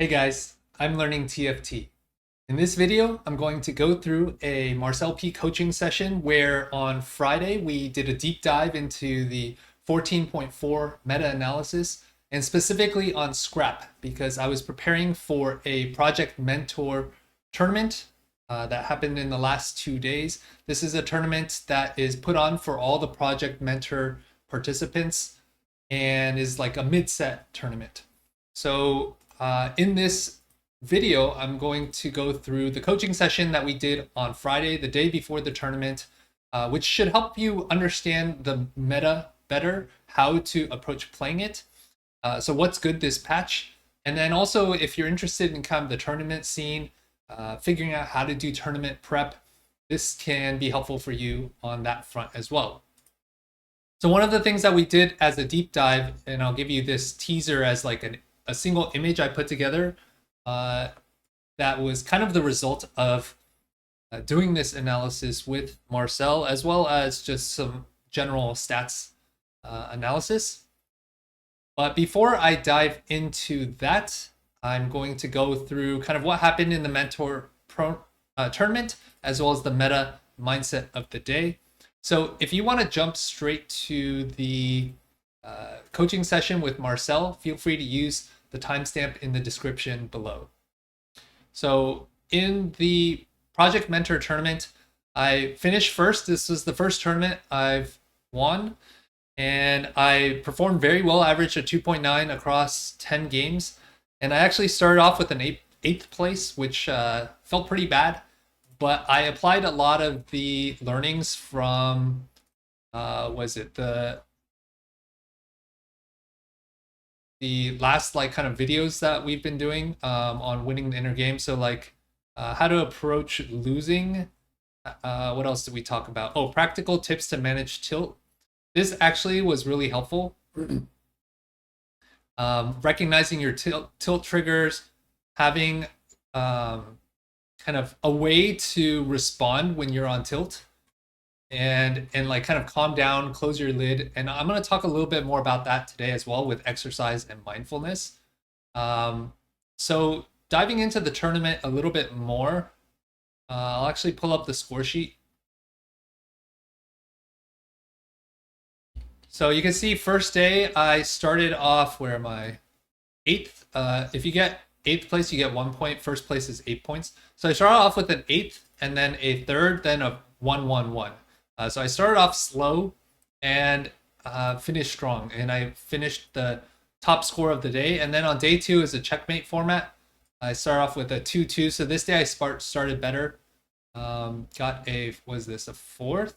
Hey guys, I'm learning TFT. In this video, I'm going to go through a Marcel P coaching session where on Friday we did a deep dive into the 14.4 meta-analysis and specifically on scrap because I was preparing for a project mentor tournament that happened in the last 2 days. This is a tournament that is put on for all the project mentor participants and is like a mid-set tournament. So in this video, I'm going to go through the coaching session that we did on Friday, the day before the tournament, which should help you understand the meta better, how to approach playing it. So what's good this patch? And then also, if you're interested in kind of the tournament scene, figuring out how to do tournament prep, this can be helpful for you on that front as well. So one of the things that we did as a deep dive, and I'll give you this teaser as like a single image I put together, that was kind of the result of doing this analysis with Marcel, as well as just some general stats analysis. But before I dive into that, I'm going to go through kind of what happened in the mentor tournament, as well as the meta mindset of the day. So if you want to jump straight to the coaching session with Marcel, feel free to use the timestamp in the description below. So in the Project Mentor tournament, I finished first. This was the first tournament I've won, and I performed very well, averaged a 2.9 across 10 games. And I actually started off with an eighth place, which felt pretty bad, but I applied a lot of the learnings from, the last like kind of videos that we've been doing on winning the inner game. So like how to approach losing. What else did we talk about? Oh, practical tips to manage tilt. This actually was really helpful. Recognizing your tilt triggers, having kind of a way to respond when you're on tilt, and like kind of calm down, close your lid. And I'm going to talk a little bit more about that today as well with exercise and mindfulness. So diving into the tournament a little bit more, I'll actually pull up the score sheet. So you can see first day I started off, where am I? Eighth. If you get eighth place, you get 1 point. First place is 8 points. So I started off with an eighth, and then a third, then a 1-1-1. So I started off slow and finished strong, and I finished the top score of the day. And then on day 2 is a checkmate format. I started off with a 2-2. So this day I started better. Got a, was this a fourth?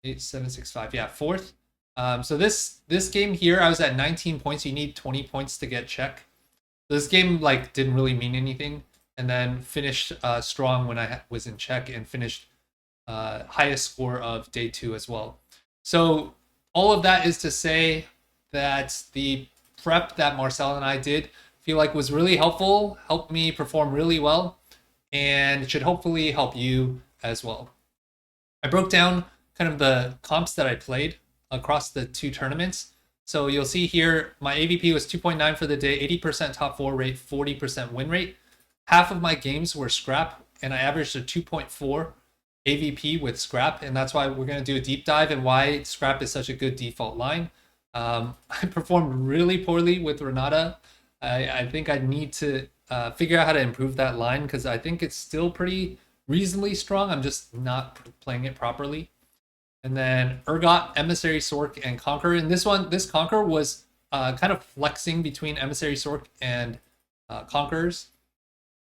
8, 7, 6, 5. Yeah, fourth. So this game here, I was at 19 points. You need 20 points to get check. This game like didn't really mean anything, and then finished strong when I was in check, and finished highest score of day 2 as well. So all of that is to say that the prep that Marcel and I did feel like was really helpful, helped me perform really well, and should hopefully help you as well. I broke down kind of the comps that I played across the 2 tournaments. So you'll see here, my AVP was 2.9 for the day, 80% top 4 rate, 40% win rate. Half of my games were scrap, and I averaged a 2.4 AVP with scrap, and that's why we're going to do a deep dive and why scrap is such a good default line. I performed really poorly with Renata. I think I need to figure out how to improve that line, because I think it's still pretty reasonably strong. I'm just not playing it properly. And then Ergot, Emissary, Sorc, and Conqueror. And this Conqueror was kind of flexing between Emissary, Sorc, and Conquerors.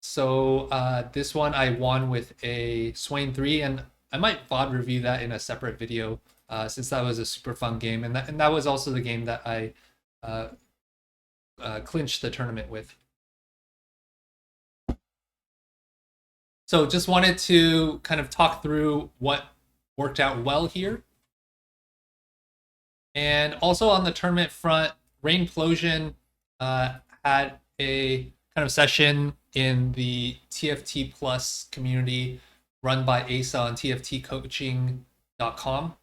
So this one I won with a Swain 3, and I might VOD review that in a separate video since that was a super fun game. And that was also the game that I clinched the tournament with. So just wanted to kind of talk through what worked out well here. And also on the tournament front, Rainplosion had a kind of session in the TFT Plus community run by Asa on tftcoaching.com,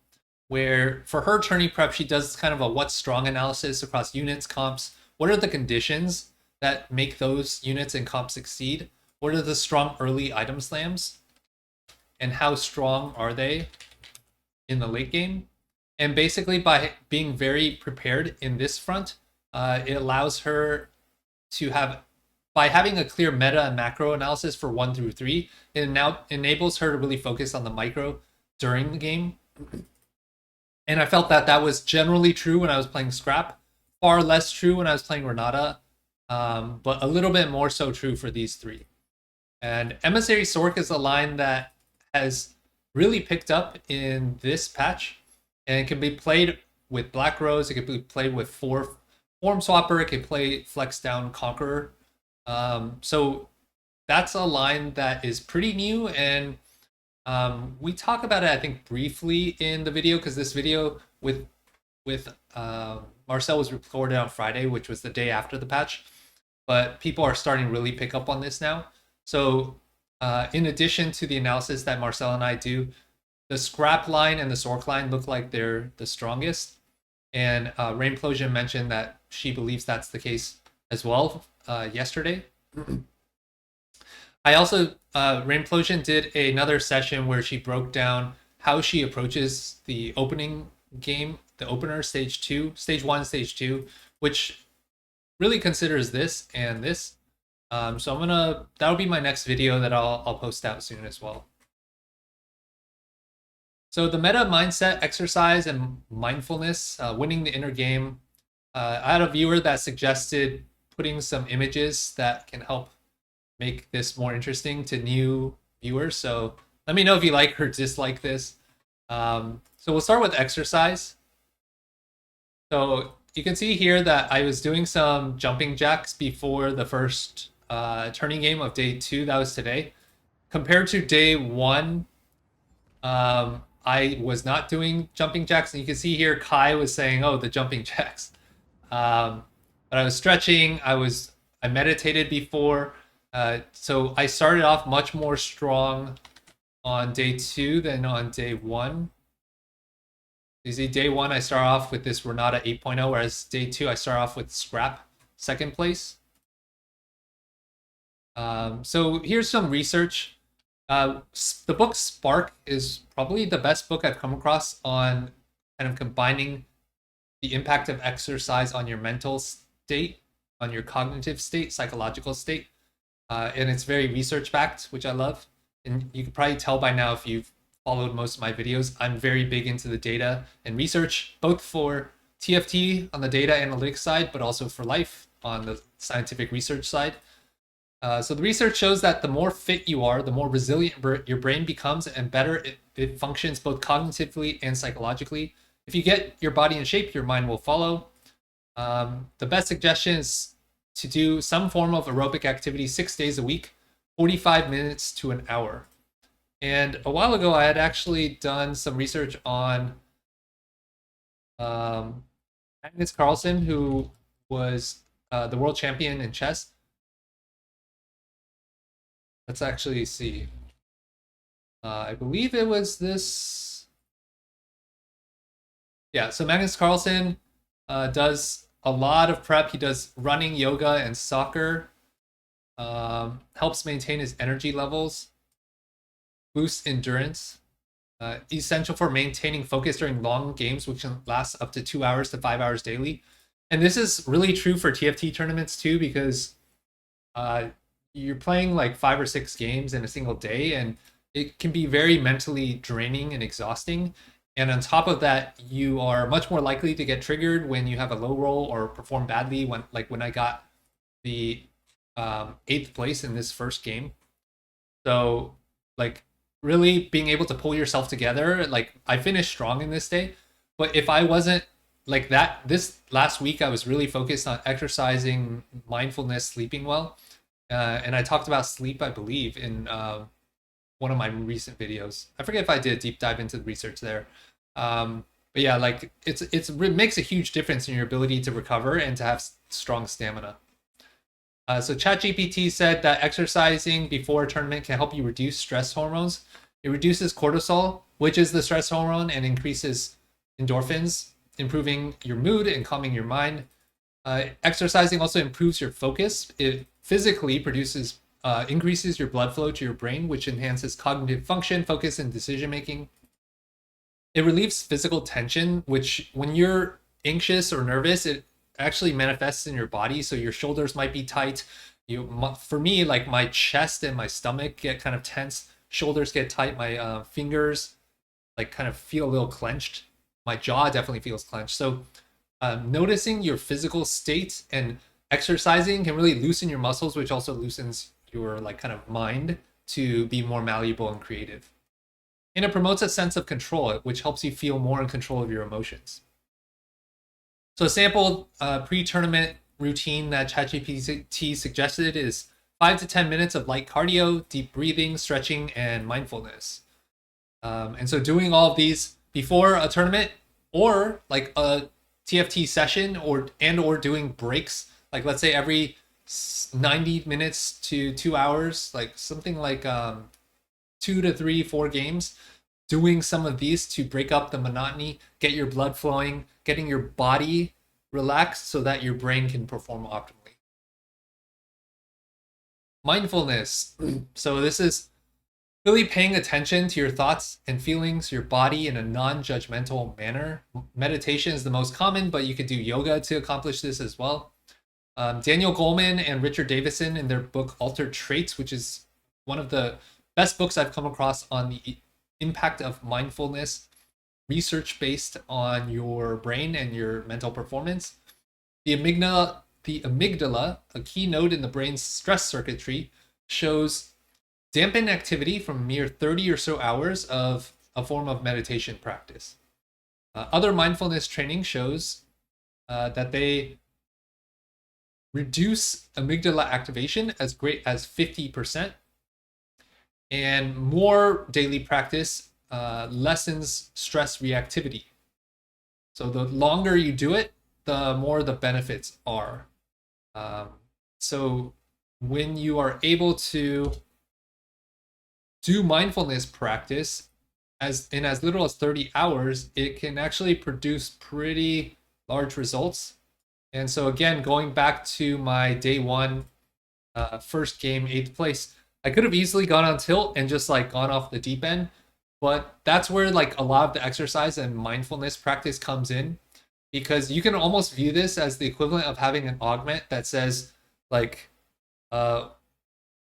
where for her tourney prep, she does kind of a what's strong analysis across units, comps. What are the conditions that make those units in comp succeed? What are the strong early item slams? And how strong are they in the late game? And basically, by being very prepared in this front, it allows her to have, by having a clear meta and macro analysis for 1 through 3, it now enables her to really focus on the micro during the game. And I felt that that was generally true when I was playing Scrap, far less true when I was playing Renata, but a little bit more so true for these three. And Emissary Sorc is a line that has really picked up in this patch, and it can be played with Black Rose, it can be played with Form Swapper, it can play Flex Down Conqueror. So that's a line that is pretty new, and we talk about it, I think, briefly in the video, because this video with Marcel was recorded on Friday, which was the day after the patch, but people are starting to really pick up on this now. So in addition to the analysis that Marcel and I do, the Scrap line and the Sorc line look like they're the strongest, and Rainplosion mentioned that she believes that's the case as well yesterday. I also, Rainplosion did another session where she broke down how she approaches the opening game, the opener, stage 1, stage 2, which really considers this and this. So that'll be my next video that I'll post out soon as well. So the meta mindset exercise and mindfulness, winning the inner game. I had a viewer that suggested putting some images that can help make this more interesting to new viewers. So let me know if you like or dislike this. So we'll start with exercise. So you can see here that I was doing some jumping jacks before the first turning game of day 2. That was today. Compared to day 1, I was not doing jumping jacks. And you can see here, Kai was saying, oh, the jumping jacks. But I was stretching. I meditated before. So I started off much more strong on day 2 than on day 1. You see, day 1, I start off with this Renata 8.0, whereas day 2, I start off with Scrap, 2nd place. So here's some research. The book Spark is probably the best book I've come across on kind of combining the impact of exercise on your mental state, on your cognitive state, psychological state. And it's very research-backed, which I love. And you can probably tell by now if you've followed most of my videos, I'm very big into the data and research, both for TFT on the data analytics side, but also for life on the scientific research side. So the research shows that the more fit you are, the more resilient your brain becomes, and better it functions both cognitively and psychologically. If you get your body in shape, your mind will follow. The best suggestion is to do some form of aerobic activity 6 days a week, 45 minutes to an hour. And a while ago, I had actually done some research on Magnus Carlsen, who was the world champion in chess. Let's actually see. I believe it was this. Yeah, so Magnus Carlsen does a lot of prep. He does running, yoga, and soccer. Helps maintain his energy levels. Boosts endurance. Essential for maintaining focus during long games, which can last up to 2 hours to 5 hours daily. And this is really true for TFT tournaments too, because you're playing like 5 or 6 games in a single day, and it can be very mentally draining and exhausting. And on top of that, you are much more likely to get triggered when you have a low roll or perform badly. When I got the 8th place in this first game. So like really being able to pull yourself together, like I finished strong in this day, but if I wasn't like that, this last week I was really focused on exercising, mindfulness, sleeping well. And I talked about sleep, I believe, in one of my recent videos. I forget if I did a deep dive into the research there. But yeah, like it makes a huge difference in your ability to recover and to have strong stamina. So ChatGPT said that exercising before a tournament can help you reduce stress hormones. It reduces cortisol, which is the stress hormone, and increases endorphins, improving your mood and calming your mind. Exercising also improves your focus. It physically increases your blood flow to your brain, which enhances cognitive function, focus, and decision making. It relieves physical tension, which when you're anxious or nervous, it actually manifests in your body. So your shoulders might be tight. For me, like my chest and my stomach get kind of tense. Shoulders get tight. My fingers like kind of feel a little clenched. My jaw definitely feels clenched. So noticing your physical state and exercising can really loosen your muscles, which also loosens your like kind of mind to be more malleable and creative. And it promotes a sense of control, which helps you feel more in control of your emotions. So a sample pre-tournament routine that ChatGPT suggested is 5 to 10 minutes of light cardio, deep breathing, stretching, and mindfulness. And so doing all of these before a tournament or like a TFT session or doing breaks, like let's say every 90 minutes to 2 hours, like something like 2 to 3, 4 games, doing some of these to break up the monotony, get your blood flowing, getting your body relaxed so that your brain can perform optimally. Mindfulness. So this is really paying attention to your thoughts and feelings, your body in a non-judgmental manner. Meditation is the most common, but you could do yoga to accomplish this as well. Daniel Goleman and Richard Davison in their book Altered Traits, which is one of the best books I've come across on the impact of mindfulness, research based on your brain and your mental performance. The amygdala, a key node in the brain's stress circuitry, shows dampen activity from mere 30 or so hours of a form of meditation practice. Other mindfulness training shows that they reduce amygdala activation as great as 50%, and more daily practice lessens stress reactivity. So the longer you do it, the more the benefits are. So when you are able to do mindfulness practice in as little as 30 hours, it can actually produce pretty large results. And so again, going back to my day one first game, 8th place, I could have easily gone on tilt and just like gone off the deep end, but that's where like a lot of the exercise and mindfulness practice comes in, because you can almost view this as the equivalent of having an augment that says like,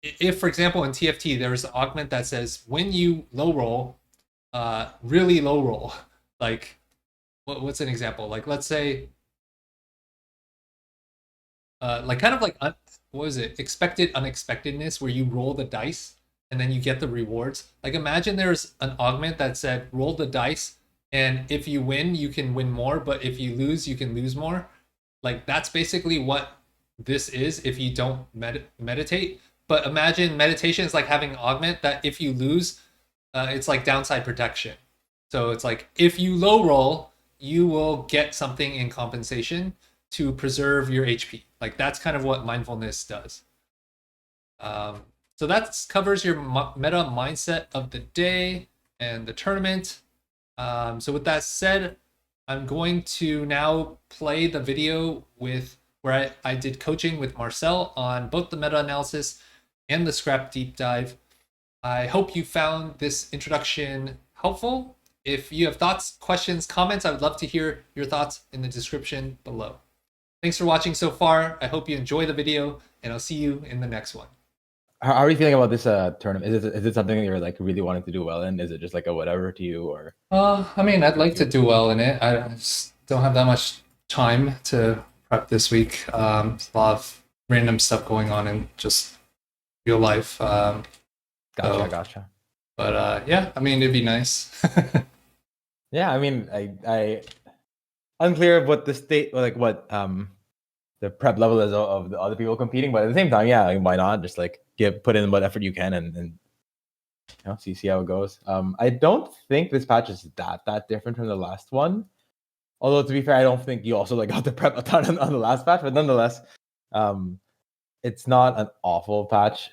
if for example in TFT there's an augment that says when you low roll, really low roll, like what's an example? Like let's say, like kind of like what is it? Expected unexpectedness, where you roll the dice and then you get the rewards. Like imagine there's an augment that said roll the dice, and if you win, you can win more, but if you lose, you can lose more. Like that's basically what this is if you don't meditate. But imagine meditation is like having an augment that if you lose, it's like downside protection. So it's like if you low roll, you will get something in compensation to preserve your HP. Like that's kind of what mindfulness does. So that covers your meta mindset of the day and the tournament. So with that said, I'm going to now play the video where I did coaching with Marcel on both the meta-analysis and the scrap deep dive. I hope you found this introduction helpful. If you have thoughts, questions, comments, I would love to hear your thoughts in the description below. Thanks for watching so far. I hope you enjoy the video, and I'll see you in the next one. How are you feeling about this tournament? Is it something that you're like really wanting to do well in? Is it just like a whatever to you, or? I mean, I'd like to do well in it. I just don't have that much time to prep this week. A lot of random stuff going on in just real life. Gotcha. But yeah, I mean, it'd be nice. Yeah, I mean, I unclear of what the state, like what the prep level is of the other people competing, but at the same time, yeah, like, why not just like put in what effort you can and you know, see how it goes. I don't think this patch is that different from the last one. Although to be fair, I don't think you also like got to prep a ton on the last patch, but nonetheless, it's not an awful patch.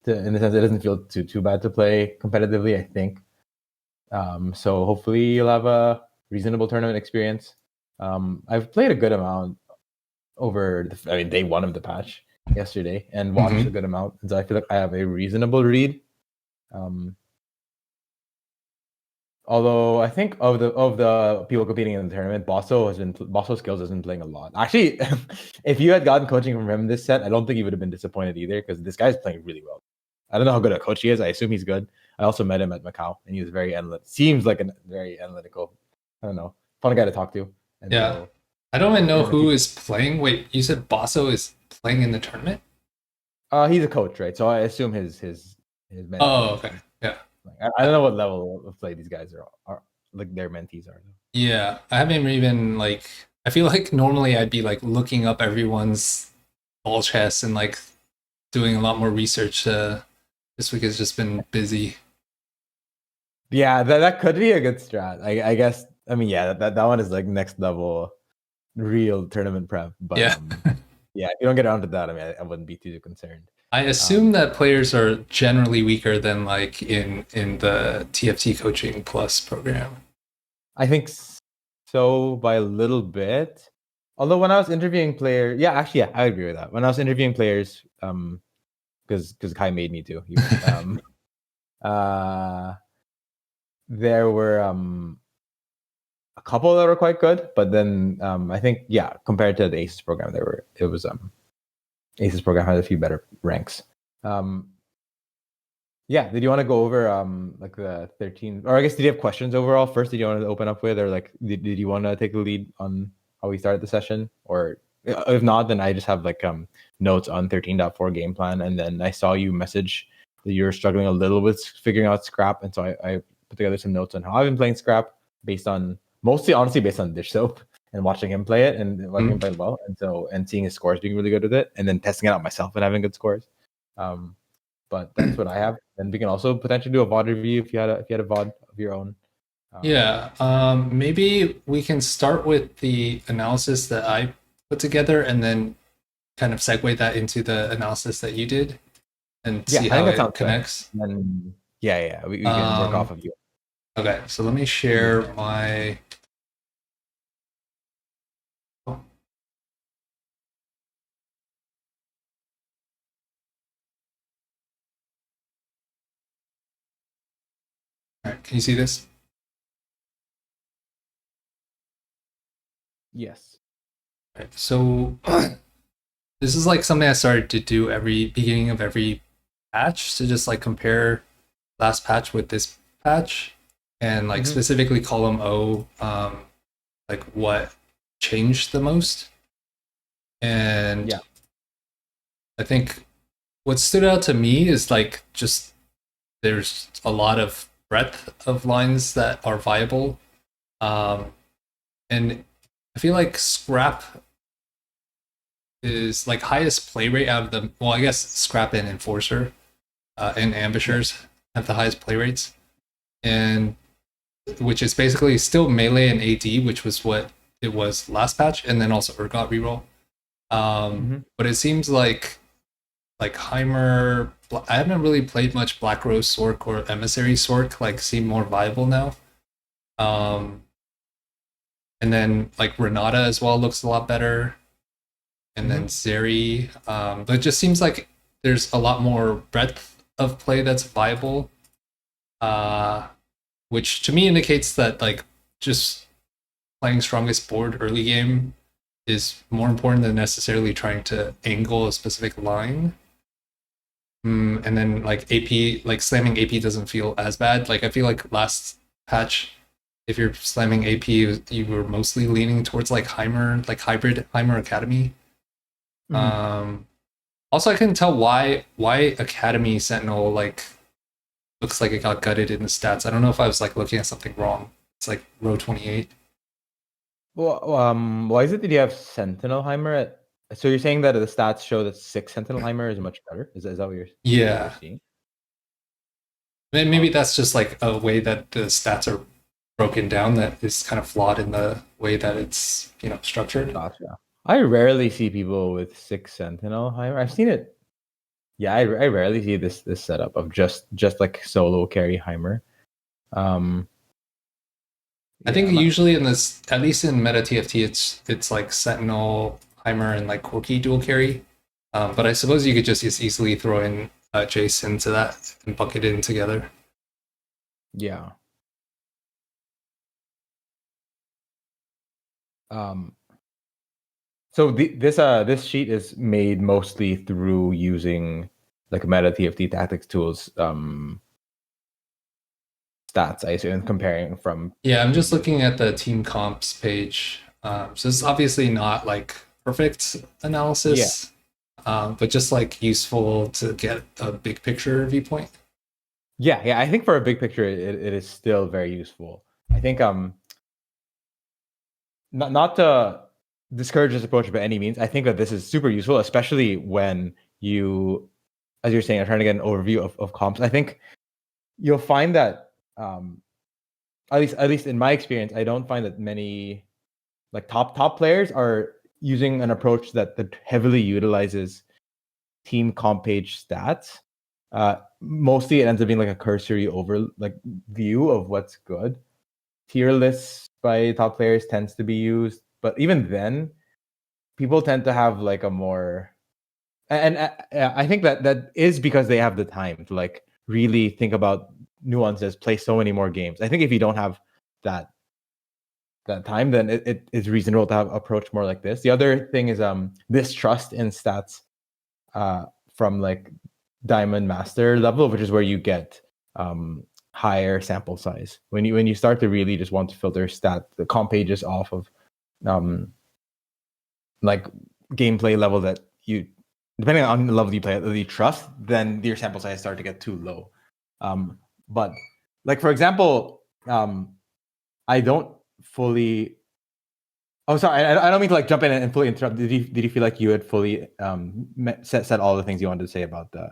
In the sense, it doesn't feel too bad to play competitively, I think. So hopefully you'll have a reasonable tournament experience. I've played a good amount over day one of the patch yesterday and watched a good amount, and so I feel like I have a reasonable read. Although I think of the people competing in the tournament, Bosso Skills has been playing a lot. Actually, if you had gotten coaching from him this set, I don't think you would have been disappointed either, because this guy's playing really well. I don't know how good a coach he is. I assume he's good. I also met him at Macau, and he was very seems like a very analytical, I don't know, fun guy to talk to. And Yeah. so, I don't even know who is playing. Wait, you said Basso is playing in the tournament? he's a coach, right? So I assume his mentee. Oh, okay. Yeah. Like, I don't know what level of play these guys are like their mentees are. Yeah. I haven't even like I feel like normally I'd be like looking up everyone's ball chess and like doing a lot more research. This week has just been busy. Yeah, that could be a good strat. I guess. I mean, yeah, that one is like next level, real tournament prep. But Yeah. yeah, if you don't get around to that, I mean, I wouldn't be too concerned. I assume that players are generally weaker than like in the TFT Coaching Plus program. I think so by a little bit. Although when I was interviewing players, yeah, actually, yeah, I agree with that. When I was interviewing players, because Kai made me to, there were a couple that were quite good, but then I think, yeah, compared to the Aces program, Aces program had a few better ranks. Yeah, did you want to go over like the 13, or I guess did you have questions overall first? Did you want to open up with, or like did you want to take the lead on how we started the session, or if not, then I just have like notes on 13.4 game plan, and then I saw you message that you're struggling a little with figuring out Scrap, and so I put together some notes on how I've been playing Scrap based on honestly based on Dish Soap and watching him play it and watching him play it well, and seeing his scores being really good with it, and then testing it out myself and having good scores. But that's what I have. And we can also potentially do a VOD review if you had a VOD of your own. Yeah, maybe we can start with the analysis that I put together and then kind of segue that into the analysis that you did and see how it connects. And we can work off of you. Okay, so let me share my. All right, can you see this? Yes. All right, so this is like something I started to do every beginning of every patch to just like compare last patch with this patch and like specifically column O, like what changed the most. And yeah, I think what stood out to me is like just there's a lot of breadth of lines that are viable. And I feel like Scrap is like highest play rate out of them. Well, I guess Scrap and Enforcer and Ambushers have the highest play rates, and which is basically still melee and AD, which was what it was last patch, and then also Urgot reroll. But it seems like Heimer. I haven't really played much Black Rose Sorc or Emissary Sorc. Like seem more viable now. And then like Renata as well looks a lot better. And then Zeri. But it just seems like there's a lot more breadth of play that's viable. Which to me indicates that like just playing strongest board early game is more important than necessarily trying to angle a specific line. And then like AP, like slamming AP doesn't feel as bad. Like I feel like last patch, if you're slamming AP, you were mostly leaning towards like Heimer, like hybrid Heimer Academy. Also, I couldn't tell why Academy Sentinel like looks like it got gutted in the stats. I don't know if I was like looking at something wrong. It's like row 28. Well, why is it that you have Sentinel Heimer at? So you're saying that the stats show that 6 Sentinel Heimer is much better? Is that what you're seeing? Maybe that's just like a way that the stats are broken down that is kind of flawed in the way that it's structured. Gotcha. I rarely see people with 6 Sentinel Heimer. I've seen it. Yeah, I rarely see this setup of just like solo carry Heimer. I think usually in this, at least in meta TFT, it's like Sentinel Heimer and like Corki dual carry. But I suppose you could just easily throw in Jace into that and bucket it in together. Yeah. So this sheet is made mostly through using like meta TFT tactics tools stats, I assume, and comparing from Yeah, I'm just previous. looking at the team comps page. So it's obviously not like perfect Yeah. analysis, but just like useful to get a big picture viewpoint. Yeah. I think for a big picture, it is still very useful. I think not to discourage this approach by any means. I think that this is super useful, especially when you, as you're saying, are trying to get an overview of comps. I think you'll find that at least in my experience, I don't find that many like top players are using an approach that heavily utilizes team comp page stats. Mostly it ends up being like a cursory over like view of what's good. Tier lists by top players tends to be used, but even then, people tend to have like a more, and I think that is because they have the time to like really think about nuances, play so many more games. I think if you don't have that time, then it is reasonable to have approach more like this. The other thing is this trust in stats from like Diamond Master level, which is where you get higher sample size. When you start to really just want to filter the comp pages off of like gameplay level that you, depending on the level you play, that you trust, then your sample size start to get too low. But like for example, I don't fully. Oh, sorry. I don't mean to like jump in and fully interrupt. Did you feel like you had fully said all the things you wanted to say about the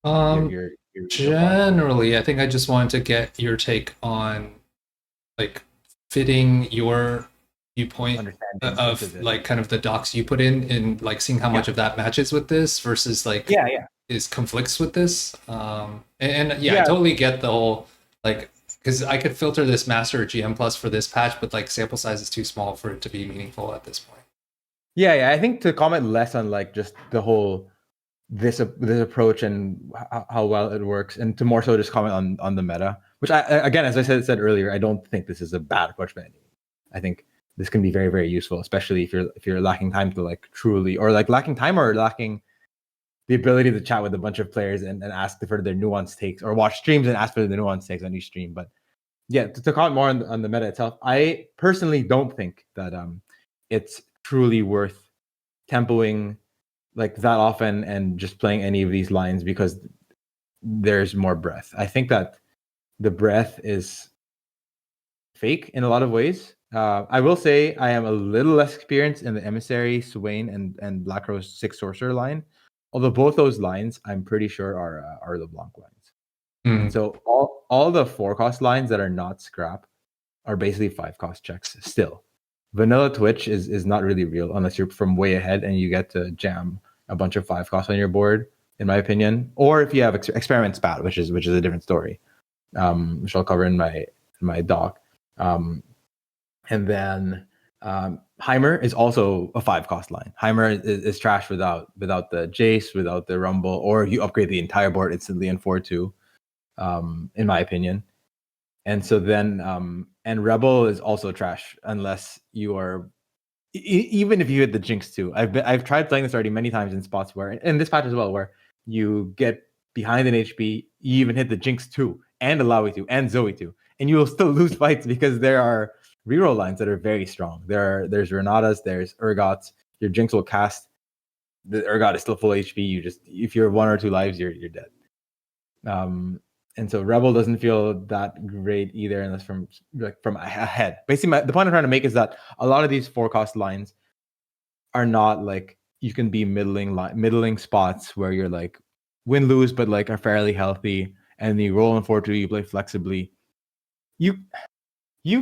Um, your so far Generally, I think I just wanted to get your take on like fitting your viewpoint understanding into of this? like kind of the docs you put in and like seeing how Yeah, much of that matches with this versus like yeah. is conflicts with this. And yeah, I Yeah, totally get the whole like because I could filter this master or GM plus for this patch, but like sample size is too small for it to be meaningful at this point. yeah. I think to comment less on like just the whole this approach and how well it works, and to more so just comment on the meta. Which I again, as I said earlier, I don't think this is a bad approach by any means. I think this can be very very useful, especially if you're lacking time to like truly, or like lacking time or lacking the ability to chat with a bunch of players and ask for their nuanced takes, or watch streams and ask for the nuanced takes on each stream. But yeah, to comment more on the meta itself, I personally don't think that it's truly worth tempoing like that often and just playing any of these lines because there's more breadth. I think that the breadth is fake in a lot of ways. I will say I am a little less experienced in the Emissary, Swain, and Black Rose 6 Sorcerer line. Although both those lines, I'm pretty sure are LeBlanc lines. And Mm. so all the 4-cost lines that are not scrap are basically 5-cost checks still. Vanilla Twitch is not really real unless you're from way ahead and you get to jam a bunch of 5-costs on your board, in my opinion. Or if you have experiment spat, which is a different story, which I'll cover in my doc. And then Heimer is also a 5-cost line. Heimer is trash without the Jace, without the Rumble, or you upgrade the entire board instantly in 4-2, in my opinion. And so then and Rebel is also trash unless you are even if you hit the Jinx too. I've tried playing this already many times in spots where, in this patch as well, where you get behind an HP, you even hit the Jinx too, and Alawi too, and Zoe too, and you will still lose fights because there are reroll lines that are very strong. There's Renatas, there's Urgots. Your Jinx will cast. The Urgot is still full HP. You just, if you're 1 or 2 lives, you're dead. And so Rebel doesn't feel that great either, unless from ahead. Basically, the point I'm trying to make is that a lot of these 4-cost lines are not like, you can be middling spots where you're like win lose, but like are fairly healthy, and you roll in 4-2, you play flexibly. You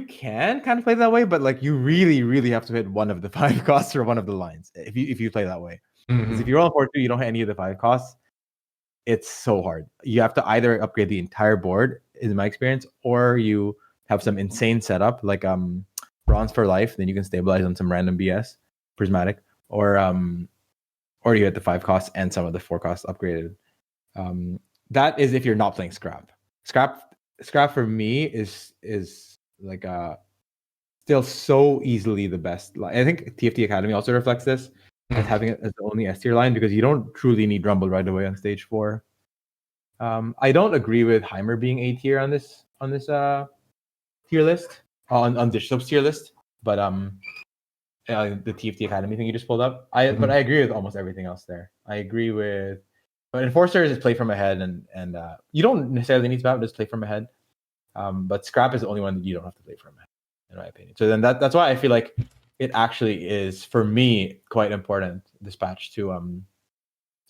can kind of play that way, but like you really really have to hit one of the 5 costs or one of the lines if you play that way. Because if Mm-hmm. you roll in 4-2, you don't hit any of the 5 costs, it's so hard. You have to either upgrade the entire board, in my experience, or you have some insane setup like bronze for life, then you can stabilize on some random BS prismatic, or you get the 5 costs and some of the 4 costs upgraded. That is if you're not playing scrap. Scrap for me is like still so easily the best. I think TFT Academy also reflects this as having it as the only S tier line, because you don't truly need Rumble right away on stage 4. I don't agree with Heimer being A tier on this tier list, on Dishsoap's tier list, but the TFT Academy thing you just pulled up. But I agree with almost everything else there. I agree with, but Enforcer is play from ahead, and you don't necessarily need to just play from ahead. But Scrap is the only one that you don't have to play from ahead, in my opinion. So then that's why I feel like it actually is, for me, quite important, Dispatch, to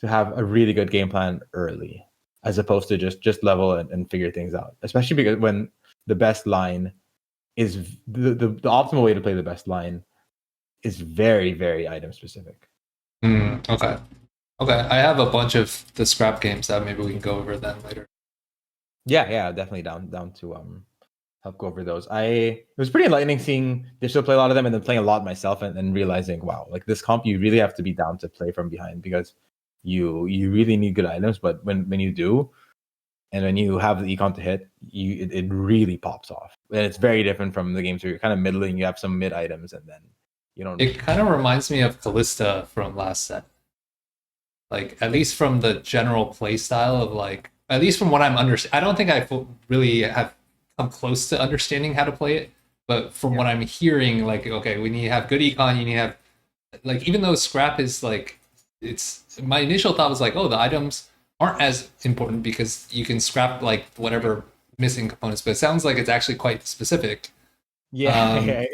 have a really good game plan early, as opposed to just level and figure things out. Especially because when the best line is the optimal way to play the best line is very, very item specific. Okay. I have a bunch of the scrap games that maybe we can go over then later. Yeah, definitely down to help go over those. It was pretty enlightening seeing Digital play a lot of them and then playing a lot myself and realizing, wow, like this comp you really have to be down to play from behind, because you really need good items, but when you do, and when you have the econ to hit, it really pops off. And it's very different from the games where you're kind of middling, you have some mid items, and then you don't. It kind of reminds me of Callista from last set. Like, at least from the general play style of, like, at least from what I'm I don't think I really have come close to understanding how to play it, but from what I'm hearing, like, okay, when you have good econ, you need to have, like, even though scrap is like, it's, my initial thought was like, oh, the items aren't as important because you can scrap like whatever missing components, but it sounds like it's actually quite specific. Yeah,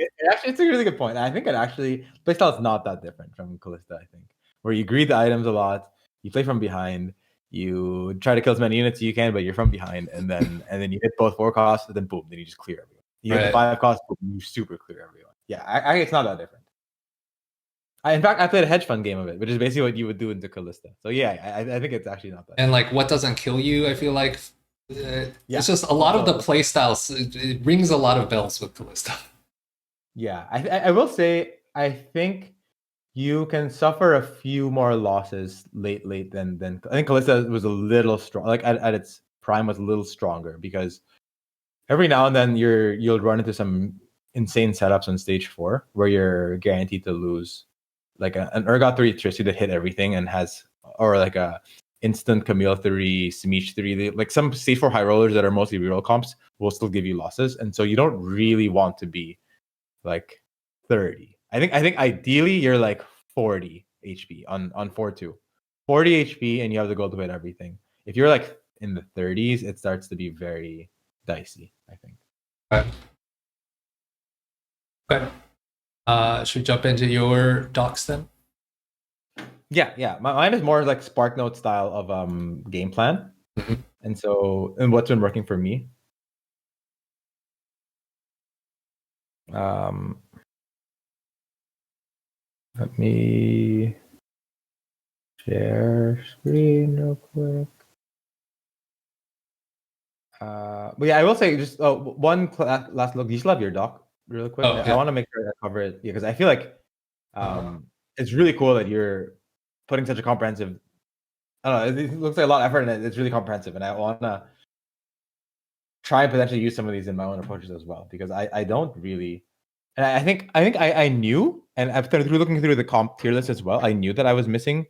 it's a really good point. I think playstyle is not that different from Callista, I think, where you greed the items a lot, you play from behind, you try to kill as many units as you can, but you're from behind, and then you hit both 4 costs, and then boom, then you just clear everyone. You hit the 5 costs, boom, you super clear everyone. Yeah, it's not that different. In fact, I played a hedge fund game of it, which is basically what you would do into Callista. So yeah, I think it's actually not that. And like, what doesn't kill you, I feel like it's just a lot of the play styles. It rings a lot of bells with Callista. Yeah, I will say, I think you can suffer a few more losses late than I think Callista was a little strong. Like at its prime was a little stronger, because every now and then you'll run into some insane setups on stage 4 where you're guaranteed to lose, like an Urgot 3 Trissy that hit everything and has, or like a instant Camille 3, Simish 3, like some stage 4 high rollers that are mostly reroll comps will still give you losses, and so you don't really want to be like 30. I think ideally you're like 40 HP on 4-2. 40 HP and you have the gold to win everything. If you're like in the 30s, it starts to be very dicey, I think. Okay. Should we jump into your docs then? Yeah. Mine is more like Spark Note style of game plan. And what's been working for me. Let me share screen real quick. But yeah, I will say just one last look. Do you still have your doc real quick? Oh, yeah. I want to make sure I cover it, because I feel like it's really cool that you're putting such a comprehensive. I don't know. It looks like a lot of effort, and it's really comprehensive. And I want to try and potentially use some of these in my own approaches as well, because I don't really. And I think I knew, and after looking through the comp tier list as well, I knew that I was missing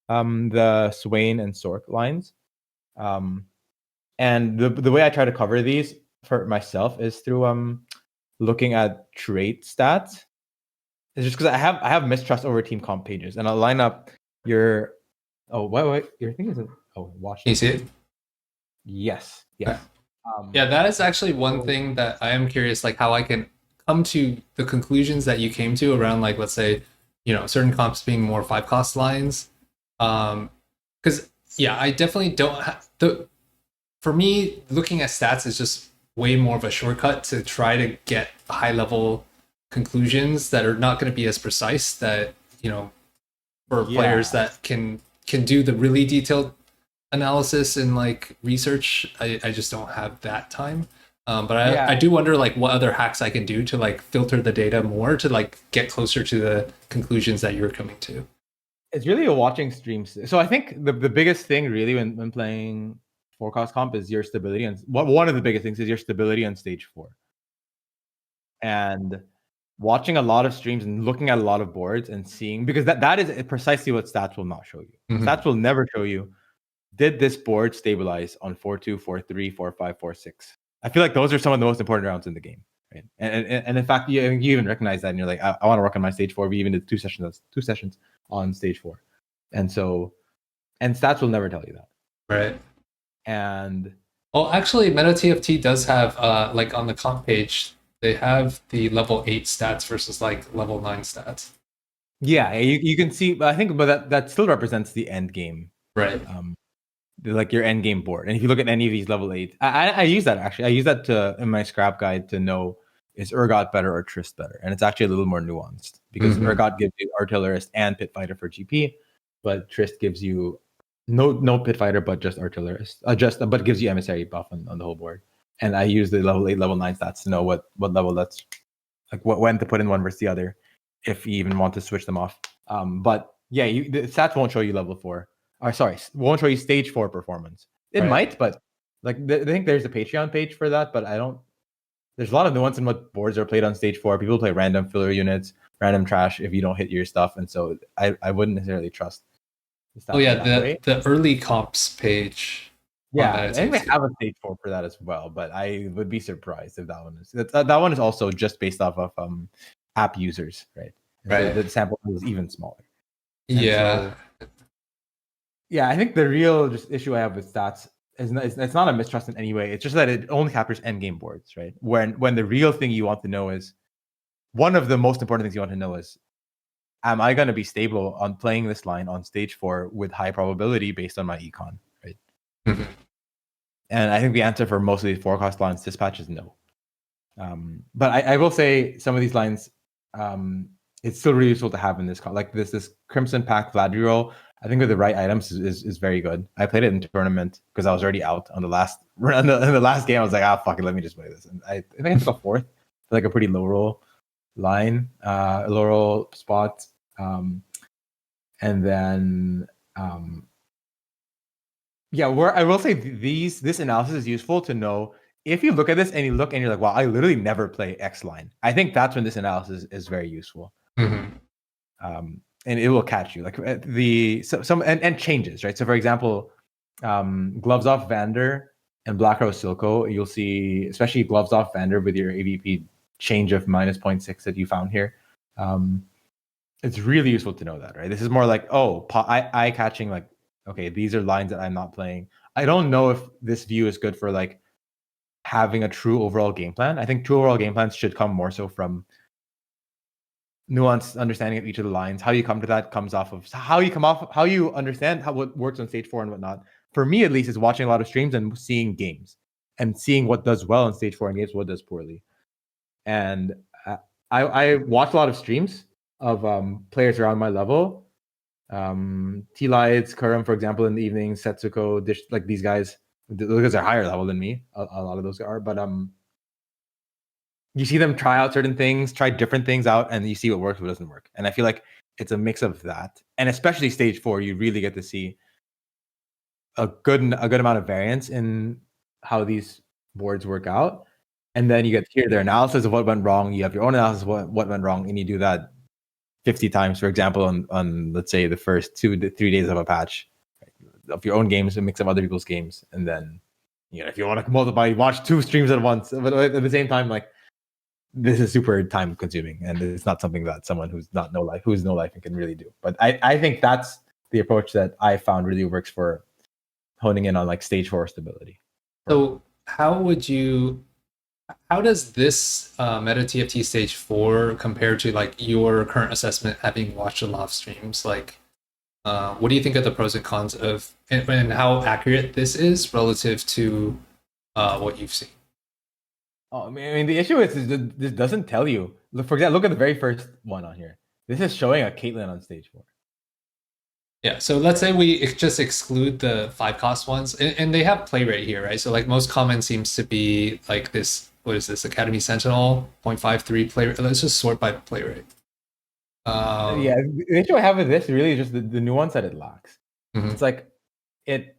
the Swain and Sorc lines. And the way I try to cover these for myself is through looking at trait stats. It's just because I have mistrust over team comp pages, and I'll line up your. Oh wait, your thing isn't. Oh, watch. Can you see it? Yes. Yeah, that is actually one thing that I am curious, like how I can come to the conclusions that you came to around, like, let's say, certain comps being more 5 cost lines. Because I definitely don't have for me, looking at stats is just way more of a shortcut to try to get high level conclusions that are not going to be as precise, that for players that can do the really detailed analysis and like research. I just don't have that time. But Yeah, I do wonder like what other hacks I can do to like filter the data more to like get closer to the conclusions that you're coming to. it's really a watching streams. So I think the biggest thing really when playing forecast comp is your stability, and one of the biggest things is your stability on stage 4. And watching a lot of streams and looking at a lot of boards and seeing, because that is precisely what stats will not show you. Mm-hmm. Stats will never show you, did this board stabilize on 4-2, 4-3, 4-5, 4-6? I feel like those are some of the most important rounds in the game, right? And in fact, you even recognize that, and you're like, I want to work on my stage 4. We even did two sessions on stage 4, and stats will never tell you that. Right. And Well, actually, MetaTFT does have like on the comp page, they have the level 8 stats versus like level 9 stats. yeah, you can see. I think, but that still represents the end game, Right. like your end game board. And if you look at any of these level 8, I use that actually. I use that in my scrap guide to know, is Urgot better or Trist better? And it's actually a little more nuanced, because Urgot gives you Artillerist and Pit Fighter for GP, but Trist gives you no Pit Fighter, but just Artillerist, but gives you Emissary buff on the whole board. And I use the level 8, level 9 stats to know what level that's like, when to put in one versus the other, if you even want to switch them off. But yeah, the stats won't show you level 4. Or sorry, won't show you stage 4 performance. It might, but like I think there's a Patreon page for that, but I don't. There's a lot of nuance in what boards are played on stage 4. People play random filler units, random trash if you don't hit your stuff, and so I wouldn't necessarily trust the Oh stats yeah, that way. the early comps page. Yeah, I think they have a stage 4 for that as well, but I would be surprised if that one is. That one is also just based off of app users, right? Right. So the sample is even smaller. Yeah. So, yeah, I think the real just issue I have with stats is it's not a mistrust in any way. It's just that it only captures endgame boards, right? When the real thing you want to know is, one of the most important things you want to know is, am I going to be stable on playing this line on stage 4 with high probability based on my econ, right? Mm-hmm. And I think the answer for most of these forecast lines dispatch is no. But I will say some of these lines, it's still really useful to have in this like this Crimson Pack Vladry roll. I think with the right items is very good. I played it in tournament because I was already out on the last in the last game. I was like, fuck it, let me just play this. And I think I took a 4th, like a pretty low roll line, low roll spot, and then yeah, where I will say this analysis is useful to know. If you look at this and you're like, wow, I literally never play X line. I think that's when this analysis is very useful. Mm-hmm. And it will catch you like some changes, right? So for example, gloves off Vander and Black Rose Silco, you'll see, especially gloves off Vander with your AVP change of minus 0.6 that you found here. It's really useful to know that, right? This is more like, eye catching, like, okay, these are lines that I'm not playing. I don't know if this view is good for like having a true overall game plan. I think true overall game plans should come more so from nuanced understanding of each of the lines. How you come to that comes off of how you understand what works on stage 4 and whatnot. For me, at least, is watching a lot of streams and seeing games and seeing what does well on stage 4 and games, what does poorly. And I watch a lot of streams of players around my level. T-Lights, Kurum, for example, in the evening, Setsuko, like these guys. Those guys are higher level than me. A lot of those are, but you see them try out certain things, try different things out, and you see what works, what doesn't work. And I feel like it's a mix of that, and especially stage 4, you really get to see a good amount of variance in how these boards work out. And then you get to hear their analysis of what went wrong. You have your own analysis of what went wrong, and you do that 50 times, for example, on let's say the first 2 to 3 days of a patch, right, of your own games, a mix of other people's games, and then if you want to multiply, you watch 2 streams at once, but at the same time, like, this is super time consuming, and it's not something that someone who's no life and can really do. But I think that's the approach that I found really works for honing in on like stage 4 stability. So how does this Meta TFT stage 4 compare to like your current assessment, having watched a lot of streams? Like, what do you think of the pros and cons of and how accurate this is relative to what you've seen? I mean, the issue is this doesn't tell you. Look, for example, look at the very first one on here. This is showing a Caitlyn on stage 4. Yeah, so let's say we just exclude the 5 cost ones, and they have play rate here, right? So like most common seems to be like this. What is this? Academy Sentinel 0.53 play rate. Let's just sort by play rate. Yeah, the issue I have with this really is just the nuance that it lacks. Mhm. It's like it.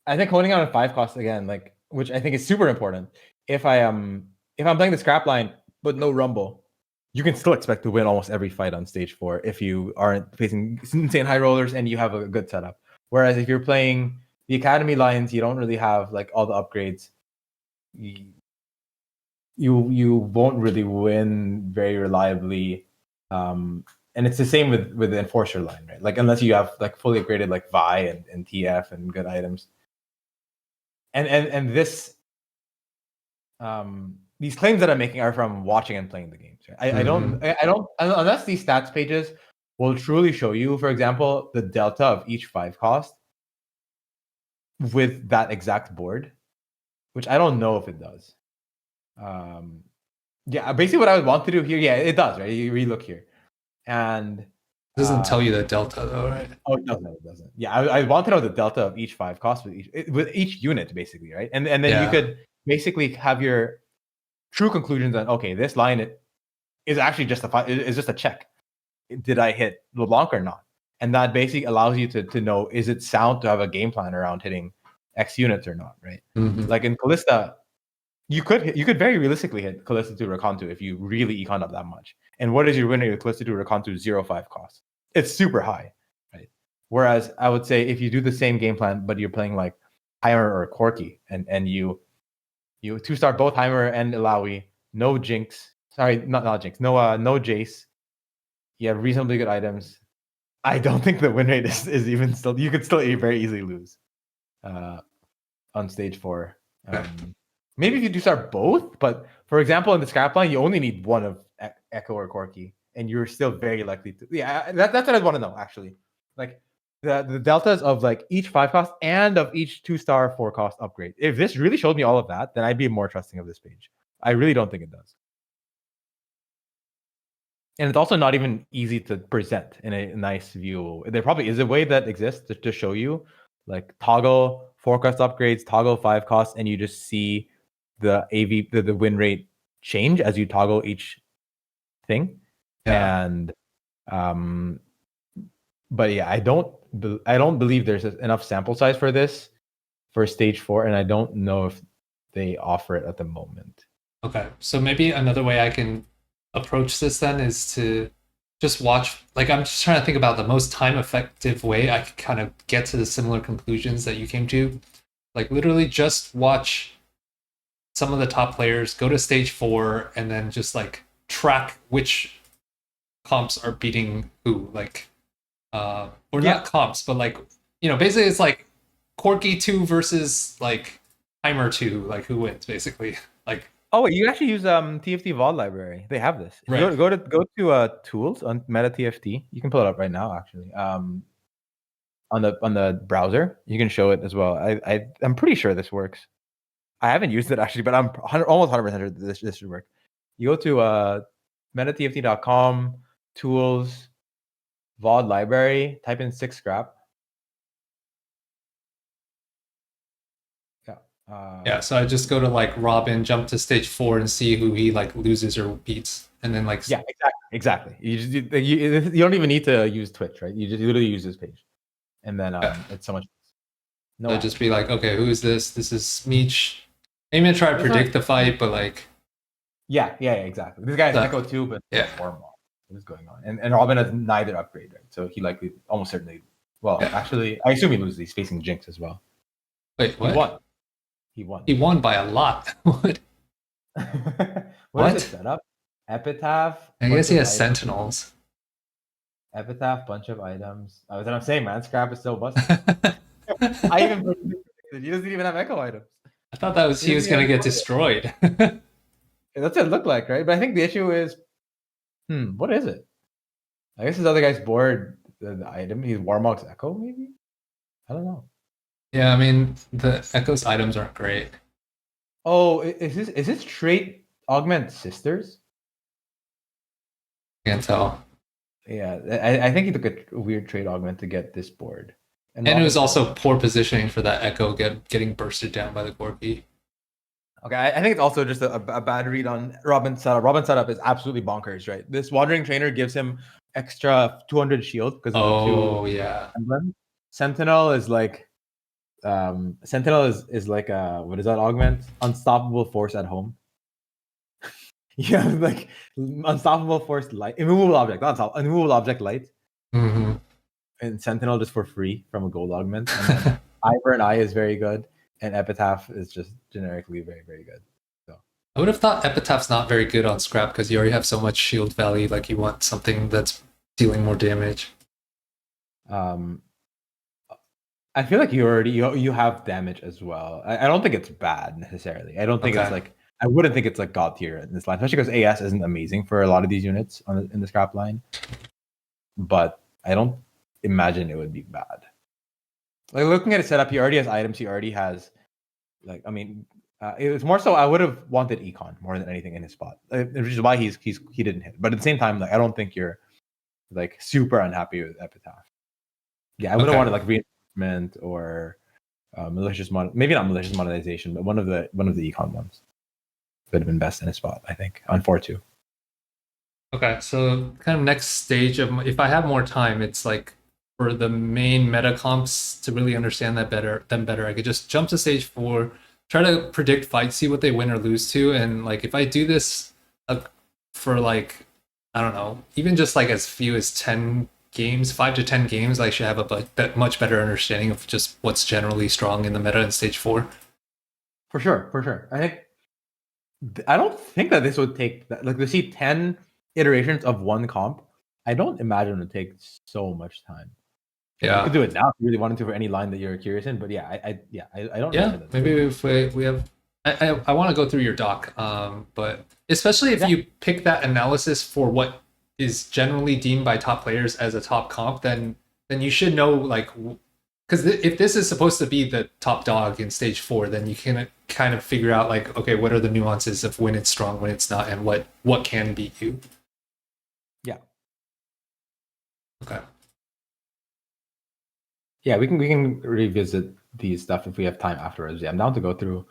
I think holding on a 5 cost again, like which I think is super important. If I'm playing the scrap line but no rumble, you can still expect to win almost every fight on stage 4 if you aren't facing insane high rollers and you have a good setup. Whereas if you're playing the academy lines, you don't really have like all the upgrades. You won't really win very reliably. And it's the same with the enforcer line, right? Like unless you have like fully upgraded like Vi and TF and good items. And this these claims that I'm making are from watching and playing the games. Right? I don't unless these stats pages will truly show you, for example, the delta of each 5 cost with that exact board, which I don't know if it does. Yeah, basically what I would want to do here, yeah, it does, right? You relook here. And Doesn't tell you the delta though, right? oh, it doesn't. It doesn't. Yeah, I want to know the delta of each 5 costs with each unit, basically, right? And then you could basically have your true conclusions on okay, this line is actually just is just a check. Did I hit LeBlanc or not? And that basically allows you to know is it sound to have a game plan around hitting X units or not, right? Mm-hmm. Like in Callista, you could very realistically hit Callista to Rakanto if you really econ up that much. And what is your win rate with Callista to Rakanto 0.5 cost? It's super high, right? Whereas I would say if you do the same game plan, but you're playing like Heimer or Corki, and you 2-star both Heimer and Ilawi, no Jinx. Sorry, not Jinx. No Jace. You have reasonably good items. I don't think the win rate is even still. You could still very easily lose on stage 4. Maybe if you do start both, but for example, in the scrap line, you only need one of Echo or Corki, and you're still very likely to. Yeah, that's what I want to know actually. Like the deltas of like each 5 cost and of each 2-star 4 cost upgrade. If this really showed me all of that, then I'd be more trusting of this page. I really don't think it does. And it's also not even easy to present in a nice view. There probably is a way that exists to show you, like toggle 4 cost upgrades, toggle 5 costs, and you just see the the win rate change as you toggle each thing. Yeah. And but yeah, I don't believe there's enough sample size for this for stage 4, and I don't know if they offer it at the moment. Okay, so maybe another way I can approach this then is to just watch. Like, I'm just trying to think about the most time effective way I could kind of get to the similar conclusions that you came to. Like, literally just watch some of the top players go to stage 4 and then just like track which comps are beating who. Like, or not comps, but like, basically it's like Corky 2 versus like Heimer 2, like who wins basically. Like, oh, you actually use TFT VOD library. They have this. right. Go to tools on Meta TFT. You can pull it up right now actually. On the browser, you can show it as well. I'm pretty sure this works. I haven't used it actually, but I'm almost 100% sure this should work. You go to metatft.com, tools, VOD library, type in 6 scrap. Yeah, so I just go to like Robin, jump to stage 4, and see who he like loses or beats, and then like yeah, exactly. You don't even need to use Twitch, right? You just literally use this page, and then it's so much. No, so just be like, okay, who is this? This is Meech. I'm gonna try to predict the fight, but like, yeah, exactly. This guy's Echo too, but Warm. What is going on? And Robin has neither upgrade, right? So he likely, almost certainly. Well, actually, I assume he loses. He's facing Jinx as well. Wait, what? He won. He won by a lot. What? What is it set up? Epitaph. I guess he has Sentinels. Epitaph, bunch of items. That's what I'm saying, man. Scrap is still busted. I even predicted he doesn't even have Echo items. I thought that was he was gonna get destroyed. That's what it looked like, right? But I think the issue is, what is it? I guess this other guy's bored the item. He's Warmock's Echo, maybe? I don't know. Yeah, I mean the Echo's items aren't great. Oh, is this trait augment sisters? Can't tell. Yeah, I think he took a weird trade augment to get this board. And it was Robin also poor positioning for that Echo getting bursted down by the Corki. Okay, I think it's also just a bad read on Robin's setup. Robin's setup is absolutely bonkers, right? This Wandering Trainer gives him extra 200 shield because of the two Yeah. emblems. Sentinel is like Sentinel is like a, what is that augment? Unstoppable force at home. Yeah, like unstoppable force light, immovable object, not unstoppable, immovable object light, Mm-hmm. and Sentinel just for free from a gold augment. And then Ivor and I is very good, and Epitaph is just generically very, very good. So I would have thought Epitaph's not very good on scrap because you already have so much shield value. Like you want something that's dealing more damage. I feel like you have damage as well. I don't think it's bad necessarily. I don't think it's like, I wouldn't think it's like god tier in this line, especially because AS isn't amazing for a lot of these units in the scrap line. But I don't imagine it would be bad. Like looking at his setup, he already has items. He already has, like, I mean, it was more so I would have wanted Econ more than anything in his spot, which is why he didn't hit. But at the same time, like I don't think you're like super unhappy with Epitaph. Yeah, I would have wanted like reinforcement or maybe not malicious monetization, but one of the econ ones would have been best in his spot, I think, on 4-2. Okay, so kind of next stage of if I have more time, it's like for the main meta comps to really understand that better, I could just jump to stage 4, try to predict fights, see what they win or lose to, and like if I do this for like I don't know, even just like as few as 10 games, 5 to 10 games, I should have a much better understanding of just what's generally strong in the meta in stage 4. For sure. I don't think that this would take that. Like to see 10 iterations of one comp, I don't imagine it would take so much time. Yeah, you could do it now if you really wanted to for any line that you're curious in. But yeah, I don't. Yeah, maybe if we have. I want to go through your doc, but especially if you pick that analysis for what is generally deemed by top players as a top comp, then you should know like because if this is supposed to be the top dog in stage 4, then you can kind of figure out like okay, what are the nuances of when it's strong, when it's not, and what can beat you. Yeah. Okay. Yeah, we can revisit these stuff if we have time afterwards. Yeah, I'm down to go through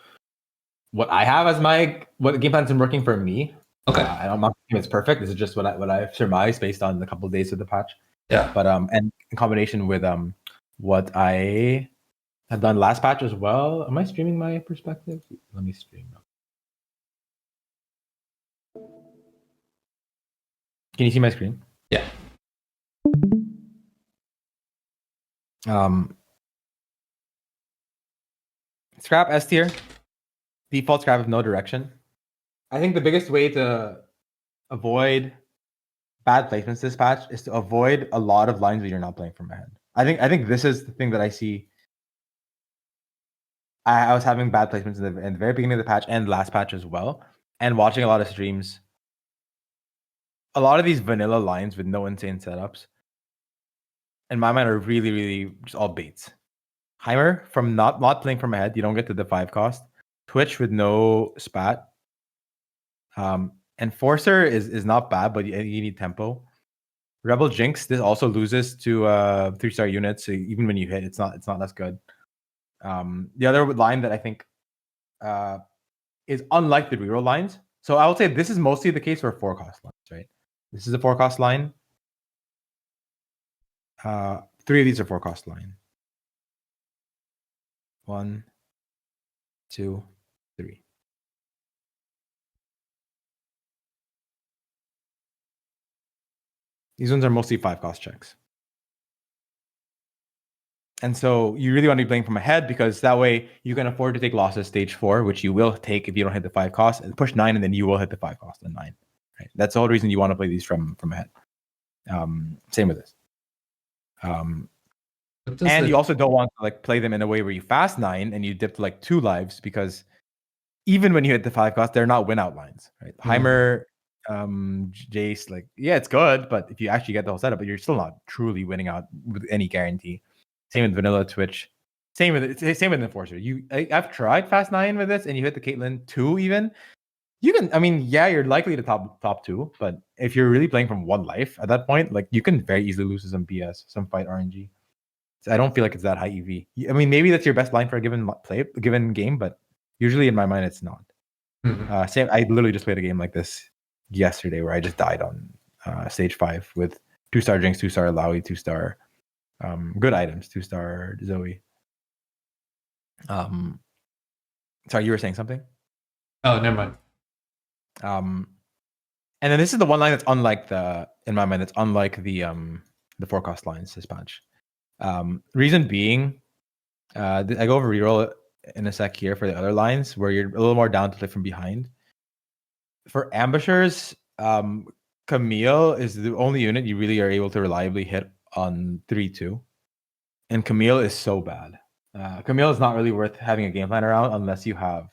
what I have as what game plan's been working for me. Okay. I'm not saying it's perfect. This is just what I've surmised based on a couple of days of the patch. Yeah. But and in combination with what I have done last patch as well. Am I streaming my perspective? Let me stream. Can you see my screen? Yeah. Scrap S tier. Default scrap of no direction. I think the biggest way to avoid bad placements this patch is to avoid a lot of lines where you're not playing from ahead. I think this is the thing that I see. I was having bad placements in the very beginning of the patch and last patch as well, and watching a lot of streams. A lot of these vanilla lines with no insane setups, in my mind, are really, really just all baits. Heimer from not playing from ahead, you don't get to the 5 cost. Twitch with no spat. Enforcer is not bad, but you need tempo. Rebel Jinx, this also loses to 3-star units. So even when you hit, it's not as good. The other line that I think is unlike the reroll lines. So I would say this is mostly the case for 4 cost lines, right? This is a 4 cost line. 3 of these are 4 cost line. 1, 2, 3. These ones are mostly 5 cost checks. And so you really want to be playing from ahead because that way you can afford to take losses stage 4, which you will take if you don't hit the 5 cost, and push 9, and then you will hit the 5 cost and 9. Right? That's the whole reason you want to play these from ahead. Same with this. And you also don't want to like play them in a way where you fast 9 and you dip to like 2 lives, because even when you hit the 5 cost, they're not win out lines, right? Heimer, Jace, like, yeah, it's good, but if you actually get the whole setup, but you're still not truly winning out with any guarantee. Same with vanilla Twitch. Same with Enforcer. I've tried fast 9 with this, and you hit the Caitlyn 2 even. You can, I mean, yeah, you're likely to top two, but if you're really playing from one life at that point, like you can very easily lose to some BS, some fight RNG. So I don't feel like it's that high EV. I mean, maybe that's your best line for a given game, but usually in my mind, it's not. Same. I literally just played a game like this yesterday where I just died on stage 5 with 2-star Jinx, 2-star Lowy, 2-star good items, 2-star Zoe. Sorry, you were saying something? Oh, never mind. And then this is the one line that's unlike in my mind, it's unlike the forecast lines this patch. Reason being, I go over reroll in a sec here for the other lines where you're a little more down to play from behind. For ambushers, Camille is the only unit you really are able to reliably hit on 3-2. And Camille is so bad. Camille is not really worth having a game plan around unless you have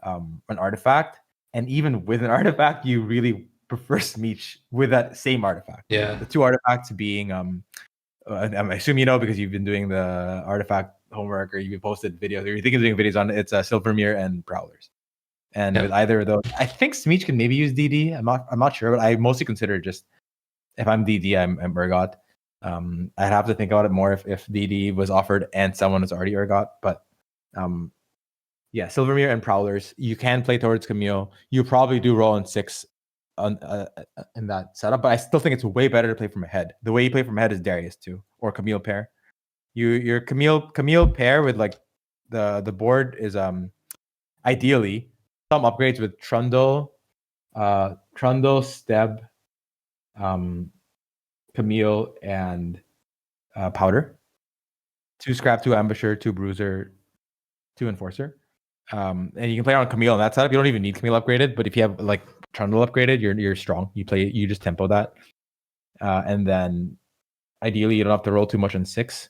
an artifact. And even with an artifact, you really prefer Smeech with that same artifact. Yeah. The two artifacts being, I assume you know because you've been doing the artifact homework or you've posted videos or you're thinking of doing videos on it. It's Silvermere and Prowlers. And with either of those, I think Smeech can maybe use DD. I'm not sure, but I mostly consider just if I'm DD, I'm Urgot. I'd have to think about it more if DD was offered and someone is already Urgot. But yeah, Silvermere and Prowlers, you can play towards Camille. You probably do roll in 6 in that setup, but I still think it's way better to play from ahead. The way you play from ahead is Darius too, or Camille pair. Your Camille pair with like the board is ideally some upgrades with Trundle, Steb, Camille, and Powder. 2 Scrap, 2 Ambusher, 2 Bruiser, 2 Enforcer. And you can play on Camille on that setup. You don't even need Camille upgraded, but if you have like Trundle upgraded, you're strong. You just tempo that. And then ideally you don't have to roll too much on 6.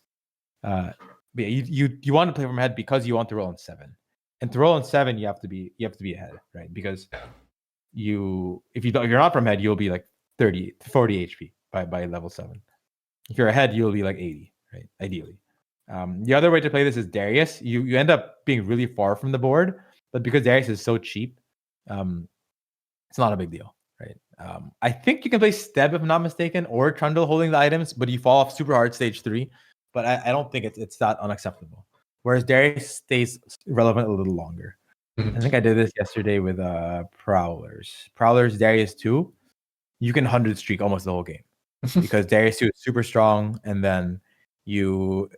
But yeah, you want to play from ahead because you want to roll on 7. And to roll on 7, you have to be ahead, right? Because if you're not from ahead, you'll be like 40 HP by level 7. If you're ahead, you'll be like 80, right? Ideally. The other way to play this is Darius. You end up being really far from the board, but because Darius is so cheap, it's not a big deal, right? I think you can play Steb if I'm not mistaken, or Trundle holding the items, but you fall off super hard stage 3. But I don't think it's that unacceptable. Whereas Darius stays relevant a little longer. I think I did this yesterday with Prowlers. Prowlers, Darius 2, you can 100 streak almost the whole game. Because Darius 2 is super strong, and then you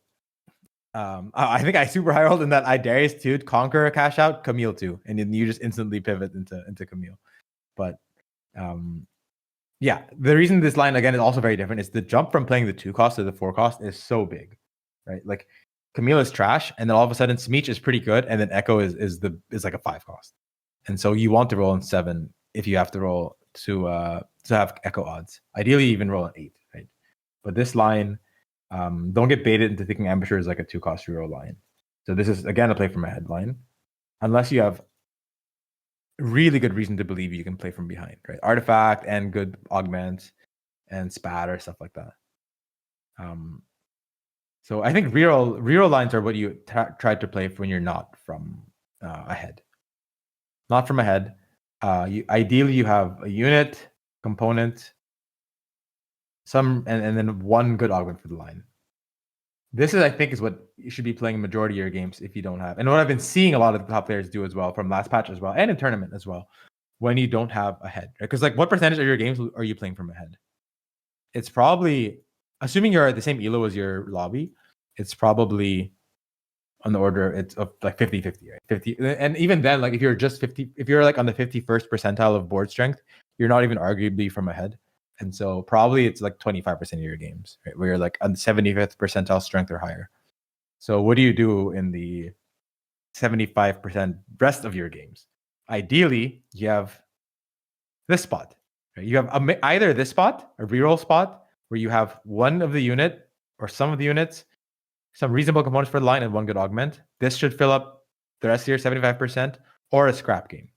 I think I super high rolled in that I Darius 2 conquer a cash out, Camille 2, and then you just instantly pivot into Camille. But yeah, the reason this line again is also very different is the jump from playing the 2 cost to the 4 cost is so big, right? Like Camille is trash, and then all of a sudden Smeech is pretty good, and then Echo is like a 5 cost, and so you want to roll in 7 if you have to roll to have Echo odds. Ideally, even roll an 8, right? But this line, don't get baited into thinking Ambusher is like a 2 cost reroll line. So this is again a play from a headline, unless you have really good reason to believe you can play from behind, right? Artifact and good augment and spat or stuff like that. So I think reroll lines are what you try to play when you're not from ahead. Not from ahead. Ideally you have a unit, component, and then one good augment for the line. This I think is what you should be playing in majority of your games if you don't have. And what I've been seeing a lot of the top players do as well from last patch as well and in tournament as well, when you don't have a head. Because like what percentage of your games are you playing from a head? It's probably, assuming you're at the same elo as your lobby, it's probably on the order it's of like 50-50, right? 50, and even then, like if you're like on the 51st percentile of board strength, you're not even arguably from ahead. And so probably it's like 25% of your games, right? Where you're like on the 75th percentile strength or higher. So what do you do in the 75% rest of your games? Ideally, you have this spot. Right? You have either this spot, a reroll spot, where you have one of the unit or some of the units, some reasonable components for the line, and one good augment. This should fill up the rest of your 75%, or a scrap game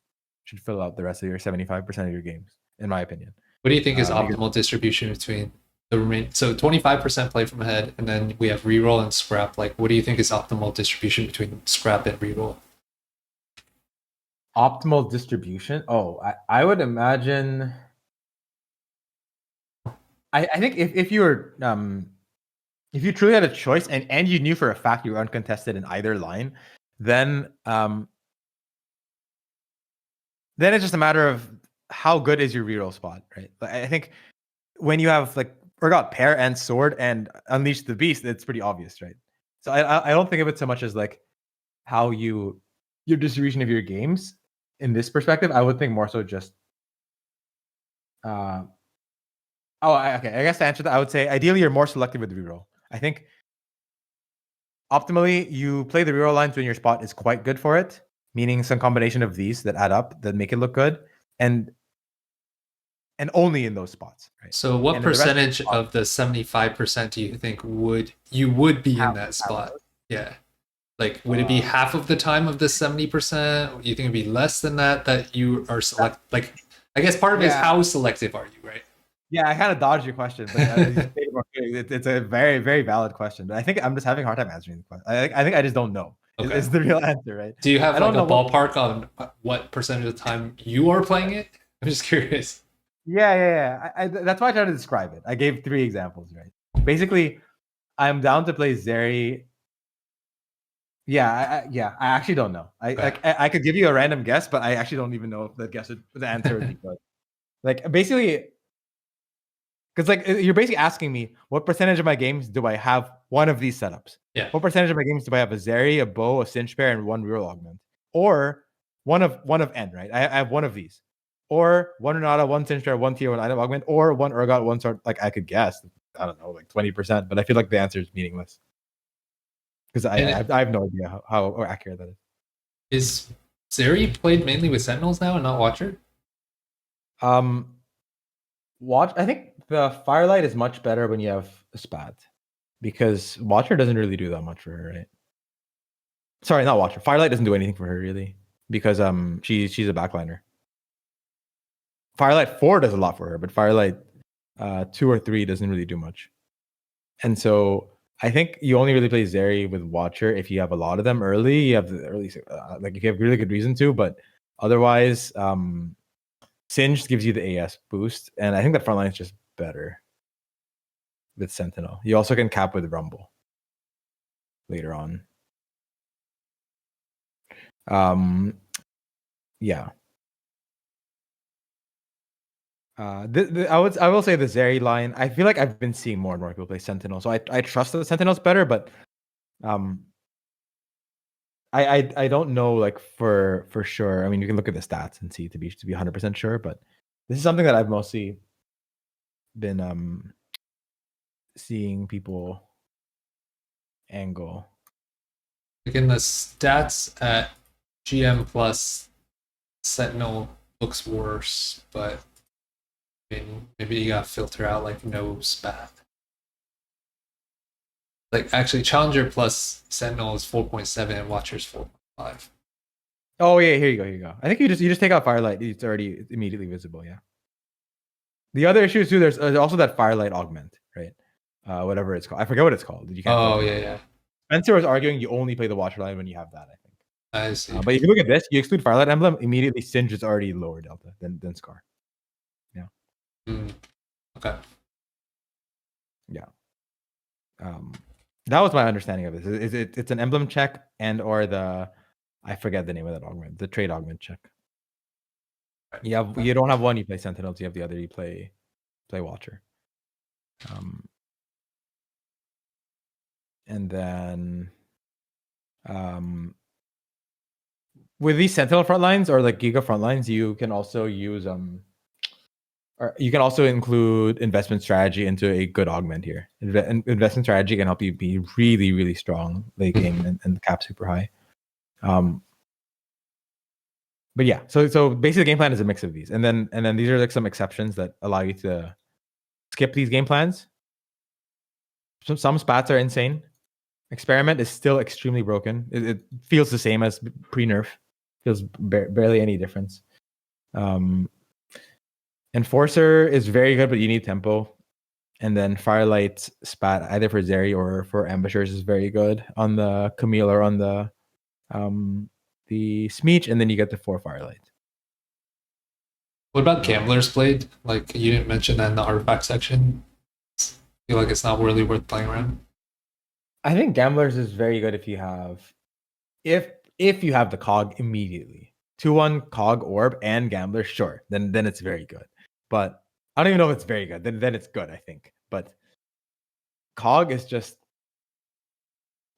should fill out the rest of your 75% of your games, in my opinion. What do you think is optimal distribution between the remaining? So 25% play from ahead, and then we have reroll and scrap. Like, what do you think is optimal distribution between scrap and reroll? Optimal distribution. Oh, I would imagine. I think if you were if you truly had a choice and you knew for a fact you were uncontested in either line, then it's just a matter of how good is your reroll spot, right? I think when you have like Urgot Pair and Sword and Unleash the Beast, it's pretty obvious, right? So I don't think of it so much as like how your distribution of your games in this perspective. I would think more so just okay. I guess to answer that, I would say ideally you're more selective with reroll. I think optimally you play the reroll lines when your spot is quite good for it, meaning some combination of these that add up that make it look good, and only in those spots, right? So what And in the rest percentage of the 75% do you think would be in that spot? Yeah. Like, would it be half of the time of the 70%? Do you think it'd be less than that you are select? Like, I guess part of it is how selective are you, right? Yeah, I kind of dodged your question, but it's a very, very valid question. But I think I'm just having a hard time answering the question. I think I just don't know. Okay. Is the real answer, right? Do you have like a ballpark on what percentage of the time you are playing it? I'm just curious. Yeah. That's why I tried to describe it. I gave 3 examples, right? Basically, I'm down to play Zeri. Yeah, I actually don't know. I could give you a random guess, but I actually don't even know if the answer would be good. Like basically, because like you're basically asking me what percentage of my games do I have one of these setups? Yeah. What percentage of my games do I have a Zeri, a Bow, a Cinch Pair, and 1 reroll augment? Or one of N, right? I have one of these. Or 1 Renata, 1 Cinch Pair, 1 tier, 1 item augment, or 1 Urgot, 1 sword. Like I could guess, I don't know, like 20%, but I feel like the answer is meaningless. Because I have no idea how accurate that is. Is Zeri played mainly with Sentinels now and not Watcher? I think the Firelight is much better when you have a Spat. Because Watcher doesn't really do that much for her, right? Sorry, not Watcher. Firelight doesn't do anything for her really. Because she's a backliner. Firelight 4 does a lot for her, but Firelight 2 or 3 doesn't really do much. And so I think you only really play Zeri with Watcher if you have a lot of them early. You have the early, like if you have really good reason to, but otherwise, Singed gives you the AS boost, and I think that frontline is just better with Sentinel. You also can cap with Rumble later on. Yeah. I will say the Zeri line. I feel like I've been seeing more and more people play Sentinel, so I trust the Sentinel's better, but I don't know like for sure. I mean, you can look at the stats and see to be 100% sure, but this is something that I've mostly been seeing people angle. Like in the stats at GM plus, Sentinel looks worse, but I mean, maybe you gotta filter out like no spat. Like actually, Challenger plus Sentinel is 4.7 and Watcher's 4.5. Oh yeah, here you go. I think you just take out Firelight. It's already immediately visible. Yeah. The other issue is too. There's also that Firelight augment, right? Whatever it's called. I forget what it's called. You can't. Oh yeah. Spencer was arguing you only play the Watcher line when you have that. I think. I see. But if you look at this, you exclude Firelight Emblem, immediately Singe is already lower delta than Scar. Yeah. Okay. Yeah. That was my understanding of this. It's an emblem check and or I forget the name of that augment, the trade augment check. You don't have one, you play Sentinels. You have the other, you play Watcher. And then with these Sentinel front lines or like Giga front lines, you can also use or you can also include investment strategy into a good augment here. Investment strategy can help you be really, really strong late game and cap super high. But yeah, so basically the game plan is a mix of these, and then these are like some exceptions that allow you to skip these game plans. Some spats are insane. Experiment is still extremely broken. It feels the same as pre-nerf. Feels barely any difference. Enforcer is very good, but you need tempo. And then Firelight spat either for Zeri or for Ambushers is very good on the Camille or on the the Smeech, and then you get the 4 Firelight. What about Gambler's Blade? Like, you didn't mention that in the artifact section. I feel like it's not really worth playing around. I think Gamblers is very good if you have the cog immediately. 2/1 cog orb and Gambler, sure. Then it's very good. But I don't even know if it's very good. Then it's good, I think. But cog is just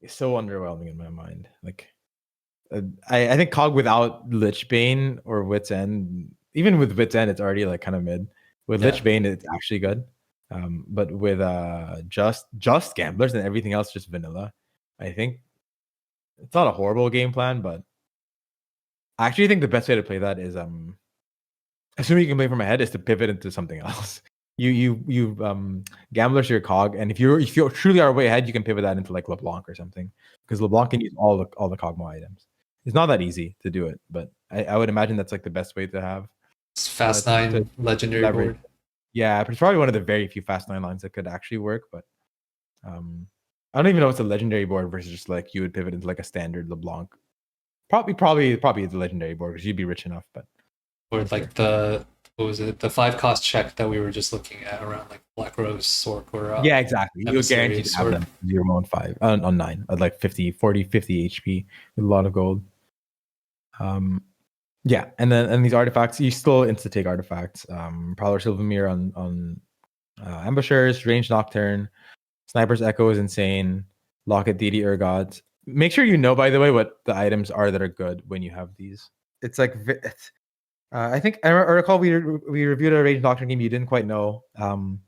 so underwhelming in my mind. Like I think cog without Lichbane or Wit's End, even with Wit's End, it's already like kind of mid. With Lichbane, it's actually good. But with just Gamblers and everything else just vanilla, I think it's not a horrible game plan, but I actually think the best way to play that is assuming you can play from ahead, is to pivot into something else. You Gamblers your cog, and if you truly are way ahead, you can pivot that into like LeBlanc or something, because LeBlanc can use all the Cogmo items. It's not that easy to do it, but I would imagine that's like the best way to have. It's Fast 9 legendary leverage. board. Yeah, but it's probably one of the very few Fast 9 lines that could actually work. But I don't even know if it's a legendary board versus just like you would pivot into like a standard LeBlanc. Probably it's a legendary board because you'd be rich enough. But or like the 5 cost check that we were just looking at around like Black Rose, Sorc, or yeah, exactly. You're guaranteed to have them 0 on 5 on 9 at like 50 HP with a lot of gold. Yeah, and these artifacts, you still insta take artifacts. Prowler Sylvamere on Ambushers, Range Nocturne, Sniper's Echo is insane. Locket Deity Urgot. Make sure you know, by the way, what the items are that are good when you have these. It's like I think I recall we reviewed a Range Nocturne game. You didn't quite know the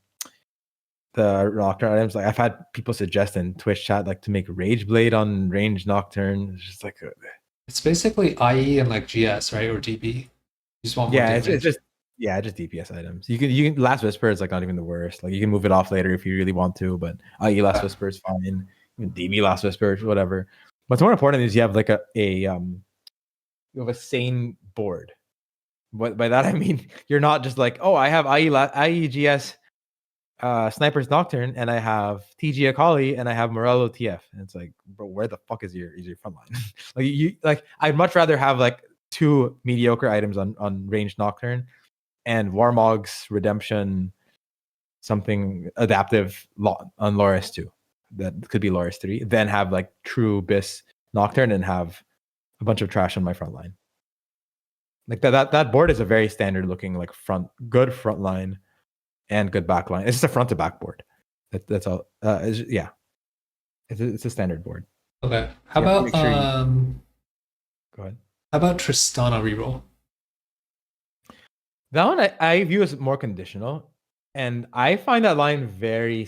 Nocturne items. Like I've had people suggest in Twitch chat like to make Rage Blade on Range Nocturne. It's just like it's basically IE and like GS, right, or DB. You just want more it's just DPS items. You can Last Whisper is like not even the worst. Like you can move it off later if you really want to, but IE Last Whisper is fine. Even DB Last Whisper, whatever. What's more important is you have like you have a sane board. What by that I mean you're not just like, oh, I have IEGS Sniper's Nocturne and I have TG Akali and I have Morello TF. And it's like, bro, where the fuck is your front line? I'd much rather have like 2 mediocre items on Range Nocturne and Warmog's Redemption something adaptive on Loris 2. That could be Loris 3. Then have like true Bis Nocturne and have a bunch of trash on my front line. Like that board is a very standard looking like good front line and good back line. It's just a front to back board. That's all. It's a standard board. Okay. How about go ahead. How about Tristana reroll? That one I view as more conditional, and I find that line very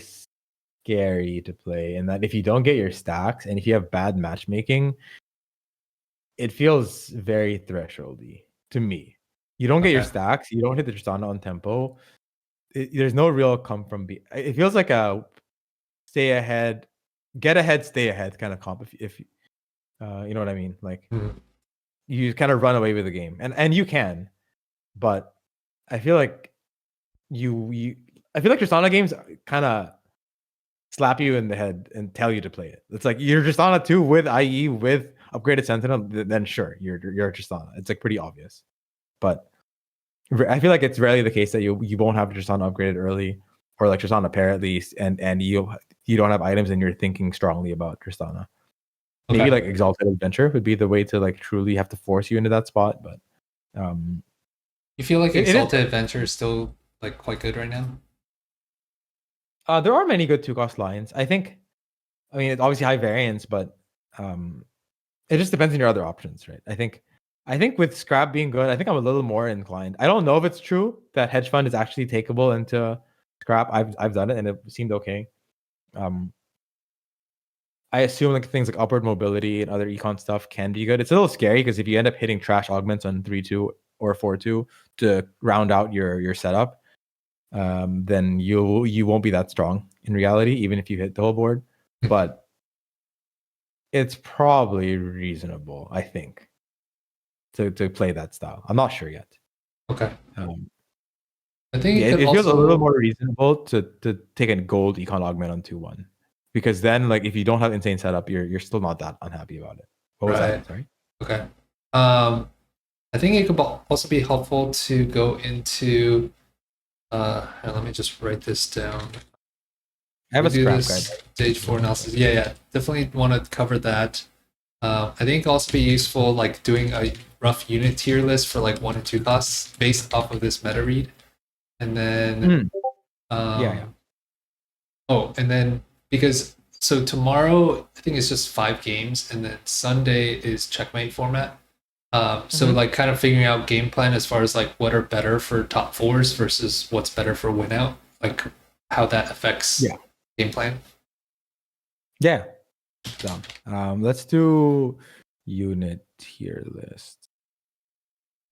scary to play. In that if you don't get your stacks and if you have bad matchmaking, it feels very thresholdy to me. You don't get your stacks, you don't hit the Tristana on tempo. There's no real come from B. It feels like a stay ahead, get ahead, stay ahead kind of comp. If you know what I mean, like you kind of run away with the game, and you can, but I feel like I feel like Tristana games kind of slap you in the head and tell you to play it. It's like you're Tristana 2 with IE with upgraded Sentinel, then sure, you're Tristana. It's like pretty obvious, but I feel like it's rarely the case that you won't have Tristana upgraded early, or like Tristana pair at least, and you don't have items and you're thinking strongly about Tristana. Maybe like Exalted Adventure would be the way to like truly have to force you into that spot, but you feel like Exalted Adventure is still like quite good right now? There are many good 2-cost lines. I mean, it's obviously high variance, but it just depends on your other options, right? I think with Scrap being good, I think I'm a little more inclined. I don't know if it's true that Hedge Fund is actually takeable into Scrap. I've done it and it seemed okay. I assume like things like upward mobility and other econ stuff can be good. It's a little scary because if you end up hitting trash augments on 3-2 or 4-2 to round out your setup, then you won't be that strong in reality, even if you hit the whole board. But it's probably reasonable, I think, to play that style. I'm not sure yet. Okay. I think it feels a little more reasonable to take a gold econ augment on 2-1. Because then, like, if you don't have insane setup, you're still not that unhappy about it. What was that? Sorry. Okay. I think it could also be helpful to go into. Let me just write this down. I have We a do scrap guide. this stage 4 analysis. Yeah, yeah, definitely want to cover that. I think also be useful like doing a rough unit tier list for like 1 or 2 costs based off of this meta read, and then Mm. Yeah. oh, and then because so tomorrow I think it's just 5 games, and then Sunday is checkmate format. So Mhm. like kind of figuring out game plan as far as like what are better for top fours versus what's better for win out, like how that affects Yeah. game plan. Yeah. Done. Let's do unit tier list.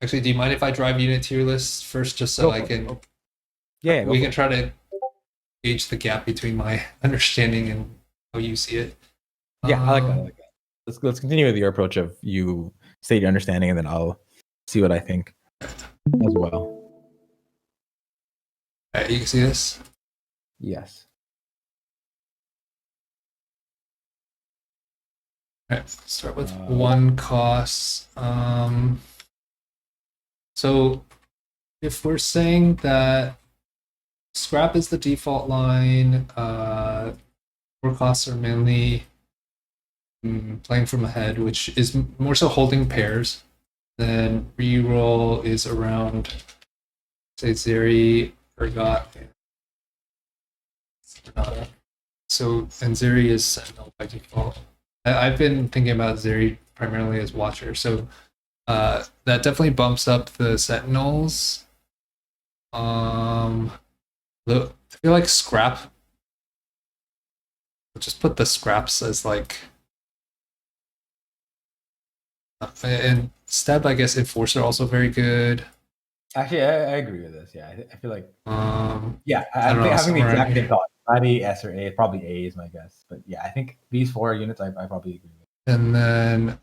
Actually, do you mind if I drive unit tier lists first, just so Go I for it. can Yeah, go we for can it. try to gauge the gap between my understanding and how you see it. Yeah, I like that. I Um, like that. Let's continue with your approach of you state your understanding, and then I'll see what I think as well. Alright, you can see this. Yes. All right, start with 1 cost. So if we're saying that scrap is the default line, 4 costs are mainly playing from ahead, which is more so holding pairs. Then reroll is around, say, Zeri, Forgot, and Sonata. So, and Zeri is Sentinel by default. I've been thinking about Zeri primarily as Watcher. So that definitely bumps up the Sentinels. I feel like Scrap. I'll just put the Scraps as like, and Stab. I guess Enforcer also very good. Actually, I agree with this. Yeah, I feel like yeah, I don't think know, having the somewhere around exact same here. thought. Maybe S or A. Probably A is my guess, but yeah, I think these 4 units I probably agree with. And then,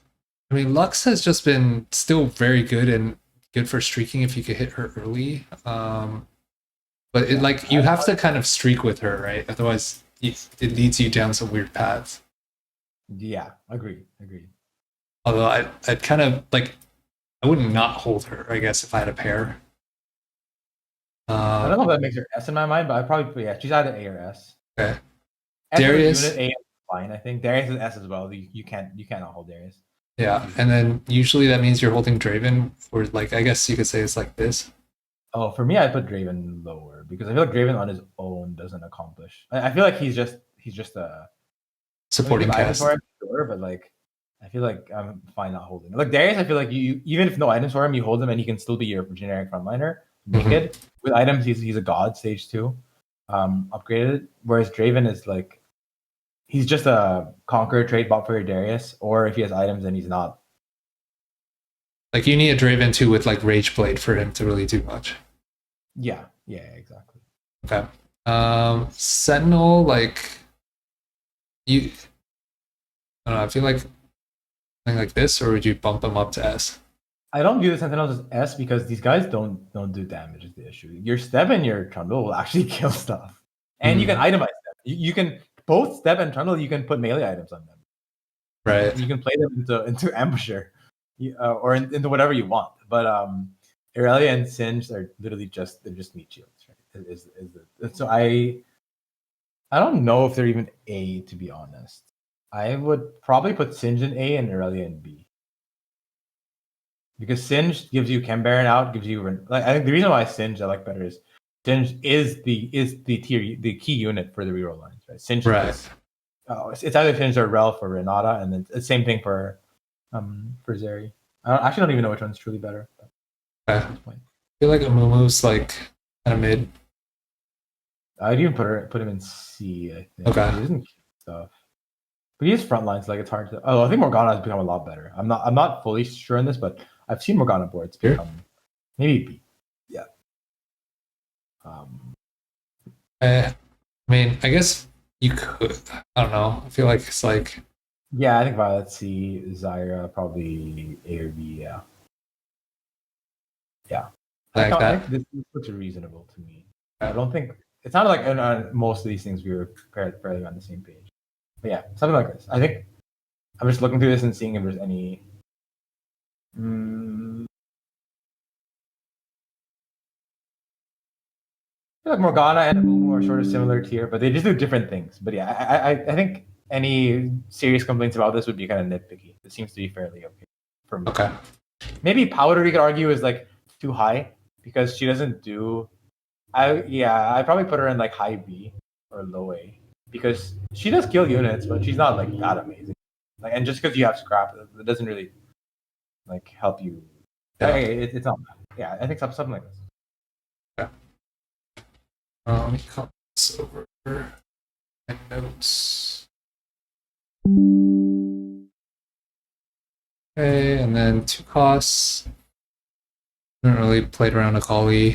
I mean, Lux has just been still very good and good for streaking if you could hit her early. But it Yeah, like you have to kind of streak with her, right? Otherwise, it leads you down some weird paths. yeah, agreed. Although I'd kind of like I wouldn't not hold her, I guess, if I had a pair. I don't know if that makes her S in my mind, but I probably yeah, she's either A or S. Okay. S as a Darius, unit, A is fine. I think Darius is S as well. You cannot hold Darius. yeah, and then usually that means you're holding Draven, or like I guess you could say it's like this. Oh, for me, I put Draven lower because I feel like Draven on his own doesn't accomplish. I feel like he's just a. I mean, if you Supporting have items for cast. him, sure, but like, I feel like I'm fine not holding. Like Darius, I feel like you even if no items for him, you hold him and he can still be your generic frontliner Mm-hmm. naked. With items, he's a god stage 2, upgraded. Whereas Draven is like he's just a conquer trade bot for your Darius, or if he has items, then he's not. Like you need a Draven too with like Rage Blade for him to really do much. Yeah, exactly. Okay. Sentinel, like you I don't know, I feel like something like this, or would you bump them up to S? I don't view the Sentinels as S because these guys don't do damage is the issue. Your Step and your Trundle will actually kill stuff. And you can itemize them. You can both Step and Trundle, you can put melee items on them. Right. You can play them into Ambusher or into whatever you want. But Irelia and Singed are literally they're just meat shields, right? So I don't know if they're even A, to be honest. I would probably put Singed in A and Irelia in B. Because Singed gives you Chem Baron out, gives you like I think the reason why Singed I like better is Singed is the key unit for the reroll lines, right? Singed Right. is it's either Singed or Rel for Renata, and then the same thing for Zeri. I don't even know which one's truly better Okay. at this point. I feel like Amumu's like kind of mid. I'd even put him in C. I think Okay. he doesn't kill stuff, but he has front lines. Like it's hard to. Oh, I think Morgana has become a lot better. I'm not fully sure on this, but I've seen Morgana boards Here. become maybe B. Yeah. I mean, I guess you could. I don't know. I feel like it's like Yeah, I think Violet C, Zyra probably A or B. Yeah. like I that. think this looks reasonable to me. I don't think it's not like on most of these things we were fairly on the same page. But yeah, something like this. I think I'm just looking through this and seeing if there's any. feel like Morgana and Amumu are sort of similar tier, but they just do different things. But yeah, I think any serious complaints about this would be kind of nitpicky. It seems to be fairly okay for me. Okay. Maybe Powder we could argue is like too high because she doesn't do. I probably put her in like high B or low A because she does kill units, but she's not like that amazing. Like, and just because you have scrap, it doesn't really like help you. Yeah. It's not bad. Yeah, I think something like this. Yeah. Let me copy this over my notes. Okay, and then 2 costs. Haven't really played around Akali.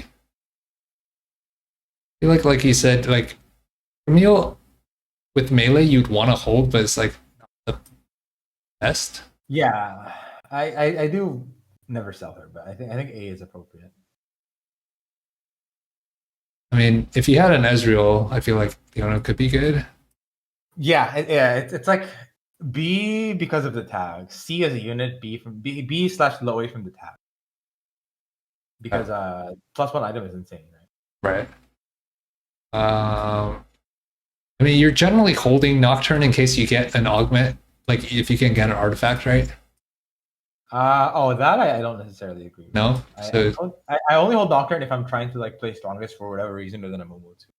I feel like you said, like Camille with melee you'd want to hold, but it's like not the best. Yeah, I do never sell her, but I think A is appropriate. I mean, if you had an Ezreal, I feel like Leona could be good. Yeah, it's like B because of the tag, C as a unit, B slash low A from the tag. Because +1 item is insane, right? Right. I mean, you're generally holding Nocturne in case you get an augment, like if you can get an artifact, right? That I don't necessarily agree with. No? So, I only hold Nocturne if I'm trying to like play strongest for whatever reason other than a Momo too.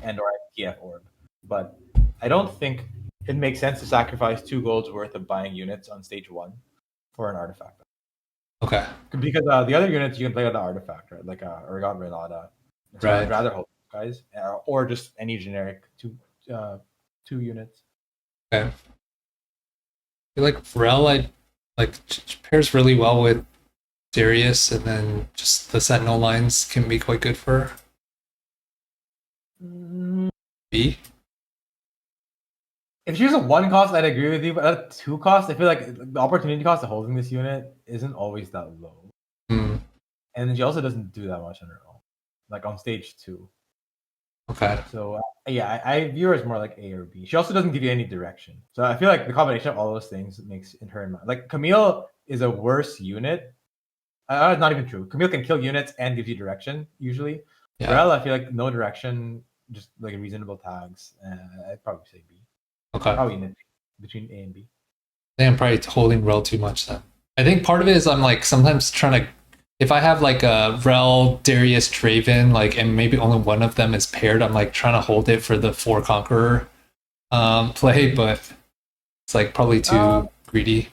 And or TF orb. But I don't think it makes sense to sacrifice 2 golds worth of buying units on stage 1 for an artifact. okay. Because the other units you can play with the artifact, right? Like Urgot Relada. So Right. I'd rather hold guys or just any generic 2 units. Okay. I feel like Rel, pairs really well with Darius, and then just the Sentinel lines can be quite good for B. If she was a 1 cost, I'd agree with you. But at a 2 cost, I feel like the opportunity cost of holding this unit isn't always that low. And then she also doesn't do that much on her own, like on stage 2. Okay. So yeah, I view her as more like A or B. She also doesn't give you any direction. So I feel like the combination of all those things makes in her like Camille is a worse unit. Not even true. Camille can kill units and gives you direction usually. Yeah. Rel, I feel like no direction, just like reasonable tags. I'd probably say B. Okay. Probably in between A and B. I think I'm probably holding Rel too much then. I think part of it is I'm like sometimes trying to, if I have like a Rel, Darius, Draven, like, and maybe only one of them is paired, I'm like trying to hold it for the 4 Conqueror play, but it's like probably too greedy.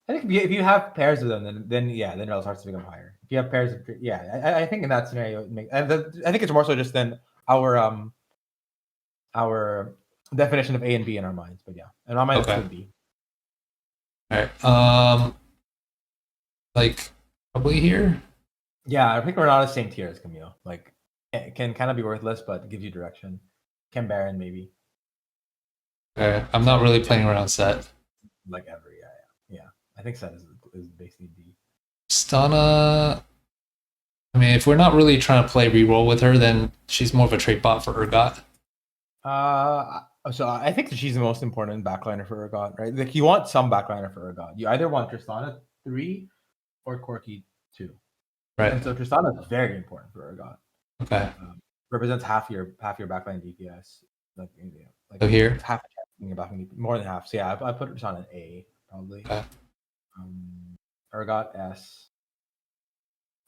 I think if you have pairs of them, then Rel starts to become higher. If you have pairs of, I think in that scenario, I think it's more so just than our definition of A and B in our minds. But yeah, in our minds, Okay. it's B. All right. Like probably here. Yeah, I think we're not the same tier as Camille. Like, it can kind of be worthless, but gives you direction. Can Baron maybe. Okay. I'm not really playing around Set. Like ever, yeah. I think Set is basically B. Stana. I mean, if we're not really trying to play reroll with her, then she's more of a trade bot for Urgot. So I think that she's the most important backliner for Urgot, right? Like you want some backliner for Urgot. You either want Tristana 3 or Corki 2. Right. And so Tristana is very important for Urgot. Okay. Represents half your backline DPS. Like so here, half more than half. So yeah, I put Tristana in A probably. Okay. Urgot S.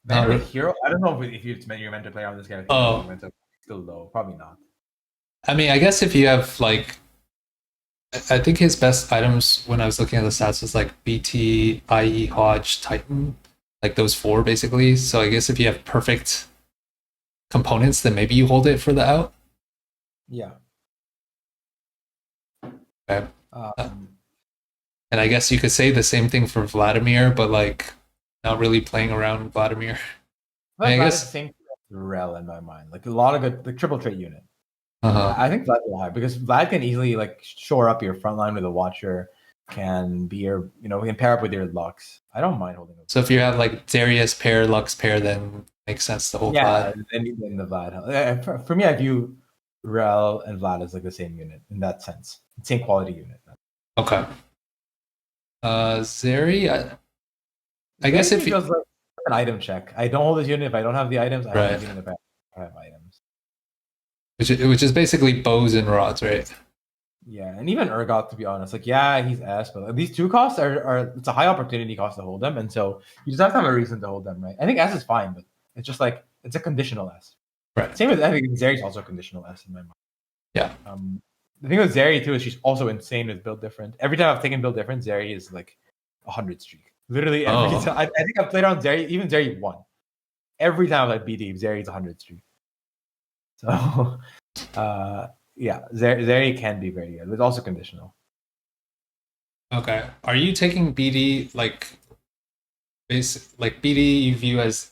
Then the hero. I don't know if you're meant to play on this guy. Still low. Probably not. I mean, I guess if you have like, I think his best items when I was looking at the stats was like BT, IE, Hodge, Titan, like those 4 basically. So I guess if you have perfect components, then maybe you hold it for the out. Yeah. Okay. And I guess you could say the same thing for Vladimir, but like not really playing around with Vladimir. I guess the same Rel in my mind. Like a lot of good, like triple trait unit. I think Vlad will have because Vlad can easily like shore up your front line with a Watcher, can be your, can pair up with your Lux. I don't mind holding it. So if you have like Darius pair, Lux pair, then it makes sense to hold Vlad. Vlad. Then the Vlad. For me, I view Rel and Vlad as like the same unit in that sense. Same quality unit. Okay. Zeri, I guess if you like an item check, I don't hold this unit if I don't have the items. I right. have the unit if I have items. which is basically bows and rods, right? Yeah, and even Urgot, to be honest, like yeah, he's S, but like, these two costs are it's a high opportunity cost to hold them, and so you just have to have a reason to hold them, right? I think S is fine, but it's just like it's a conditional S. Right. Same with I think Zeri's also a conditional S in my mind. Yeah. The thing with Zeri too is she's also insane with build different. Every time I've taken build different, Zeri is like 100 streak. Literally every time. I think I've played on Zeri, even Zeri 1. Every time I beat Eve, Zeri's 100 streak. So yeah, Zeri can be very good. It's also conditional. Okay. Are you taking BD like BD you view as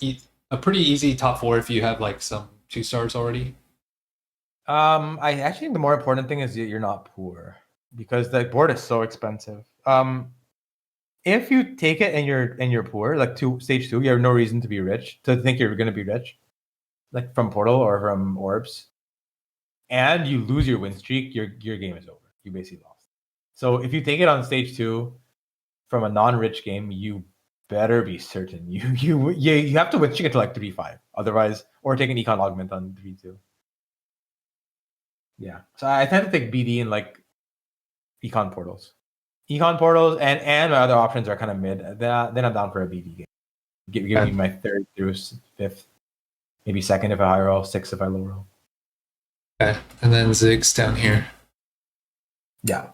a pretty easy top 4 if you have like some 2 stars already? I actually think the more important thing is that you're not poor because the board is so expensive. If you take it and you're poor, like stage 2, you have no reason to be rich, to think you're gonna be rich, like from Portal or from Orbs, and you lose your win streak, your game is over. You basically lost. So if you take it on stage 2 from a non-rich game, you better be certain you have to win streak until like 3-5, otherwise, or take an econ augment on 3-2. Yeah, so I tend to take BD and like econ portals, and my other options are kind of mid. Then I'm down for a BD game. Give me my 3rd through 5th, maybe 2nd if I high roll, 6th if I low roll. Okay, and then Ziggs down here. Yeah.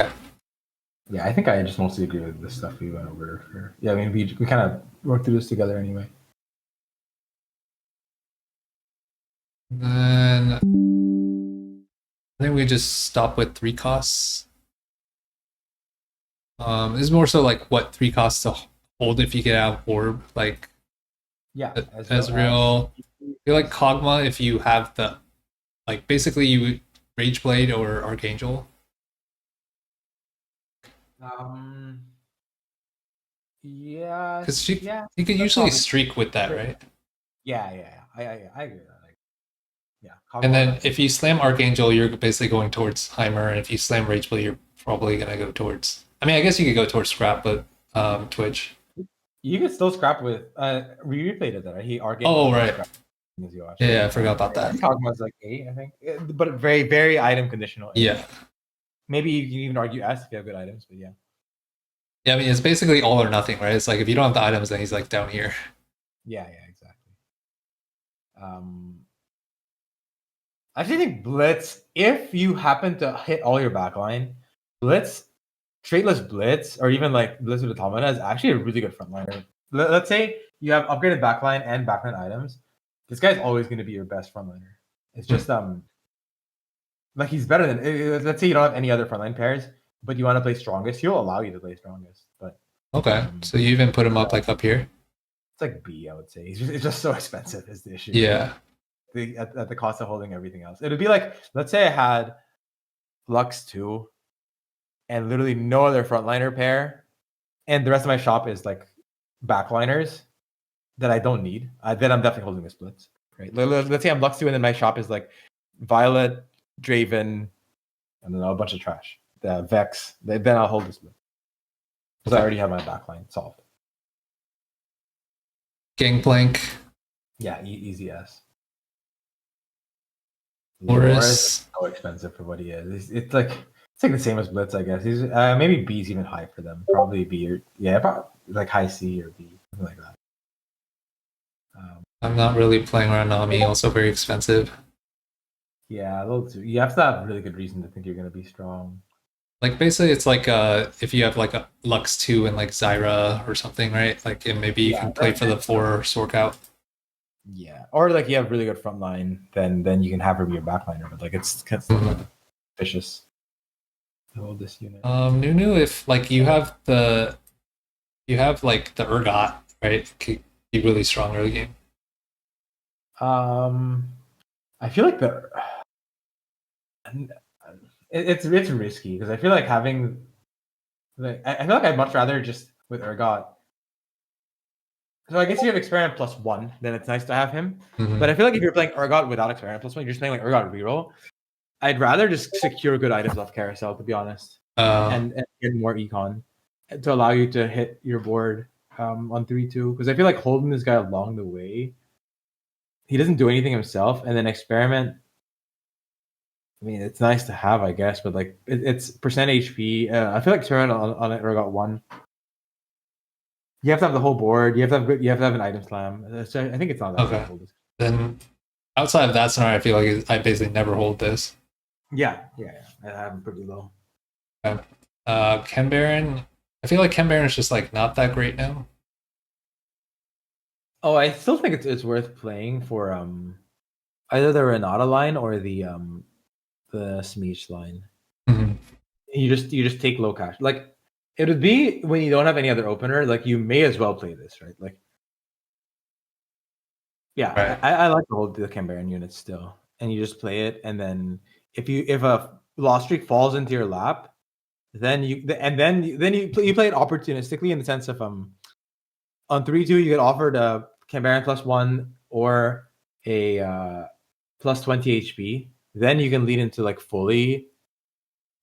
Okay. Yeah, I think I just mostly agree with the stuff we went over. Yeah, I mean we kind of worked through this together anyway. And then I think we just stop with 3 costs. This is more so like what 3 costs to hold if you get out of orb, like yeah, Ezreal. You're like Kog'Maw if you have the like basically you Rage Blade or Archangel. Yeah, because you can usually streak with that, right? Yeah, I agree with that. Yeah. And then if you slam Archangel, you're basically going towards Heimer, and if you slam Rage Blade, you're probably gonna go towards. I mean, I guess you could go towards Scrap, but Twitch. You could still scrap with we replayed it there. He Archangel. Oh right. Yeah, I forgot about that. Kog'Maw's like 8, I think, but very very item conditional. Yeah. Maybe you can even argue S if you have good items, but yeah. Yeah, I mean it's basically all or nothing, right? It's like if you don't have the items, then he's like down here. Yeah, exactly. I actually think Blitz, if you happen to hit all your backline, Blitz, traitless Blitz, or even like Blitz with Automata is actually a really good frontliner. Let's say you have upgraded backline and backline items. This guy's always going to be your best frontliner. It's just like he's better than. Let's say you don't have any other frontline pairs, but you want to play strongest. He'll allow you to play strongest. But okay, so you even put him up like up here. It's like B, I would say. It's just so expensive is the issue. Yeah. At the cost of holding everything else. It would be like, let's say I had Lux 2 and literally no other frontliner pair, and the rest of my shop is like backliners that I don't need. Then I'm definitely holding the splits. Right? Let's say I'm Lux 2 and then my shop is like Violet, Draven, and then a bunch of trash. The Vex. Then I'll hold the split. Because I already have my backline solved. Gangplank. Yeah, easy as. Loris. So expensive for what he is. It's like the same as Blitz, I guess. He's maybe B's even high for them. Probably B or probably like high C or B, something like that. I'm not really playing around Nami. Also very expensive. Yeah, you have to have a really good reason to think you're going to be strong. Like basically, it's like if you have like a Lux 2 and like Zyra or something, right? Like and maybe you can play for the 4 sorc out. Yeah, or like you have really good front line, then you can have her be your backliner. But like it's kind of vicious to hold this unit. Nunu, if like you have like the Urgot, right? Could be really strong early game. I feel like it's risky because I feel like having like I feel like I'd much rather just with Urgot. So I guess you have Experiment +1, then it's nice to have him. Mm-hmm. But I feel like if you're playing Urgot without Experiment +1, you're just playing like Urgot reroll. I'd rather just secure good items off Carousel, to be honest, and get more econ to allow you to hit your board on 3-2. Because I feel like holding this guy along the way he doesn't do anything himself, and then experiment. I mean, it's nice to have, I guess, but like it's percent HP. I feel like experiment on it got one. You have to have the whole board. You have to have good. You have to have an item slam. So I think it's not that Okay. difficult. Then outside of that scenario, I feel like I basically never hold this. Yeah. I have them pretty low. Okay. Chem Baron. I feel like Chem Baron is just like not that great now. Oh, I still think it's worth playing for either the Renata line or the Smeech line. Mm-hmm. You just take low cash. Like it would be when you don't have any other opener. Like you may as well play this, right? Like yeah, Right. I like to hold the Cambarian units still, and you just play it, and then if a lost streak falls into your lap, then you play it opportunistically in the sense of on 3-2 you get offered a Cambarian +1 or a plus 20 HP. Then you can lead into like fully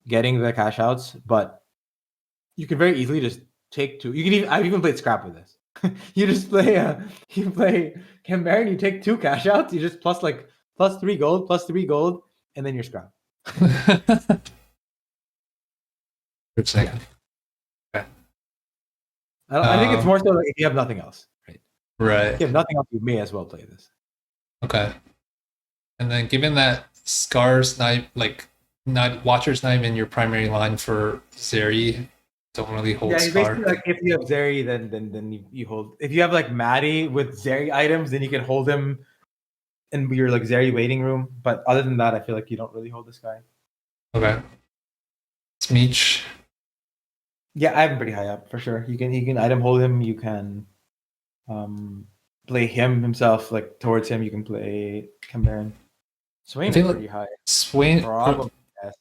getting the cash outs, but you can very easily just take two. You can even I've even played scrap with this. You just play you play Cambarian, you take two cash outs, you just plus 3 gold, and then you're scrap. Interesting. Yeah. Okay. I think it's more so like if you have nothing else, right? Right. If you have nothing else, you may as well play this. Okay. And then given that Scar's not Watcher's not even your primary line for Zeri, don't really hold Yeah, Scar. basically like if you have Zeri, then you hold. If you have like Maddie with Zeri items, then you can hold him in your like Zeri waiting room. But other than that, I feel like you don't really hold this guy. Okay. Smeech. Yeah, I have him pretty high up for sure. You can item hold him. You can play him himself like towards him. You can play Cambarian. Swain is pretty high. Swain. Probably yes.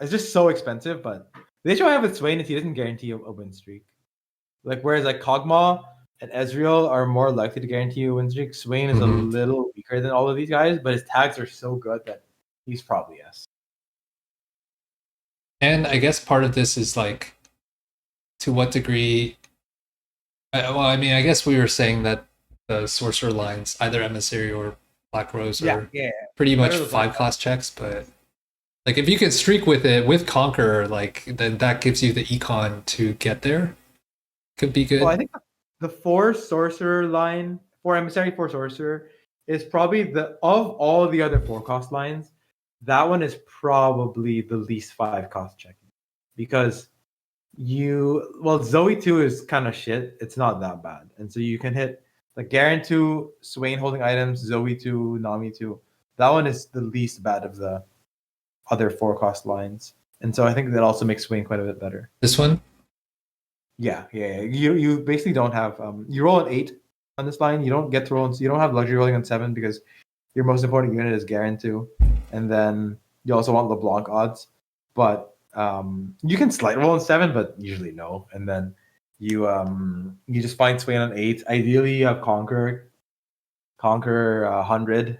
It's just so expensive, but the issue I have with Swain is he doesn't guarantee a win streak. Like whereas like Kog'Maw and Ezreal are more likely to guarantee you a win streak. Swain is a little weaker than all of these guys, but his tags are so good that he's probably yes. And I guess part of this is like, to what degree? Well, I mean, I guess we were saying that the sorcerer lines, either Emissary or Black Rose, are pretty much 5-cost checks. But like, if you can streak with it with Conqueror, like then that gives you the econ to get there. Could be good. Well, I think the 4 sorcerer line, 4 Emissary, 4 sorcerer is probably of all the other 4-cost lines, that one is probably the least 5-cost checking because Zoe 2 is kind of shit. It's not that bad. And so you can hit like Garen 2, Swain holding items, Zoe 2, Nami 2. That one is the least bad of the other 4-cost lines. And so I think that also makes Swain quite a bit better. This one? Yeah. You basically don't have you roll an 8 on this line. You don't get to roll, you don't have luxury rolling on 7 because your most important unit is Garen 2. And then you also want LeBlanc odds. But you can slight roll on 7, but usually no. And then you just find Swain on 8. Ideally, you have Conquer 100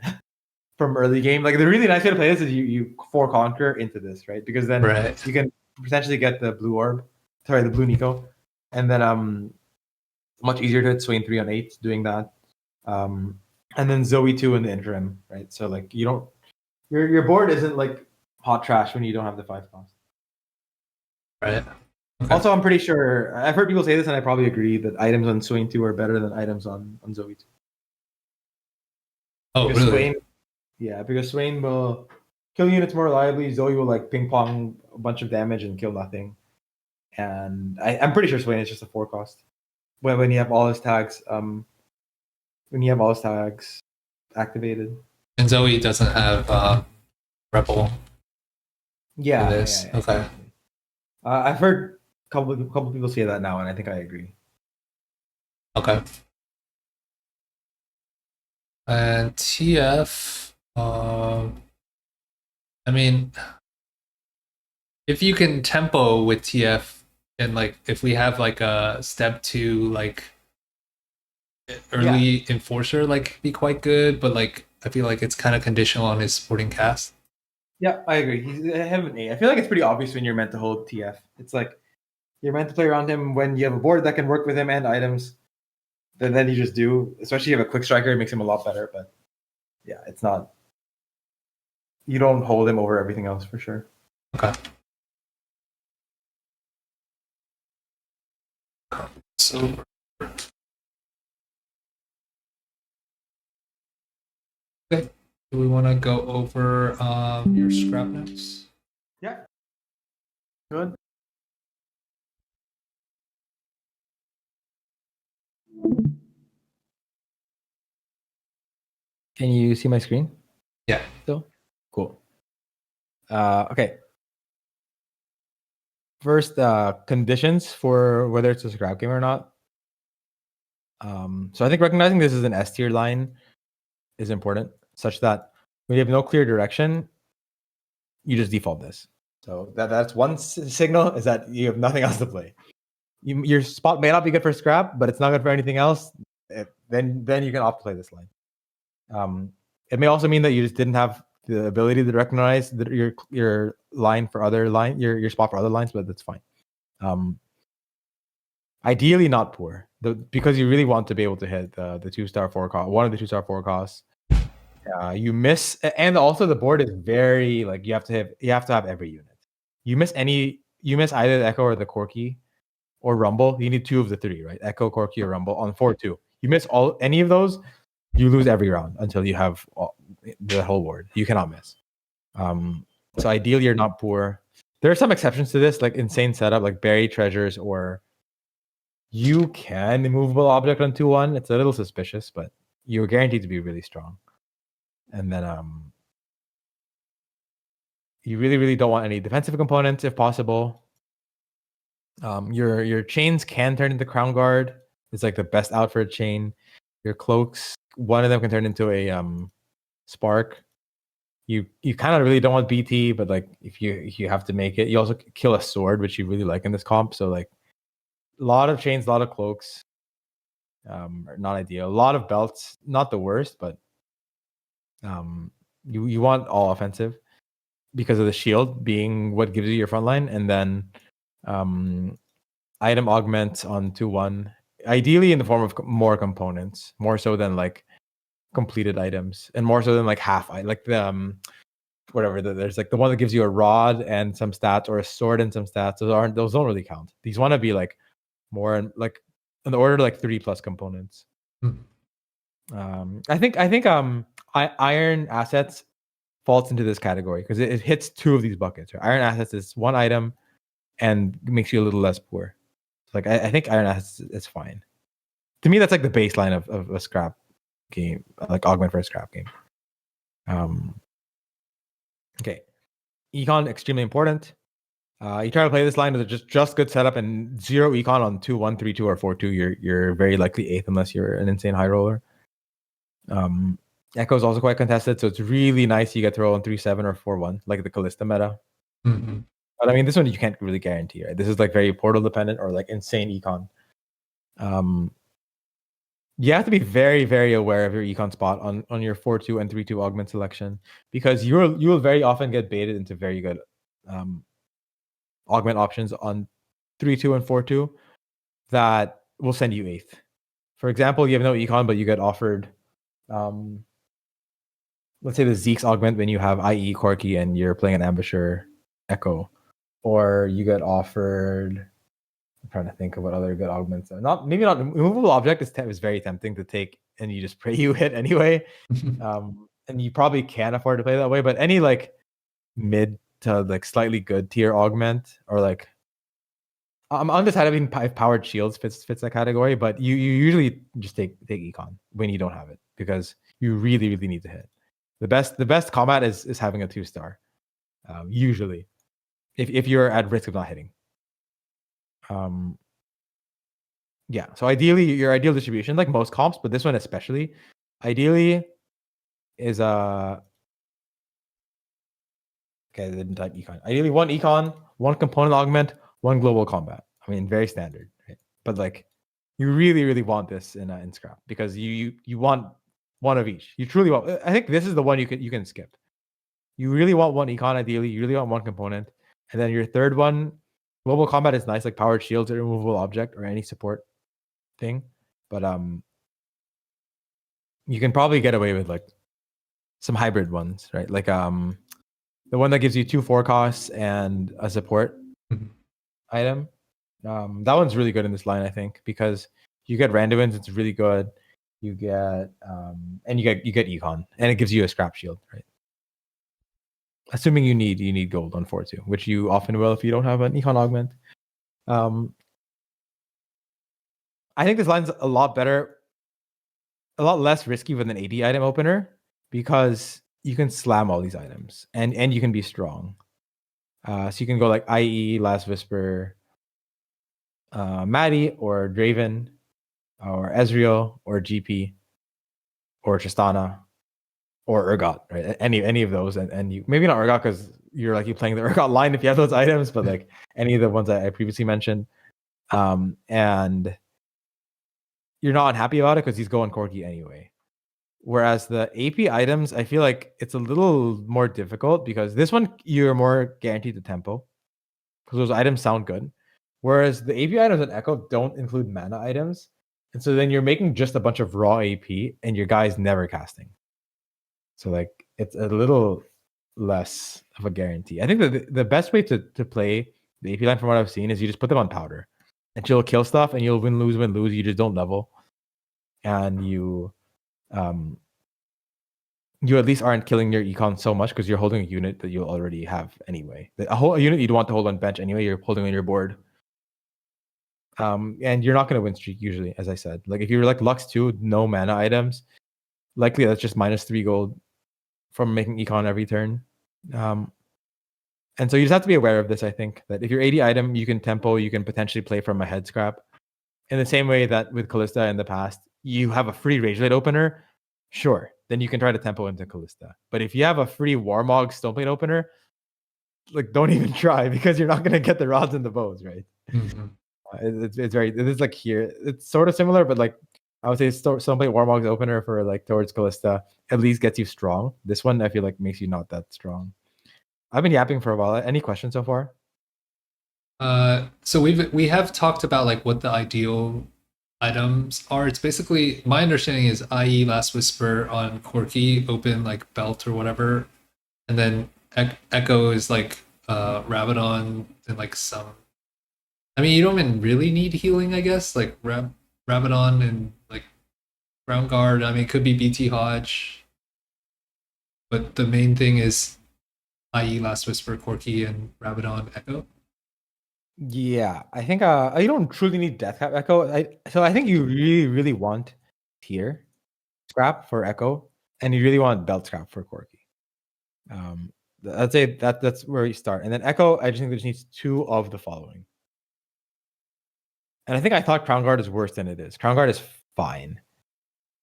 from early game. Like the really nice way to play this is you 4 Conquer into this, right? Because then you can potentially get the blue orb, the blue Nico, and then much easier to hit Swain 3 on 8 doing that. And then Zoe 2 in the interim, right? So like you don't your board isn't like hot trash when you don't have the 5-cost. Right. Okay. Also, I'm pretty sure I've heard people say this, and I probably agree that items on Swain 2 are better than items on Zoe 2. Oh, because really? Because Swain will kill units more reliably. Zoe will like ping pong a bunch of damage and kill nothing. And I'm pretty sure Swain is just a 4-cost. When you have all his tags, activated. And Zoe doesn't have Rebel. Yeah. This. Yeah. Okay. I've heard a couple people say that now, and I think I agree. Okay. And TF, I mean, if you can tempo with TF, and like if we have like a step 2 like early enforcer, like be quite good, but like I feel like it's kind of conditional on his supporting cast. Yeah, I agree. He's an 8. I feel like it's pretty obvious when you're meant to hold TF. It's like you're meant to play around him when you have a board that can work with him and items. Then you just do. Especially if you have a quick striker, it makes him a lot better. But yeah, it's not. You don't hold him over everything else for sure. Okay. So okay. Do we want to go over your scrap notes? Yeah. Good. Can you see my screen? Yeah. Still? Cool. Okay. First, conditions for whether it's a scrap game or not. So I think recognizing this is an S tier line is important, such that when you have no clear direction, you just default this. So that's one signal, is that you have nothing else to play. Your spot may not be good for scrap, but it's not good for anything else. Then you can opt to play this line. It may also mean that you just didn't have the ability to recognize your line for other line, your spot for other lines, but that's fine. Ideally not poor, because you really want to be able to hit the 2-star 4 cost, one of the 2-star 4 costs. You miss, and also the board is very like you have to have every unit. You miss either the Echo or the Corky or Rumble. You need 2 of the 3, right? Echo, Corky, or Rumble on 4-2. You miss any of those, you lose every round until you have the whole board. You cannot miss. So ideally you're not poor. There are some exceptions to this, like insane setup, like buried treasures, or you can immovable object on 2-1. It's a little suspicious, but you're guaranteed to be really strong. And then you really, really don't want any defensive components if possible. Your chains can turn into Crown Guard. It's like the best out for a chain. Your cloaks, one of them can turn into a spark. You kind of really don't want BT, but like if you have to make it, you also kill a sword, which you really like in this comp. So like a lot of chains, a lot of cloaks, are not ideal. A lot of belts, not the worst, but you want all offensive because of the shield being what gives you your front line, and then item augment on 2-1, ideally in the form of more components, more so than like completed items, and more so than like half like the there's like the one that gives you a rod and some stats, or a sword and some stats. Those don't really count. These want to be like more like in the order like 3+ components. I think iron assets falls into this category because it hits 2 of these buckets. Right? Iron assets is 1 item and makes you a little less poor. Like I think iron assets is fine. To me, that's like the baseline of a scrap game, like augment for a scrap game. Okay, econ extremely important. You try to play this line with just good setup and 0 econ on 2-1, 3-2, or 4-2. You're very likely 8th unless you're an insane high roller. Echo is also quite contested, so it's really nice you get to roll on 3-7 or 4-1, like the Callista meta. Mm-hmm. But I mean, this one you can't really guarantee, right? This is like very portal dependent or like insane econ. You have to be very, very aware of your econ spot on your 4-2 and 3-2 augment selection, because you will very often get baited into very good augment options on 3-2 and 4-2 that will send you 8th. For example, you have no econ, but you get offered, let's say the Zeke's augment when you have IE Corky and you're playing an Ambusher Echo, or you get offered. I'm trying to think of what other good augments are. Not immovable object is very tempting to take, and you just pray you hit anyway. And you probably can afford to play that way, but any like mid to like slightly good tier augment, or like I'm undecided if powered shields fits that category, but you usually just take econ when you don't have it, because you really, really need to hit. The best combat is having a 2-star, usually, if you're at risk of not hitting. Yeah, so ideally your ideal distribution, like most comps, but this one especially, ideally is okay, I didn't type econ. Ideally 1 econ, 1 component augment, 1 global combat. I mean, very standard, right? But like you really, really want this in scrap, because you want one of each. You truly want. I think this is the one you can skip. You really want 1 econ, ideally. You really want 1 component, and then your third one, global combat is nice, like powered shields or removable object or any support thing. But you can probably get away with like some hybrid ones, right? Like the one that gives you 2 forecasts and a support item. That one's really good in this line, I think, because you get random wins. It's really good. You get and you get econ, and it gives you a scrap shield, right? Assuming you need gold on 4-2, which you often will if you don't have an econ augment. I think this line's a lot better, a lot less risky with an 80 item opener because you can slam all these items and you can be strong. So you can go like IE, Last Whisper, Maddie, or Draven, or Ezreal, or GP, or Tristana, or Urgot, right? Any of those, and you maybe not Urgot because you're playing the Urgot line if you have those items, but like any of the ones I previously mentioned, and you're not unhappy about it because he's going Corki anyway. Whereas the AP items, I feel like it's a little more difficult because this one you're more guaranteed the tempo because those items sound good. Whereas the AP items in Echo don't include mana items. And so then you're making just a bunch of raw AP and your guy's never casting. So like it's a little less of a guarantee. I think that the best way to play the AP line from what I've seen is you just put them on powder. And you'll kill stuff and you'll win, lose. You just don't level. And you at least aren't killing your econ so much because you're holding a unit that you'll already have anyway. A unit you'd want to hold on bench anyway, you're holding on your board. And you're not going to win streak usually, as I said. Like if you're like Lux 2, no mana items, likely that's just -3 gold from making econ every turn. And so you just have to be aware of this, I think, that if you're 80 item, you can tempo, you can potentially play from a head scrap. In the same way that with Callista in the past, you have a free Rage Blade opener, sure, then you can try to tempo into Callista. But if you have a free Warmog Stoneblade opener, like don't even try because you're not going to get the rods and the bows, right? Mm-hmm. It is like here. It's sort of similar, but like I would say Stoneblade Warmog's opener for like towards Callista at least gets you strong. This one I feel like makes you not that strong. I've been yapping for a while. Any questions so far? So we have talked about like what the ideal items are. It's basically my understanding is IE Last Whisper on Corki, open like belt or whatever, and then Echo is like Rabadon and like some. I mean, you don't even really need healing, I guess. Like Rabadon and like Ground Guard. I mean, it could be BT Hodge, but the main thing is IE Last Whisper, Corki, and Rabadon Echo. Yeah, I think you don't truly need Deathcap Echo. So I think you really want tier scrap for Echo, and you really want belt scrap for Corki. I'd say that's where you start, and then Echo. I just think it just needs 2 of the following. And I think I thought Crown Guard is worse than it is. Crown Guard is fine.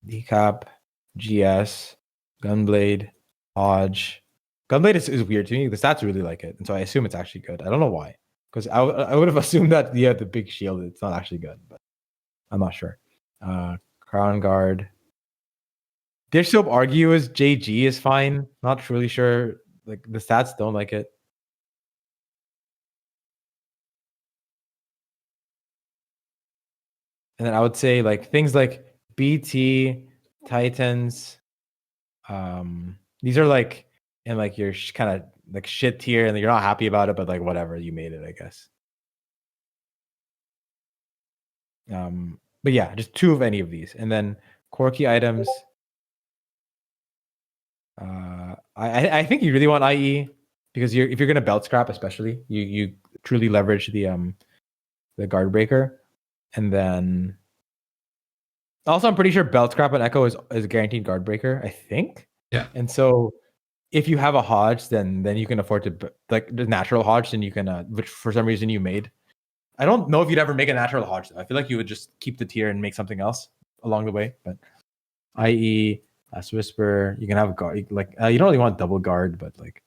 Decap, GS, Gunblade, Hodge. Gunblade is weird to me. The stats really like it, and so I assume it's actually good. I don't know why. Because I would have assumed that the big shield, it's not actually good, but I'm not sure. Crown Guard. Dish Soap argue is JG is fine. Not truly sure. Like the stats don't like it. And then I would say like things like BT, Titans. These are like in like your kind of like shit tier, and you're not happy about it, but like whatever, you made it, I guess. But yeah, just 2 of any of these, and then Corki items. I think you really want IE because if you're gonna belt scrap, especially you truly leverage the guard breaker, and then also I'm pretty sure belt scrap and Echo is guaranteed guard breaker. I think. Yeah. And so if you have a Hodge, then you can afford to like the natural Hodge, then you can which for some reason you made. I don't know if you'd ever make a natural Hodge though. I feel like you would just keep the tier and make something else along the way, but IE. Last Whisper, you can have a guard. Like you don't really want double guard, but like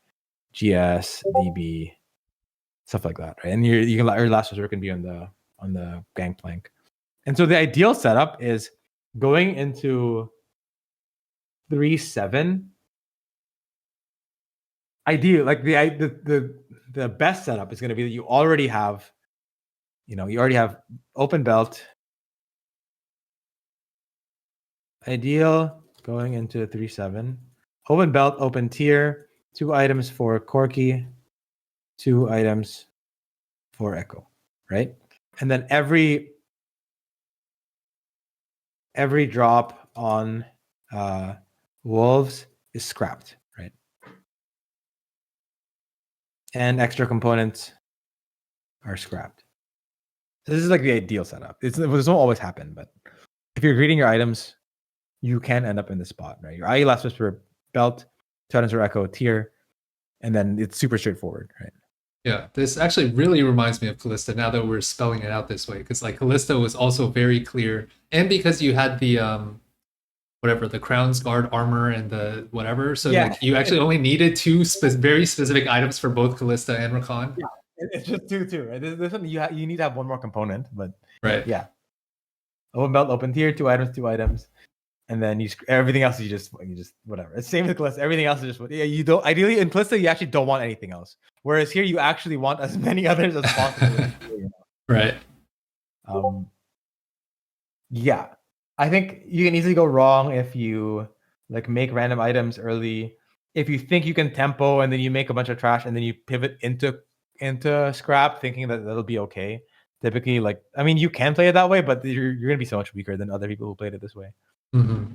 GS, DB, stuff like that, right? And you can your Last Whisper can be on the gangplank. And so the ideal setup is going into 3-7. Ideal, like the best setup is going to be that you already have open belt. Ideal going into 3-7. Open belt, open tier, 2 items for Corky, 2 items for Echo, right? And then every drop on Wolves is scrapped, right? And extra components are scrapped. This is like the ideal setup. It won't always happen, but if you're greeting your items, you can end up in this spot, right? Your IE Last Whisper belt, 2 items for Echo tier, and then it's super straightforward, right? Yeah, this actually really reminds me of Callista now that we're spelling it out this way, because like Callista was also very clear, and because you had the whatever the Crown's Guard armor and the whatever, so Yeah, like you actually only needed two very specific items for both Callista and Rakan. yeah, it's just two, right? This one you need to have one more component, but Right. yeah, open belt, open tier, 2 items, and then everything else you just whatever. It's same with Callista. Everything else is just you don't ideally in Callista you actually don't want anything else. Whereas here you actually want as many others as possible. Right. Yeah, I think you can easily go wrong if you like make random items early. If you think you can tempo and then you make a bunch of trash and then you pivot into scrap thinking that that'll be okay. Typically, like I mean, you can play it that way, but you're gonna be so much weaker than other people who played it this way. Mm-hmm.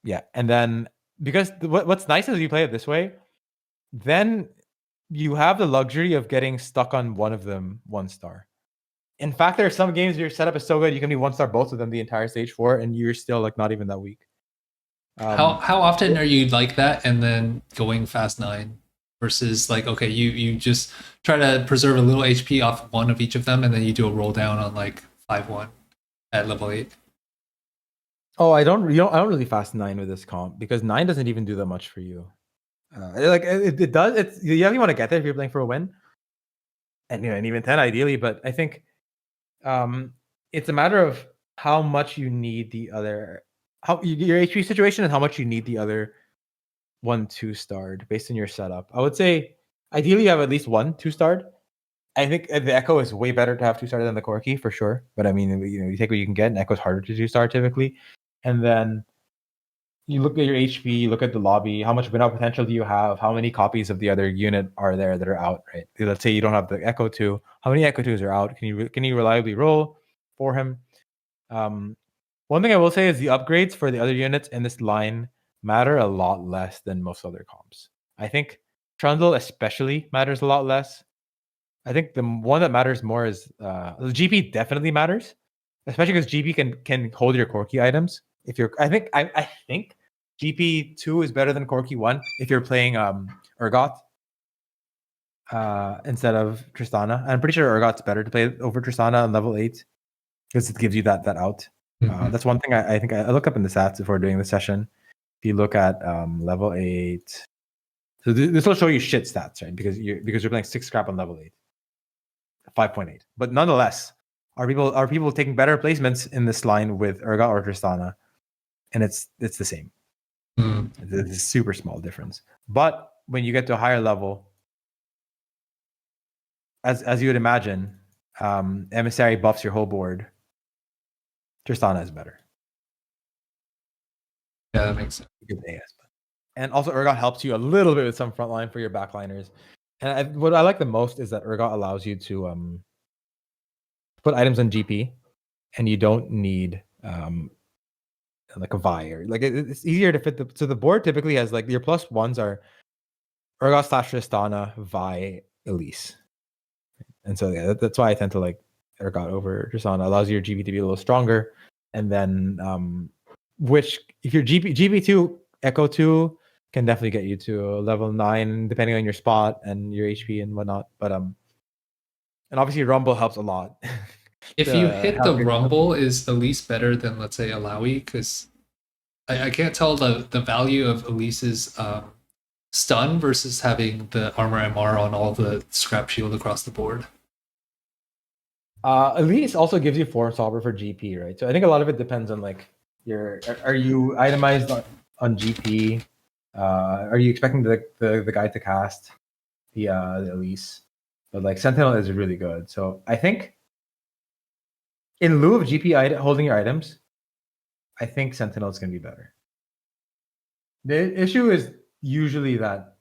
Yeah, and then because what's nice is you play it this way, then you have the luxury of getting stuck on one of them 1 star. In fact, there are some games your setup is so good you can be 1 star both of them the entire stage 4, and you're still like not even that weak. How often are you like that and then going fast 9 versus like okay you just try to preserve a little HP off one of each of them and then you do a roll down on like 5-1 at level 8? Oh, I don't really fast 9 with this comp because 9 doesn't even do that much for you. It does. It's you definitely want to get there if you're playing for a win, and and even 10 ideally. But I think it's a matter of how much you need the other, your HP situation and how much you need the other 1 2-starred based on your setup. I would say ideally you have at least 1 2-starred. I think the Echo is way better to have 2-star than the Corky for sure. But I mean, you take what you can get, and Echo's harder to 2-star typically. And then you look at your HP, you look at the lobby, how much win-out potential do you have? How many copies of the other unit are there that are out, right? Let's say you don't have the Echo 2. How many Echo 2s are out? Can you reliably roll for him? One thing I will say is the upgrades for the other units in this line matter a lot less than most other comps. I think Trundle especially matters a lot less. I think the one that matters more is the GP definitely matters, especially because GP can hold your Corky items. If you're, I think GP 2 is better than Corky 1 if you're playing Urgot instead of Tristana. I'm pretty sure Urgot's better to play over Tristana on level 8 because it gives you that out. Mm-hmm. That's one thing I think I look up in the stats before doing the session. If you look at level 8, so this will show you shit stats, right? Because you're playing 6 scrap on level 8. 5.8. But nonetheless, are people taking better placements in this line with Urgot or Tristana? And it's the same. It's a super small difference. But when you get to a higher level, as you would imagine, Emissary buffs your whole board. Tristana is better. Yeah, that makes sense. And also Urgot helps you a little bit with some frontline for your backliners. And what I like the most is that Urgot allows you to put items on GP, and you don't need like a Vi, or like it's easier to fit the board typically has like your +1s are Urgot / Tristana, Vi, Elise. And so yeah, that's why I tend to like Urgot over Tristana. Allows your GP to be a little stronger. And then which if your GP2 Echo 2 can definitely get you to a level 9 depending on your spot and your HP and whatnot. But and obviously Rumble helps a lot. If you hit the Rumble, is Elise better than let's say Alawi? Because I can't tell the value of Elise's stun versus having the armor MR on all the scrap shield across the board. Elise also gives you form solver for GP, right? So I think a lot of it depends on like are you itemized on GP? Are you expecting the guy to cast the Elise? But like Sentinel is really good. So I think in lieu of GP holding your items, I think Sentinel is going to be better. The issue is usually that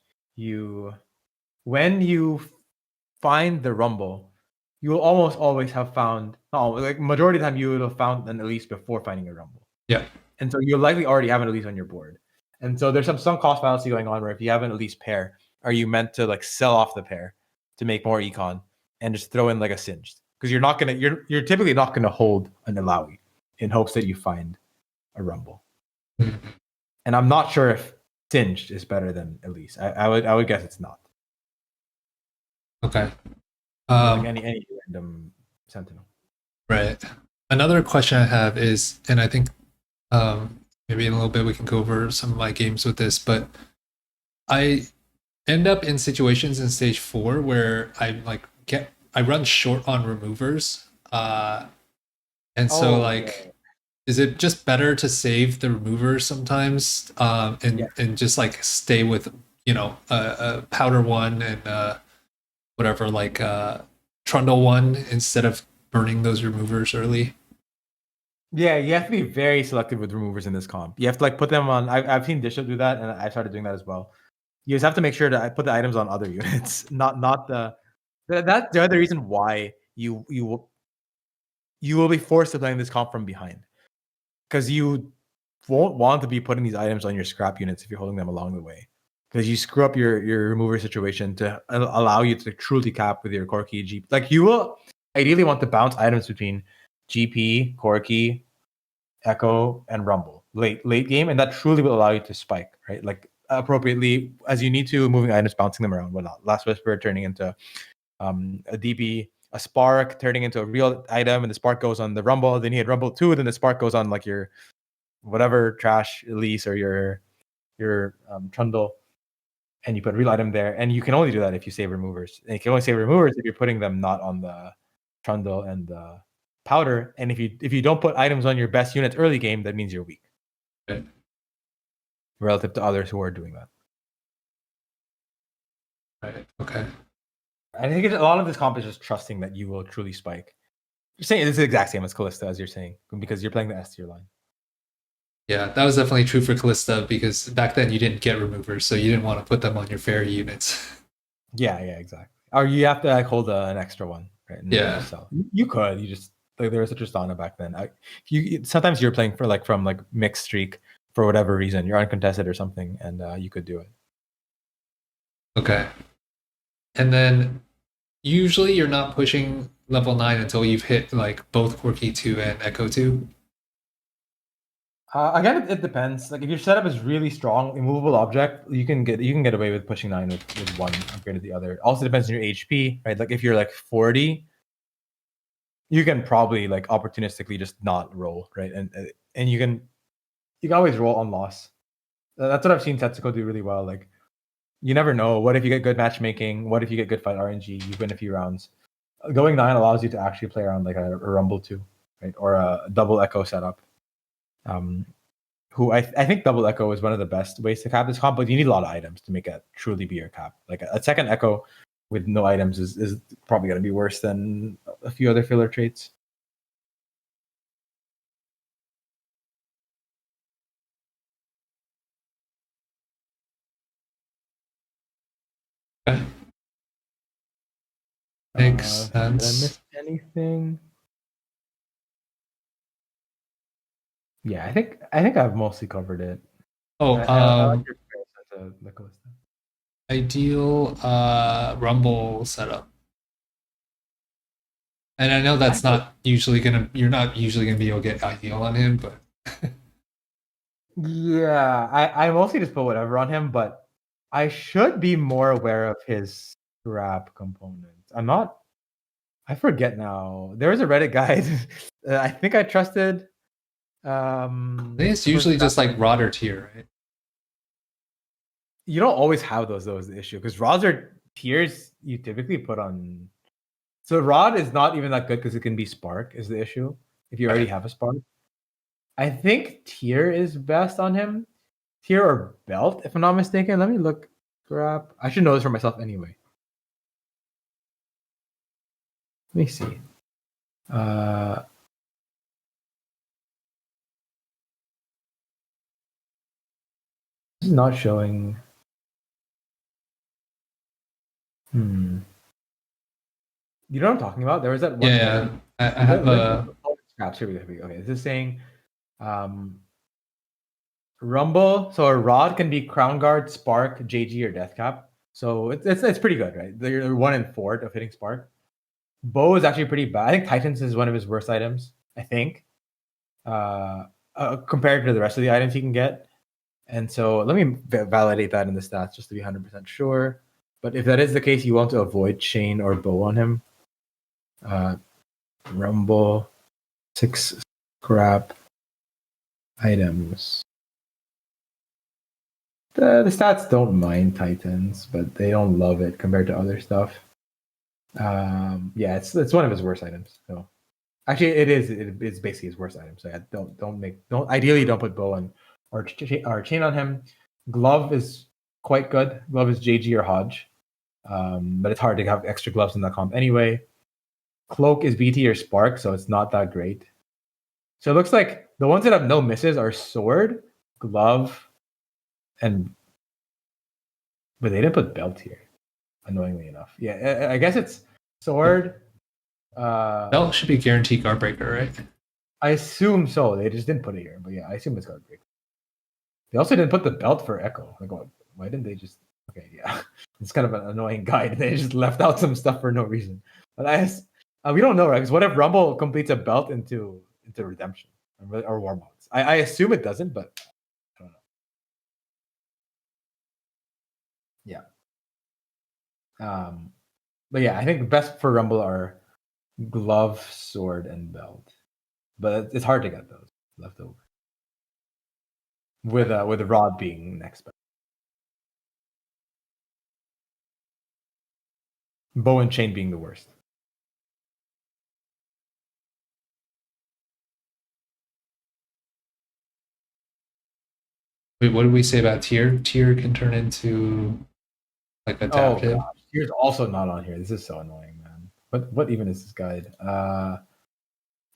when you find the rumble, you will almost always have found, like majority of the time, you will have found an Elise before finding a rumble. Yeah. And so you'll likely already have an Elise on your board. And so there's some cost fallacy going on where if you have an Elise pair, are you meant to like sell off the pair to make more econ and just throw in like a singed? Because you're typically not gonna hold an Alawi in hopes that you find a rumble. Mm-hmm. And I'm not sure if singed is better than Elise. I would guess it's not. Okay. Like any random sentinel. Right. Another question I have is, and I think maybe in a little bit we can go over some of my games with this, but I end up in situations in stage 4 where I run short on removers, and so like, is it just better to save the removers sometimes, and just like stay with a powder one and whatever, like trundle one, instead of burning those removers early? Yeah, you have to be very selective with removers in this comp. You have to like put them on. I've seen Disho do that, and I started doing that as well. You just have to make sure to put the items on other units, not that's the other reason why you will be forced to playing this comp from behind, because you won't want to be putting these items on your scrap units if you're holding them along the way, because you screw up your remover situation to allow you to truly cap with your Corki GP. Like you will ideally want to bounce items between GP, Corki, Echo, and Rumble late game, and that truly will allow you to spike, right? Like appropriately as you need to, moving items, bouncing them around, whatnot. Last Whisper turning into a DB, a Spark turning into a real item, and the Spark goes on the Rumble. Then you hit Rumble 2, then the Spark goes on like your whatever trash Elise or your Trundle, and you put a real item there. And you can only do that if you save removers. And you can only save removers if you're putting them not on the Trundle and the powder. And if you don't put items on your best units early game, that means you're weak. Okay. Relative to others who are doing that. Right. Okay. I think a lot of this comp is just trusting that you will truly spike. You're saying it's the exact same as Callista, as you're saying, because you're playing the S tier line. Yeah, that was definitely true for Callista, because back then you didn't get removers, so you didn't want to put them on your fairy units. Yeah, exactly. Or you have to like hold an extra one, right? And Yeah. sell. You could. You just like there was such a Tristana back then. Sometimes you're playing for from mixed streak for whatever reason. You're uncontested or something, and you could do it. Okay. And then usually you're not pushing level 9 until you've hit like both Quirky 2 and Echo 2. Again, it depends. Like if your setup is really strong, immovable object, you can get away with pushing 9 with one compared to the other. Also depends on your HP, right? Like if you're like 40, you can probably like opportunistically just not roll, right? And you can always roll on loss. That's what I've seen Tetsuko do really well. Like you never know. What if you get good matchmaking? What if you get good fight RNG? You win a few rounds. Going 9 allows you to actually play around like a Rumble 2, right? Or a double Echo setup. Who I think double Echo is one of the best ways to cap this comp, but you need a lot of items to make it truly be your cap. Like a second Echo with no items is probably going to be worse than a few other filler traits. Okay. Makes sense. Did I miss anything? Yeah, I think I've mostly covered it. Oh, I like your comparison to the Callisto. ideal Rumble setup. And I know that's not usually you're not usually gonna be able to get ideal on him, but Yeah, I mostly just put whatever on him, but I should be more aware of his scrap components. I forget now. There was a Reddit guide. I think I trusted. I think it's usually just like Rodder tier, right? You don't always have those though, is the issue, because rods are tiers you typically put on. So rod is not even that good because it can be spark is the issue if you already have a spark. I think tier is best on him. Tier or belt, if I'm not mistaken. Let me look. Scrap. I should know this for myself anyway. Let me see. This is not showing. You know what I'm talking about? There was that one. Yeah, I have a. Scraps. Here we go. Okay, this is saying Rumble. So a rod can be Crown Guard, Spark, JG, or Deathcap. So it's pretty good, right? They're 1 in 4 of hitting Spark. Bow is actually pretty bad. I think Titans is one of his worst items. I think, compared to the rest of the items he can get. And so let me validate that in the stats just to be 100% sure. But if that is the case, you want to avoid chain or bow on him. Rumble, 6 scrap items. The stats don't mind Titans, but they don't love it compared to other stuff. Yeah, it's one of his worst items. So actually, it's basically his worst item. So yeah, don't ideally don't put bow on or chain on him. Glove is quite good. Glove is JG or Hodge, but it's hard to have extra gloves in that comp anyway. Cloak is BT or Spark, so it's not that great. So it looks like the ones that have no misses are Sword, Glove, and but they didn't put Belt here. Annoyingly enough, yeah, I guess it's Sword. Belt should be guaranteed guard breaker, right? I assume so. They just didn't put it here, but yeah, I assume it's guard breaker. They also didn't put the belt for Echo. Like, why didn't they just? Okay, yeah, it's kind of an annoying guide. They just left out some stuff for no reason. But we don't know, right? Because what if Rumble completes a belt into Redemption or War Mods? I assume it doesn't, but I don't know. Yeah. But yeah, I think the best for Rumble are glove, sword, and belt. But it's hard to get those left over. With rod being next best. Bow and chain being the worst. Wait, what did we say about tier? Tier can turn into like adaptive. Oh gosh, tier's also not on here. This is so annoying, man. What even is this guide?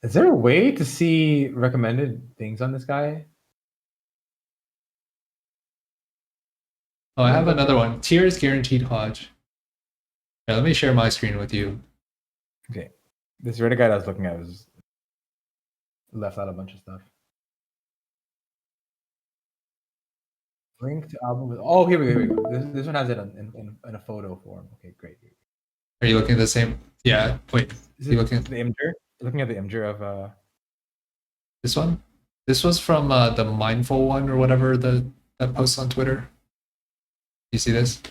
Is there a way to see recommended things on this guy? Oh, I have another one. Tier is guaranteed Hodge. Yeah, let me share my screen with you. Okay, this Reddit guide I was looking at was left out a bunch of stuff. Link to album. Oh, here we go. This one has it in a photo form. Okay, great. Are you looking at the same? Yeah. Wait. Is you it looking at the Imgur? Looking at the Imgur of this one? This was from the mindful one or whatever that posts on Twitter. You see this?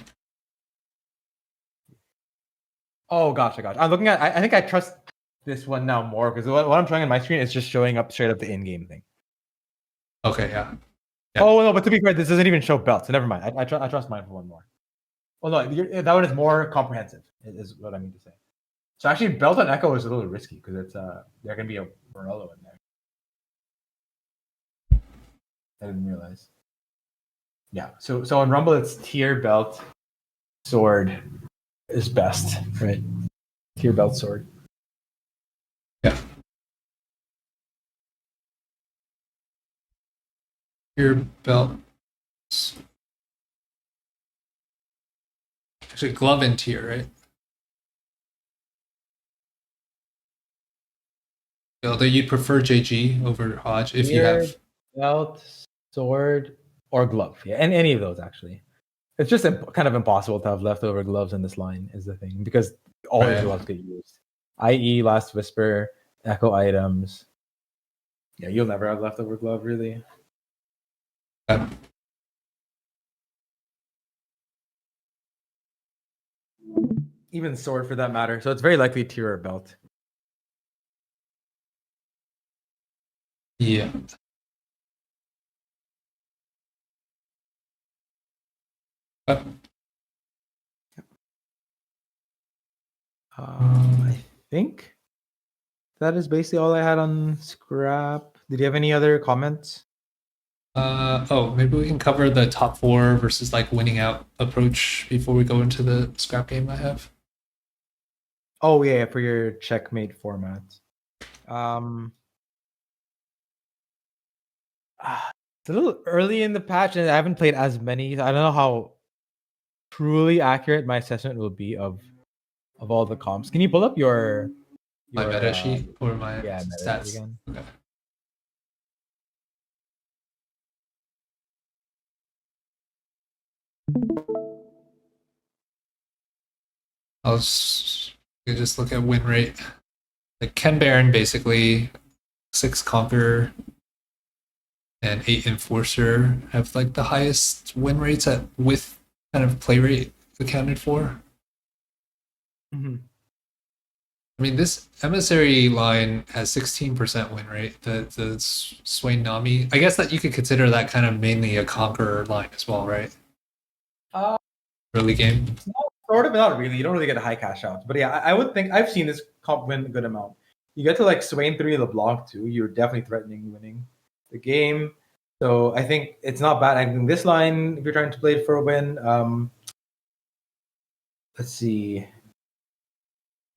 Oh gotcha. I'm looking at. I think I trust this one now more because what I'm showing on my screen is just showing up straight up the in-game thing. Okay, yeah. Oh no, but to be fair, this doesn't even show belts. So never mind. I trust mine for one more. Well, no, that one is more comprehensive. Is what I mean to say. So actually, belt on Echo is a little risky because it's there can be a Morello in there. I didn't realize. Yeah. So on Rumble, it's tier belt, sword is best, right? Tier belt, sword. Yeah. Tier belt. Actually, glove and tier, right? Although you'd prefer JG over Hodge if you have belt, sword, or glove. Yeah, and any of those actually. It's just kind of impossible to have leftover gloves in this line is the thing because all these gloves get used. I.e., Last Whisper, Echo items. Yeah, you'll never have leftover glove really. Even sword for that matter. So it's very likely tier or belt. Yeah. I think that is basically all I had on scrap. Did you have any other comments? Maybe we can cover the top 4 versus like winning out approach before we go into the scrap game I have. Oh yeah, for your checkmate format. It's a little early in the patch, and I haven't played as many. I don't know how truly accurate my assessment will be of all the comps. Can you pull up My your meta sheet or my yeah, meta sheet stats? again? Okay. You just look at win rate. Like Ken Baron, basically 6 Conquer and 8 Enforcer have like the highest win rates at with kind of play rate accounted for. Mm-hmm. I mean, this Emissary line has 16% win rate. The Swain Nami, I guess that you could consider that kind of mainly a Conqueror line as well, right? Uh, Early game. Sort of, not really. You don't really get a high cash out, but yeah, I would think I've seen this comp win a good amount. You get to like Swain 3 LeBlanc 2, you're definitely threatening winning the game. So I think it's not bad. I think this line, if you're trying to play it for a win, let's see. I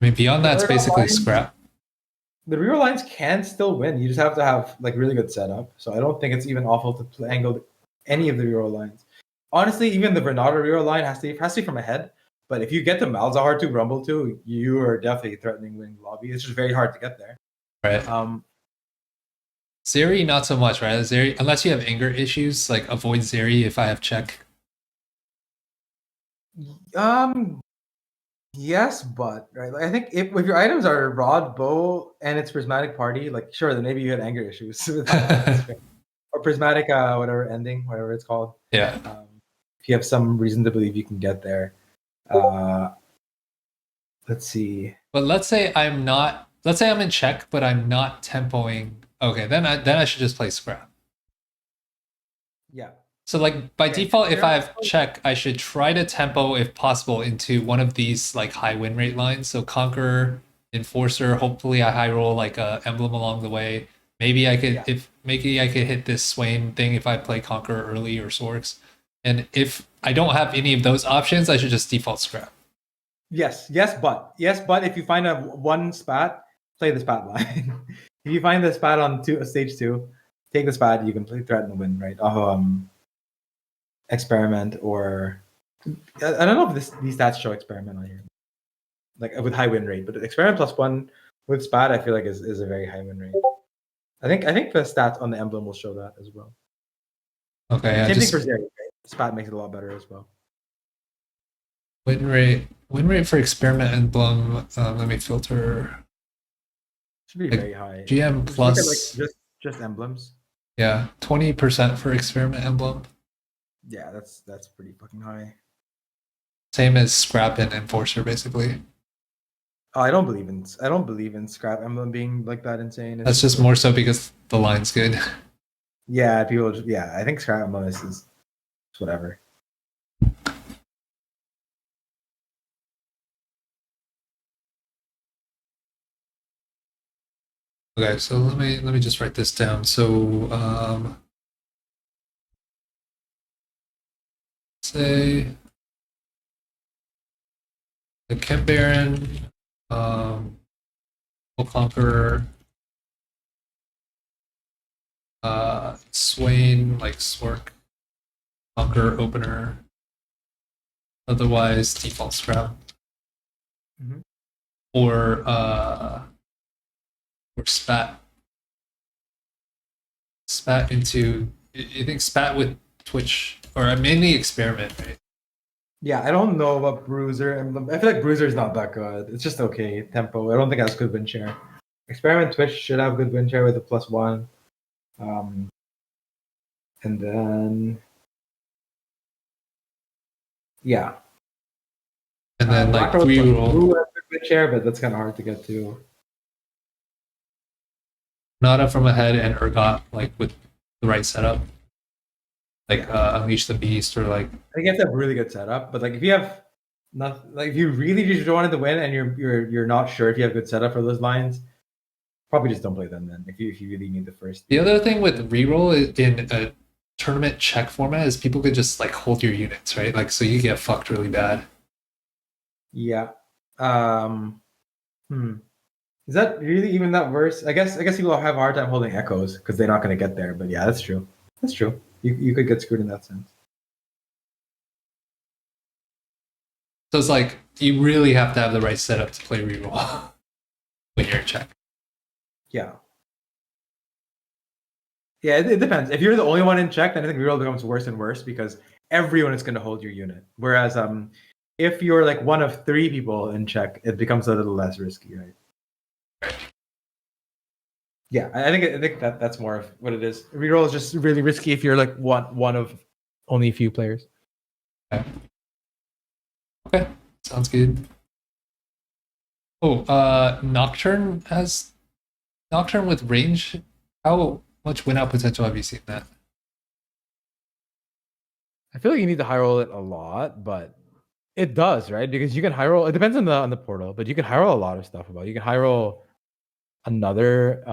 mean, beyond The that's Urgot basically line, scrap. the reroll lines can still win. You just have to have like really good setup. So I don't think it's even awful to play, angle any of the reroll lines. Honestly, even the Renata reroll line has to be from ahead. But if you get to Malzahar to Rumble to, you are definitely threatening winning the lobby. It's just very hard to get there. Right. Zeri, not so much, right? Zeri, unless you have anger issues, like avoid Zeri if I have check. Yes, but right. Like, I think if your items are Rod, Bow, and it's Prismatic Party, like sure, then maybe you had anger issues with that. Or Prismatic, whatever ending, whatever it's called. Yeah. If you have some reason to believe you can get there. Let's see. But let's say I'm not. Let's say I'm in check, but I'm not tempoing. Okay, then I should just play scrap. Yeah. So like by default, if I have check, I should try to tempo if possible into one of these like high win rate lines. So Conqueror, Enforcer. Hopefully, I high roll like a emblem along the way. Maybe I could maybe I could hit this Swain thing if I play Conqueror early or Sorcs. And if I don't have any of those options, I should just default scrap. Yes, but if you find a one spat, play the spat line. If you find the spat on stage 2, take the spat. You can play threaten and win, right? Experiment or I don't know if these stats show experiment on here, like with high win rate, but experiment +1 with spat I feel like is a very high win rate. I think the stats on the emblem will show that as well. Okay, Same thing for Zeri. Right? Spat makes it a lot better as well. Win rate for experiment emblem. Let me filter. Should be like very high. GM plus just emblems. Yeah, 20% for experiment emblem. Yeah, that's pretty fucking high. Same as scrap and enforcer, basically. Oh, I don't believe in scrap emblem being like that insane. That's just more so because the line's good. Yeah, people. Yeah, I think scrap emblem is whatever. Okay, so let me just write this down. So say the Kemp Baron, will conquer Swain, like Sorc, conquer opener. Otherwise, default scrap. Mm-hmm. Or spat into. You think spat with Twitch or mainly experiment, right? Yeah, I don't know about Bruiser emblem. I feel like Bruiser is not that good. It's just okay tempo. I don't think it has good win share. Experiment Twitch should have good win share with a +1. And then yeah. And then like reroll has good win share, but that's kind of hard to get to. Nada from ahead and Urgot like with the right setup. Like Unleash the Beast or like I think you have to have really good setup, but like if you have not like if you really just wanted to win and you're not sure if you have good setup for those lines, probably just don't play them then. If you really need the first. The other thing with reroll in a tournament check format is people could just like hold your units, right? Like so you get fucked really bad. Yeah. Is that really even that worse? I guess people have a hard time holding echoes because they're not going to get there. But yeah, that's true. That's true. You could get screwed in that sense. So it's like you really have to have the right setup to play reroll when you're in check. Yeah. Yeah, it depends. If you're the only one in check, then I think reroll becomes worse and worse because everyone is going to hold your unit. Whereas if you're like one of 3 people in check, it becomes a little less risky, right? Yeah, I think that's more of what it is. Reroll is just really risky if you're like one of only a few players. Okay, sounds good. Oh, Nocturne with range. How much win out potential have you seen that? I feel like you need to high roll it a lot, but it does, right? Because you can high roll. It depends on the portal, but you can high roll a lot of stuff about. You can high roll another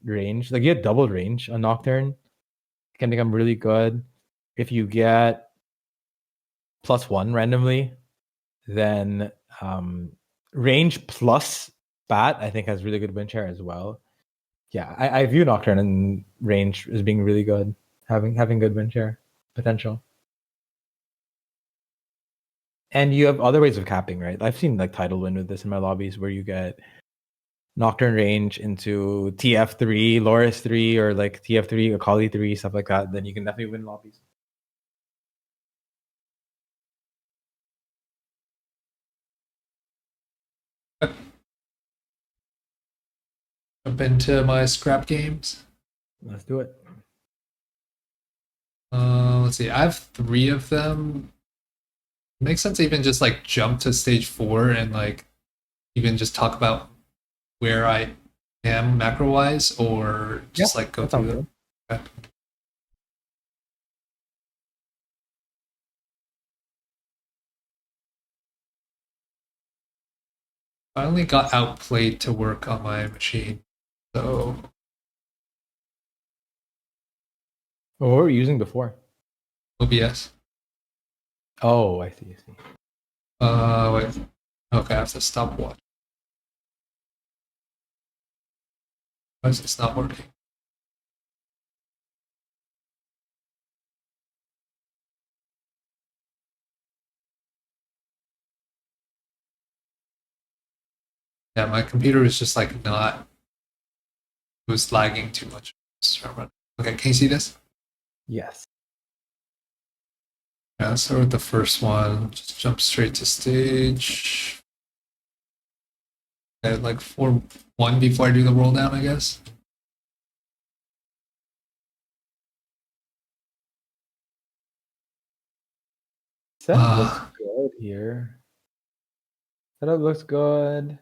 range. Like you get double range on Nocturne. It can become really good. If you get +1 randomly, then range plus bat, I think, has really good win share as well. Yeah, I view Nocturne and range as being really good, having good win share potential. And you have other ways of capping, right? I've seen like title win with this in my lobbies where you get Nocturne range into TF3, Loris 3, or like TF3, Akali 3, stuff like that. Then you can definitely win lobbies. Jump into my scrap games. Let's do it. Let's see. I have 3 of them. It makes sense to even just like jump to stage 4 and like even just talk about where I am macro wise, or just like go through them. Okay. I only got outplayed to work on my machine, so. What were you using before? OBS. Oh, I see. Wait. Okay, I have to stop watching. Why is this not working? Yeah, my computer is just like not. It was lagging too much. Okay, can you see this? Yes. Yeah, let's start with the first one. Just jump straight to stage. Okay, like 4-1 before I do the roll down, I guess. Setup looks good here. Setup looks good.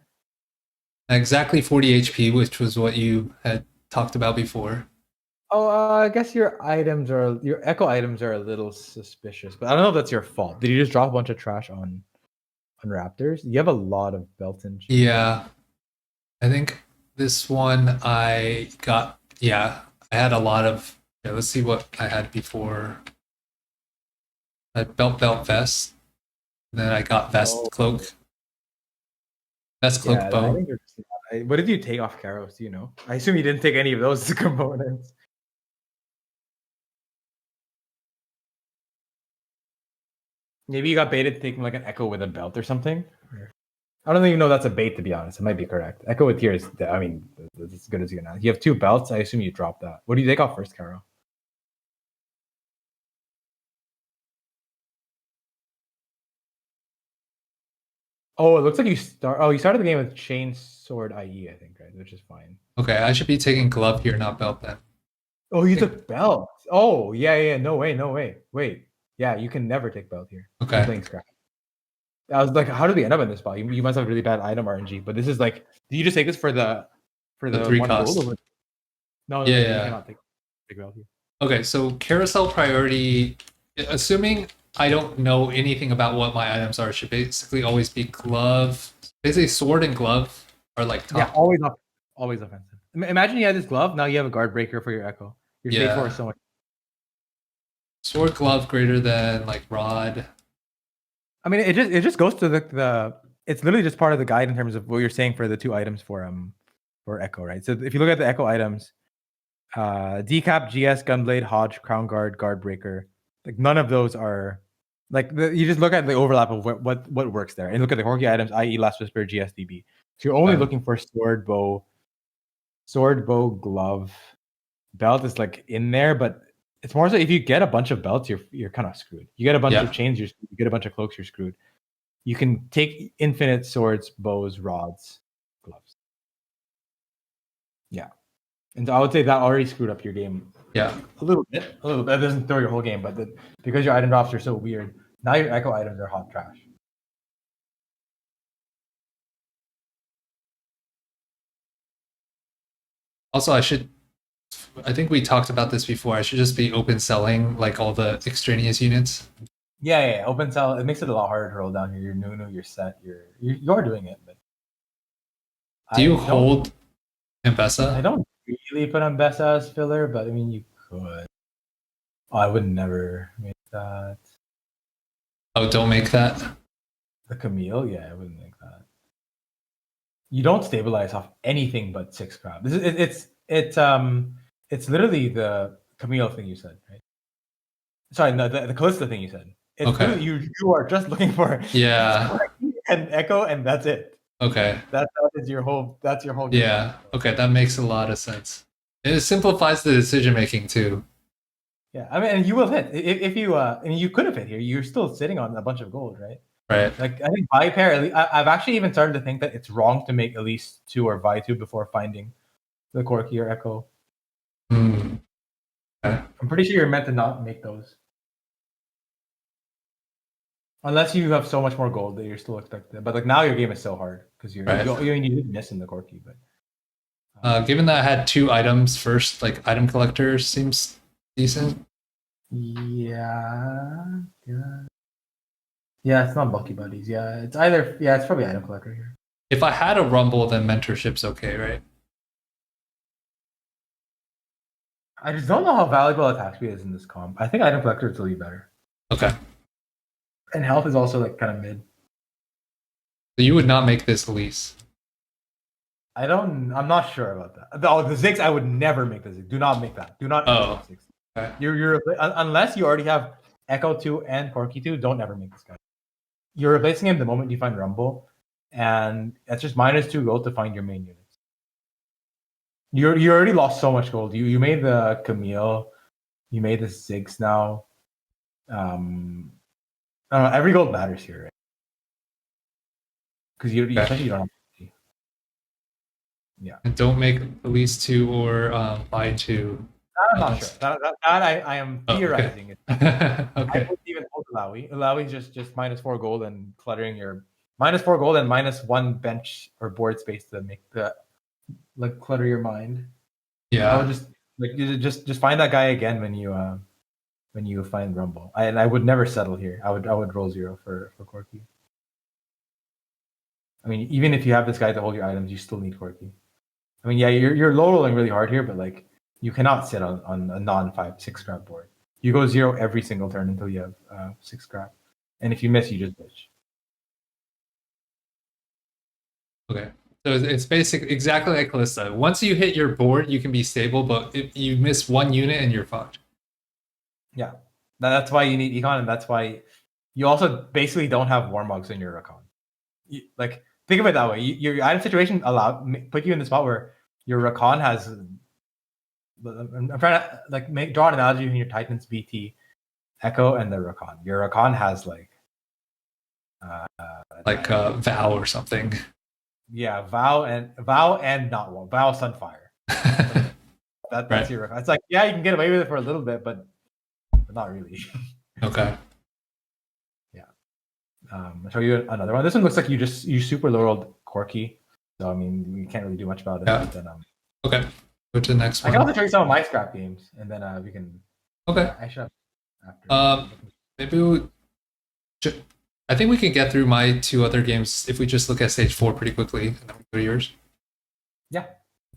Exactly 40 HP, which was what you had talked about before. Oh, I guess your echo items are a little suspicious, but I don't know if that's your fault. Did you just drop a bunch of trash on Raptors? You have a lot of built-in. Yeah, I think this one I got. Yeah, I had a lot of. Yeah, let's see what I had before. I had belt vest. And then I got vest cloak. Vest cloak bow. What did you take off Karos? Do you know? I assume you didn't take any of those components. Maybe you got baited taking like an Echo with a belt or something. I don't even know that's a bait, to be honest. It might be correct. Echo with tier is, I mean, that's as good as you can. You have 2 belts. I assume you dropped that. What do you take off first, Caro? Oh, it looks like you started the game with Chain Sword IE, I think, right? Which is fine. Okay, I should be taking glove here, not belt then. Oh, you took belt. Oh, yeah. No way. Wait. Yeah, you can never take belt here. Okay. You're playing scrap. I was like, how did we end up in this spot? You must have really bad item RNG. But this is like, do you just take this for the 3 one cost? gold? No, yeah. You cannot take belt here. Okay, so carousel priority, assuming I don't know anything about what my items are, should basically always be glove. Basically, sword and glove are like top. Yeah, always offensive. Imagine you had this glove. Now you have a guard breaker for your Echo. Your stage 4 is so much. Sword glove greater than like rod. I mean, it just goes to the. It's literally just part of the guide in terms of what you're saying for the 2 items for Echo, right? So if you look at the Echo items, Decap, GS, Gunblade, Hodge, Crown Guard, Guard Breaker. Like none of those are like you just look at the overlap of what works there and look at the quirky items, i.e. Last Whisper, GSDB. So you're only looking for sword, bow, glove, belt is like in there, but it's more so if you get a bunch of belts, you're kind of screwed. You get a bunch of chains, you get a bunch of cloaks, you're screwed. You can take infinite swords, bows, rods, gloves. Yeah. And so I would say that already screwed up your game. Yeah. A little bit. That doesn't throw your whole game, but because your item drops are so weird, now your echo items are hot trash. Also, I think we talked about this before. I should just be open selling like all the extraneous units. Yeah. Open sell. It makes it a lot harder to roll down here. You're Nunu, you're set. You're doing it. But do you hold Ambessa? I don't really put Ambessa as filler, but I mean you could. Oh, I would never make that. Oh, don't make that. The Camille, yeah, I wouldn't make that. You don't stabilize off anything but 6 crab. It's literally the Camille thing you said, right? Sorry, no, the Callista thing you said. It's okay. You are just looking for an echo, and that's it. Okay. That's your whole. Yeah. Game. Okay, that makes a lot of sense. It simplifies the decision making too. Yeah, I mean, and you will hit if you. I mean, you could have hit here. You're still sitting on a bunch of gold, right? Right. Like I think buy pair. I've actually even started to think that it's wrong to make at least 2 or buy 2 before finding the Corki or Echo. Okay. I'm pretty sure you're meant to not make those. Unless you have so much more gold that you're still expected. But like now your game is so hard because you did miss in the Corki. But given that I had 2 items first, like item collector seems decent. Yeah, it's not bulky buddies. Yeah, it's either. Yeah, it's probably item collector here. If I had a rumble, then mentorship's okay, right? I just don't know how valuable attack speed is in this comp. I think item collector is really better. Okay. And health is also like kind of mid. So you would not make this Elise? I'm not sure about that. The Ziggs, I would never make the Ziggs. Do not make that. Do not make Ziggs. Okay. You're unless you already have Echo 2 and Corki 2, don't ever make this guy. You're replacing him the moment you find Rumble, and it's just -2 gold to find your main units. You already lost so much gold. You made the Camille, you made the Ziggs now. I don't know, every gold matters here, right? Because especially you don't have. Yeah. And don't make Elise 2 or buy 2. I'm not sure. That I am theorizing. Okay. I wouldn't even hold Ilawi. Ilawi just -4 gold and cluttering your -4 gold and -1 bench or board space to make the clutter your mind. Yeah. I would just find that guy again when you find Rumble. I would never settle here. I would roll 0 for Corki. I mean, even if you have this guy to hold your items, you still need Corki. I mean, yeah, you're low rolling really hard here, but like you cannot sit on a non-5-6 scrap board. You go 0 every single turn until you have 6 scrap, and if you miss, you just bitch. Okay, so it's basically exactly like Callista. Once you hit your board, you can be stable, but if you miss 1 unit and you're fucked. Yeah, that's why you need Econ, and that's why you also basically don't have Warmugs in your Recon. Think of it that way. Your item situation put you in the spot where your Recon has. I'm trying to draw an analogy between your Titans, BT, Echo, and the Recon. Your Recon has Vow or something. Yeah, Vow and not one. Vow Sunfire. That's right. Your Recon. It's like, yeah, you can get away with it for a little bit, but not really. Okay. I'll show you another one. This one looks like you super low rolled Corki, so I mean we can't really do much about it. Yeah. But then, okay. Go to the next one. I can also show you some of my scrap games, and then we can. Okay. I should have after. Maybe I think we can get through my 2 other games if we just look at stage 4 pretty quickly, and then we go to yours. Yeah,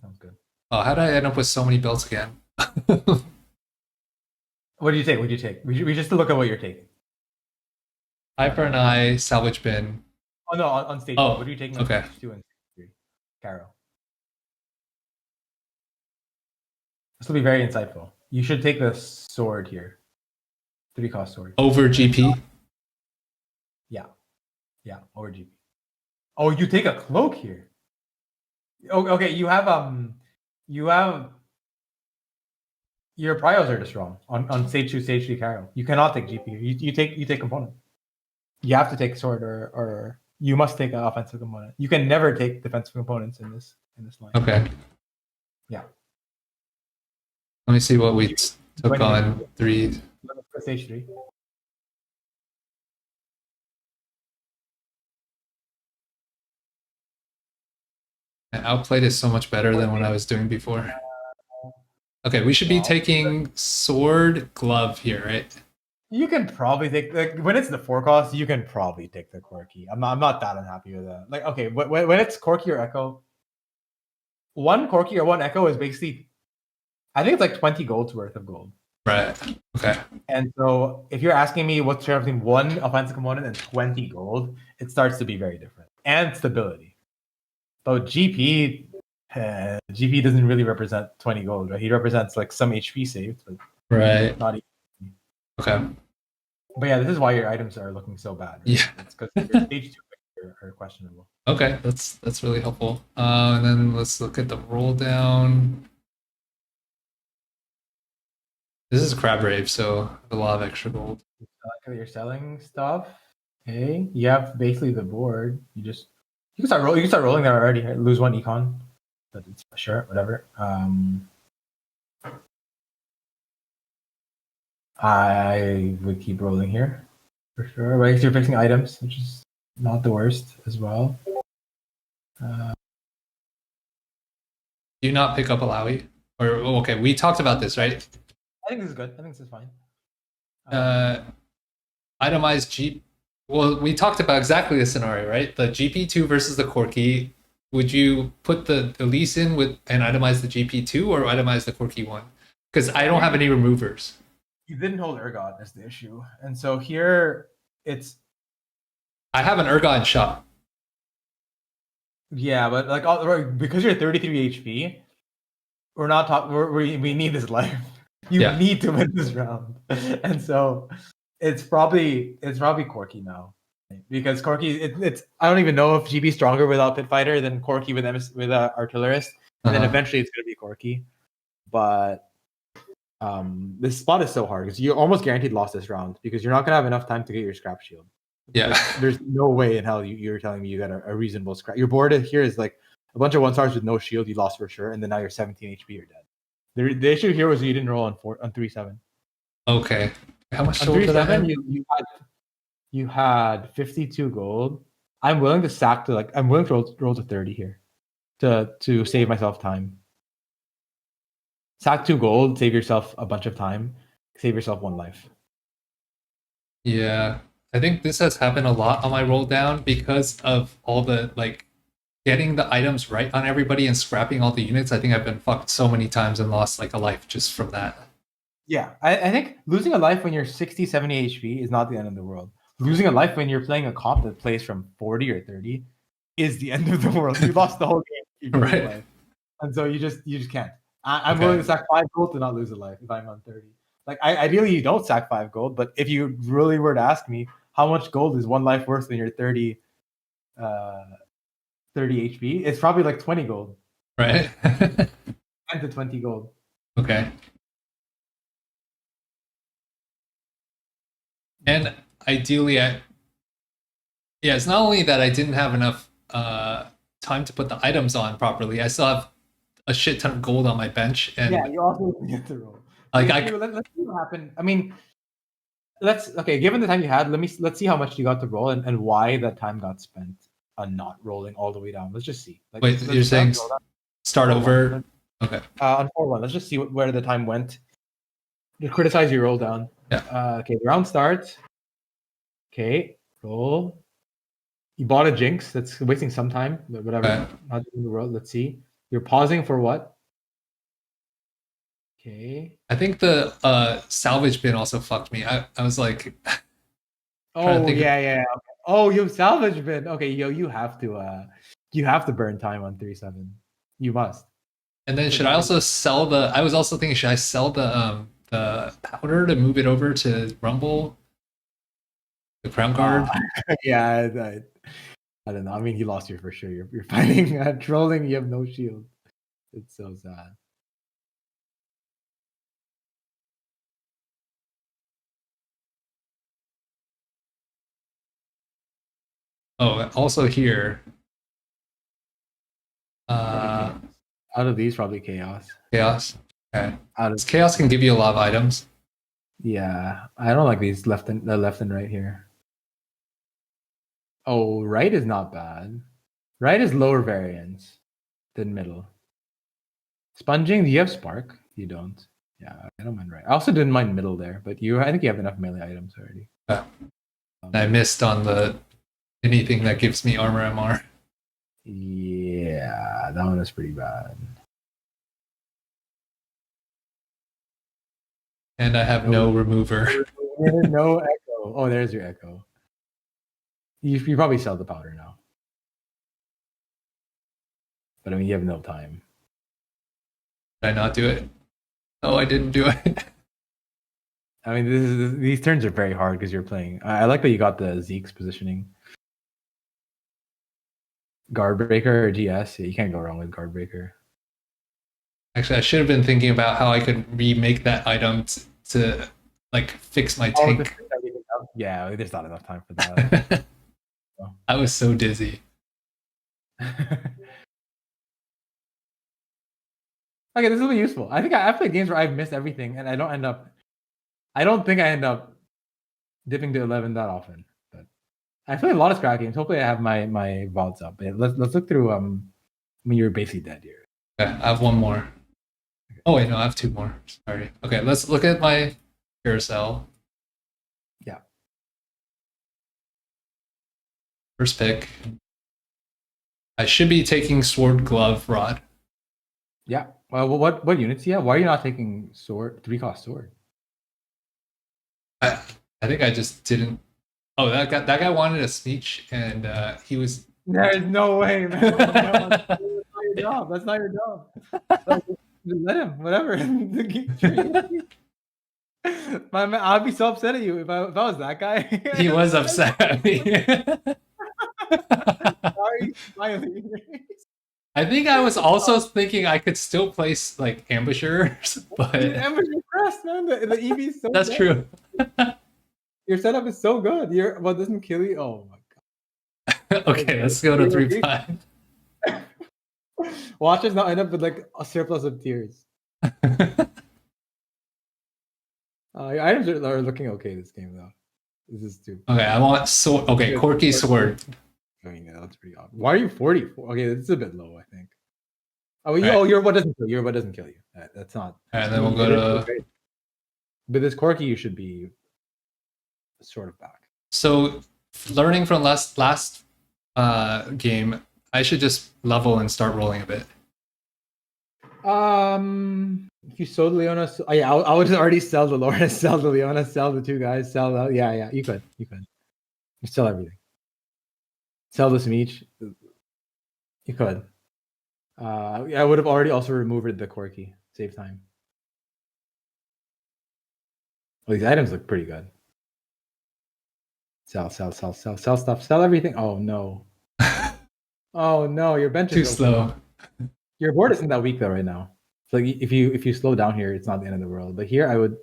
sounds good. Oh, how did I end up with so many belts again? What do you take? We just look at what you're taking. Eye for an eye, salvage bin. Oh no, on stage. Oh, what are you taking? Okay. Stage 2 and stage 3. Caro. This will be very insightful. You should take the sword here. 3-cost sword. Over GP? Yeah. Yeah, over GP. Oh, you take a cloak here. Oh, okay, you have your priors are strong on stage 2, stage 3 Carol. You cannot take GP. You take component. You have to take sword or you must take an offensive component. You can never take defensive components in this line. Okay. Yeah. Let me see what we took on 3. Stage 3. And outplayed is so much better than what I was doing before. Okay, we should be taking sword glove here, right? You can probably take when it's the 4-cost. You can probably take the Corky. I'm not that unhappy with that. Like, okay, when it's Corky or Echo, one Corky or one Echo is basically, I think it's like 20 gold's worth of gold. Right. Okay. And so if you're asking me what's the difference between one offensive component and 20 gold, it starts to be very different. And stability. But GP doesn't really represent 20 gold, right? He represents like some HP saved, but right. Not even. Okay. But yeah, this is why your items are looking so bad. Right? Yeah. It's because your stage 2 are questionable. Okay, that's really helpful. And then let's look at the roll down. This is Crab Rave, so a lot of extra gold. You're selling stuff. Okay, you have basically the board. You can start rolling. You can start rolling there already. Right? Lose 1 econ, but it's sure whatever. I would keep rolling here for sure. Right, you're fixing items, which is not the worst as well. Do you not pick up Alawi? Or okay, we talked about this, right? I think this is good. I think this is fine. Itemized G. Well, we talked about exactly the scenario, right? The GP2 versus the Corky. Would you put the Elise in with and itemize the GP2 or itemize the Corky one? Because I don't have any removers. You didn't hold Ergot as the issue, and so here it's. I have an Ergot shot. Yeah, but like because you're 33 HP, we're not talking. We need this life. You need to win this round, and so it's probably Corky now, because Corky it's I don't even know if GB's stronger without Pit Fighter than Corky with Artillerist, and then eventually it's gonna be Corky, but this spot is so hard because you almost guaranteed lost this round because you're not gonna have enough time to get your scrap shield. Yeah, like, there's no way in hell you're telling me you got a reasonable scrap. Your board here is like a bunch of 1-stars with no shield. You lost for sure, and then now you're 17 HP. You're dead. The issue here was you didn't roll on 3-7. Okay. How much on 3-7? You had 52 gold. I'm willing to sack to I'm willing to roll to 30 here, to save myself time. Sack 2 gold, save yourself a bunch of time, save yourself 1 life. Yeah, I think this has happened a lot on my roll down because of all the getting the items right on everybody and scrapping all the units. I think I've been fucked so many times and lost a life just from that. Yeah, I think losing a life when you're 60, 70 HP is not the end of the world. Losing a life when you're playing a comp that plays from 40 or 30 is the end of the world. You lost the whole game. Right. Life. And so you just can't. I'm willing to sack 5 gold to not lose a life if I'm on 30. Ideally you don't sack 5 gold, but if you really were to ask me how much gold is 1 life worse than your 30 HP, it's probably 20 gold. Right. 10 to 20 gold. Okay. And ideally, it's not only that I didn't have enough time to put the items on properly, I still have a shit ton of gold on my bench. And yeah, you also get to roll. Let's see what happened. I mean, given the time you had, let's see how much you got to roll and why that time got spent on not rolling all the way down. Let's just see. Wait, you're saying start over? Okay. On 4-1, let's just see where the time went. To criticize your roll down. Yeah. Okay, the round starts. Okay, roll. You bought a Jinx. That's wasting some time, but whatever. Okay. Not in the world. Let's see. You're pausing for what? Okay. I think the salvage bin also fucked me. I was like. Oh yeah. Okay. Oh, you have salvage bin. Okay, you have to burn time on 3-7. You must. And then should I also sell the? I was also thinking, should I sell the powder to move it over to Rumble, the Crown Guard? Yeah, I don't know. I mean, he lost you for sure. You're fighting trolling. You have no shield. It's so sad. Oh, also here. Out of these, probably chaos. Chaos. Okay. Out of Chaos can give you a lot of items. yeah, I don't like these left and right here. Oh, right is not bad. Right is lower variance than middle. Sponging, do you have spark? You don't. Yeah, I don't mind right. I also didn't mind middle there, but I think you have enough melee items already. I missed on the anything that gives me armor MR. Yeah, that one is pretty bad. And I have no remover. No echo. Oh, there's your echo. You probably sell the powder now. But I mean, you have no time. Did I not do it? Oh, I didn't do it. I mean, these turns are very hard because you're playing. I like that you got the Zeke's positioning. Guard breaker or GS. Yeah, you can't go wrong with guard breaker. Actually, I should have been thinking about how I could remake that item to like fix my tank. Yeah, there's not enough time for that. I was so dizzy. Okay, this will be useful. I think I've played games where I've missed everything and I don't think I end up dipping to 11 that often. But I played a lot of scrap games. Hopefully I have my vaults up. But let's look through when you're basically dead here. Okay, I have one more. Okay. Oh wait, no, I have two more. Sorry. Okay, let's look at my carousel. Yeah. First pick. I should be taking sword, glove, rod. Yeah. Well, what units? Yeah. Why are you not taking sword? 3-cost sword. I think I just didn't. Oh, that guy wanted a speech, and he was. There's no way, man. That's not your job. That's not your job. Just let him. Whatever. My man, I'd be so upset at you if I was that guy. He was upset at me. Sorry, smiling. I think I was also thinking I could still place like ambushers, but ambusher crest, man. The EV is so. That's true. Your setup is so good. What doesn't kill you? Oh my god. Okay, let's go to 3-5. Watch us now end up with like a surplus of tears. Your items are looking okay this game though. This is too. Okay, I want sword. Okay, Corky sword. I mean, yeah, that's pretty odd. Why are you 44? Okay, this is a bit low, I think. Oh, your what doesn't kill you. Your what doesn't kill you. That's not. And then we'll go to. But this Corky, you should be sort of back. So, learning from last game, I should just level and start rolling a bit. If you sold Leona, yeah, I would already sell the Lorna, sell the Leona, sell the two guys, sell the you could. You sell everything. Sell this Meech. You could. I would have already also removed the Corky. Save time. Well, these items look pretty good. Sell stuff. Sell everything. Oh no. Oh no, your bench is too slow. Your board isn't that weak though right now. So if you slow down here, it's not the end of the world. But here I would.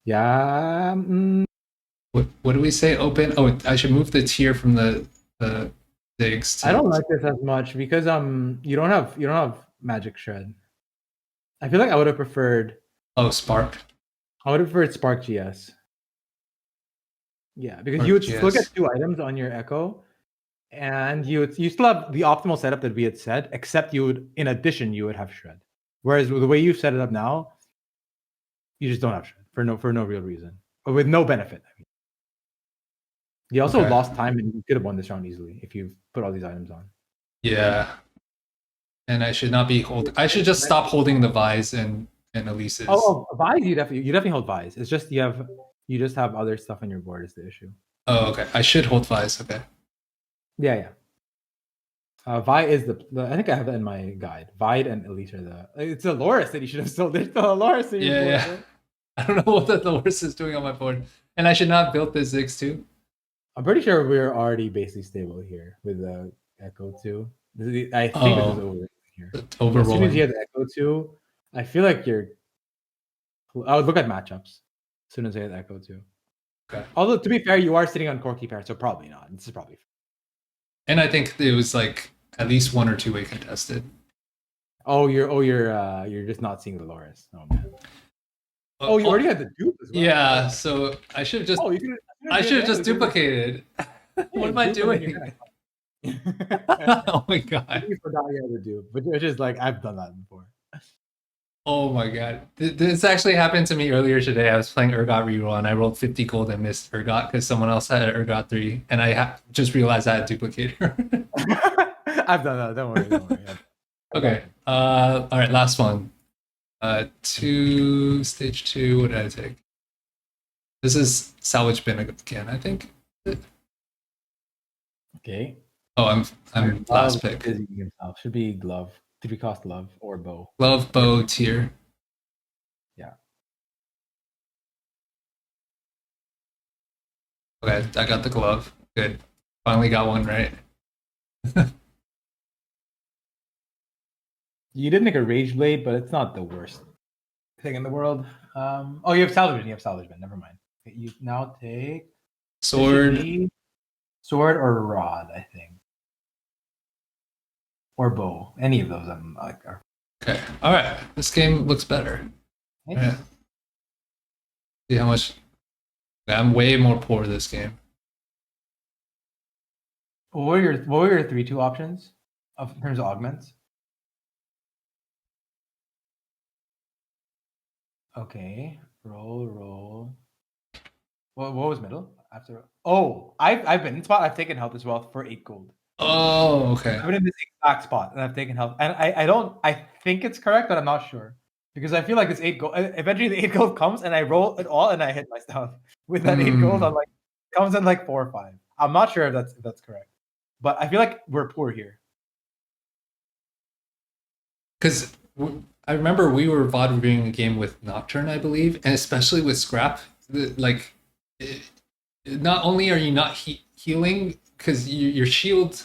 Yeah. What do we say? Open. Oh, I should move the tier from the digs. I don't like this as much because you don't have magic shred. I feel like I would have preferred. Oh, spark. I would have preferred spark GS. Yeah, because you would still get 2 items on your echo, and you still have the optimal setup that we had said, except in addition you would have shred. Whereas the way you set it up now, you just don't have shred for no real reason, or with no benefit. I mean. You also lost time, and you could have won this round easily if you put all these items on. Yeah, and I should not be holding. I should just stop holding the Vise and Elise's. Oh, Vise, you definitely hold Vise. It's just you just have other stuff on your board is the issue. Oh, okay. I should hold Vise. Okay. Yeah. Vi is I think I have that in my guide. Vide and Elise are it's a Loris that you should have sold. There's still a Loris in your board, bro. I don't know what the Loris is doing on my board. And I should not have built this Ziggs too. I'm pretty sure we're already basically stable here with the Echo 2. I think this is over here. Overrolling. As soon as you have the Echo 2, I feel like I would look at matchups as soon as I have the Echo 2. Okay. Although, to be fair, you are sitting on Corky pair, so probably not. This is probably fair. And I think it was like at least 1 or 2 way contested. You're just not seeing the Loris. Oh man. Oh, you already had the dupe as well. Yeah, so I should have just I should have just duplicated. What am I doing? Oh my god. You forgot you had the dupe, but it's just like I've done that before. Oh my god. This actually happened to me earlier today. I was playing Urgot reroll and I rolled 50 gold and missed Urgot because someone else had Urgot 3 and I just realized I had duplicator. I've done that. Don't worry. Okay. All right, last one. Stage 2. What did I take? This is salvage bin again, I think. Okay. Oh, I'm last pick. Should be glove. 3-cost glove or bow. Glove, bow, tier. Yeah. Okay, I got the glove. Good. Finally got one right. You did make a rage blade, but it's not the worst thing in the world. You have salvage bin. Never mind. Okay, you now take sword or rod, I think. Or bow. Any of those I'm like. Okay. All right. This game looks better. Okay. Yeah. See how much. I'm way more poor this game. What were your 3-2 options in terms of augments? Okay. Roll. What was middle after? Oh, I've been in spot. I've taken health as well for 8 gold. Oh, okay. I've been in this exact spot and I've taken health. And I think it's correct, but I'm not sure. Because I feel like it's 8 gold. Eventually the 8 gold comes and I roll it all and I hit my stuff. With that 8 gold, I'm like, it comes in like 4 or 5. I'm not sure if that's correct. But I feel like we're poor here. Because I remember we were VOD reviewing a game with Nocturne, I believe, and especially with Scrap, not only are you not healing, because your shield,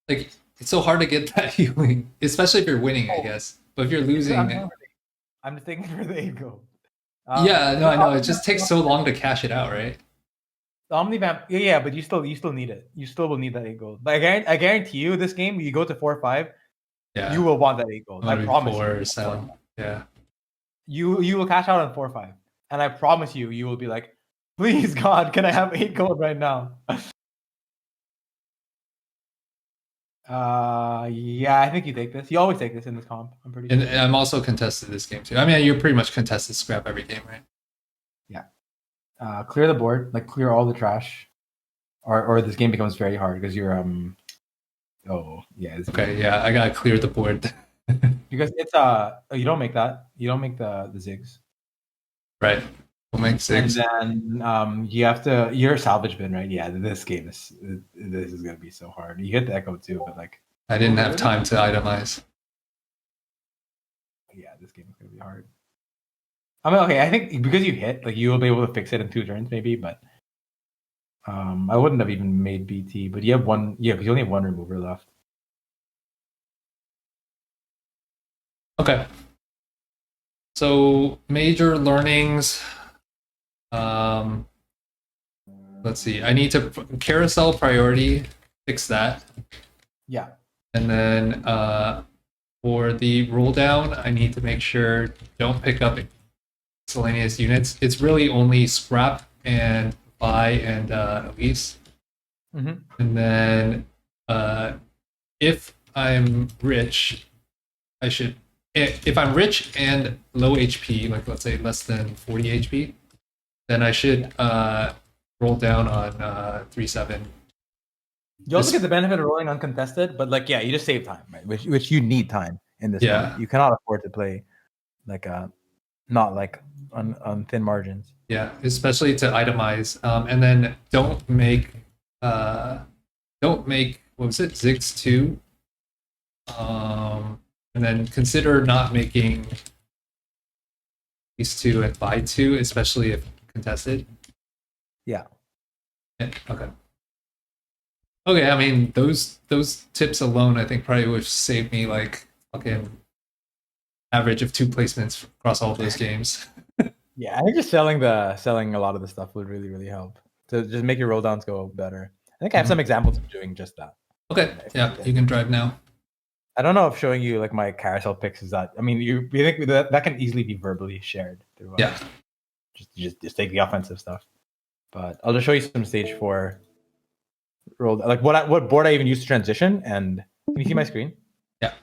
like, it's so hard to get that healing, especially if you're winning, I guess. But if you're losing... I'm just thinking for the 8 gold. I know. It just takes so long to cash it out, right? The Omnivamp, yeah, but you still need it. You still will need that 8 gold. But I guarantee you, this game, you go to 4-5, you will want that 8 gold. I promise you. So, yeah. You will cash out on 4-5. And I promise you will be like, please God, can I have 8 gold right now? Yeah, I think you take this. You always take this in this comp. I'm pretty sure. And I'm also contested this game too. I mean, you're pretty much contested Scrap every game, right? Yeah. Clear the board, like clear all the trash, or this game becomes very hard because you're Okay, yeah, I gotta clear the board. Because it's you don't make that. You don't make the Ziggs. Right. We'll make Ziggs. And then you have to your salvage bin, right? Yeah, this game this is gonna be so hard. You hit the Echo too, but like I didn't have time to itemize. Yeah, this game is gonna be hard. I mean, okay, I think because you hit, like you will be able to fix it in 2 turns, maybe, but I wouldn't have even made BT, but you have one, because you only have 1 remover left. Okay. So major learnings. Let's see. I need to carousel priority, fix that. Yeah. And then for the roll down, I need to make sure don't pick up miscellaneous units. It's really only Scrap and Vi and Elise. Mm-hmm. And then if I'm rich, if I'm rich and low HP, like let's say less than 40 HP, then I should roll down on 3-7. You also get the benefit of rolling uncontested, but like you just save time, right? Which you need time in this one. You cannot afford to play like not like on thin margins. Yeah, especially to itemize. And then don't make what was it, Ziggs 2 And then consider not making these two and buy two, especially if contested. Yeah. Okay. Okay, I mean those tips alone, I think probably would save me like fucking average of 2 placements across all of those games. Yeah, I think just selling a lot of the stuff would really help to just make your roll downs go better. I think I have some examples of doing just that. Okay, yeah, you can drive now. I don't know if showing you like my carousel picks is that. I mean, you think that can easily be verbally shared through. Yeah. Just take the offensive stuff. But I'll just show you some stage 4 rolled, like what board I even used to transition. And can you see my screen? Yeah.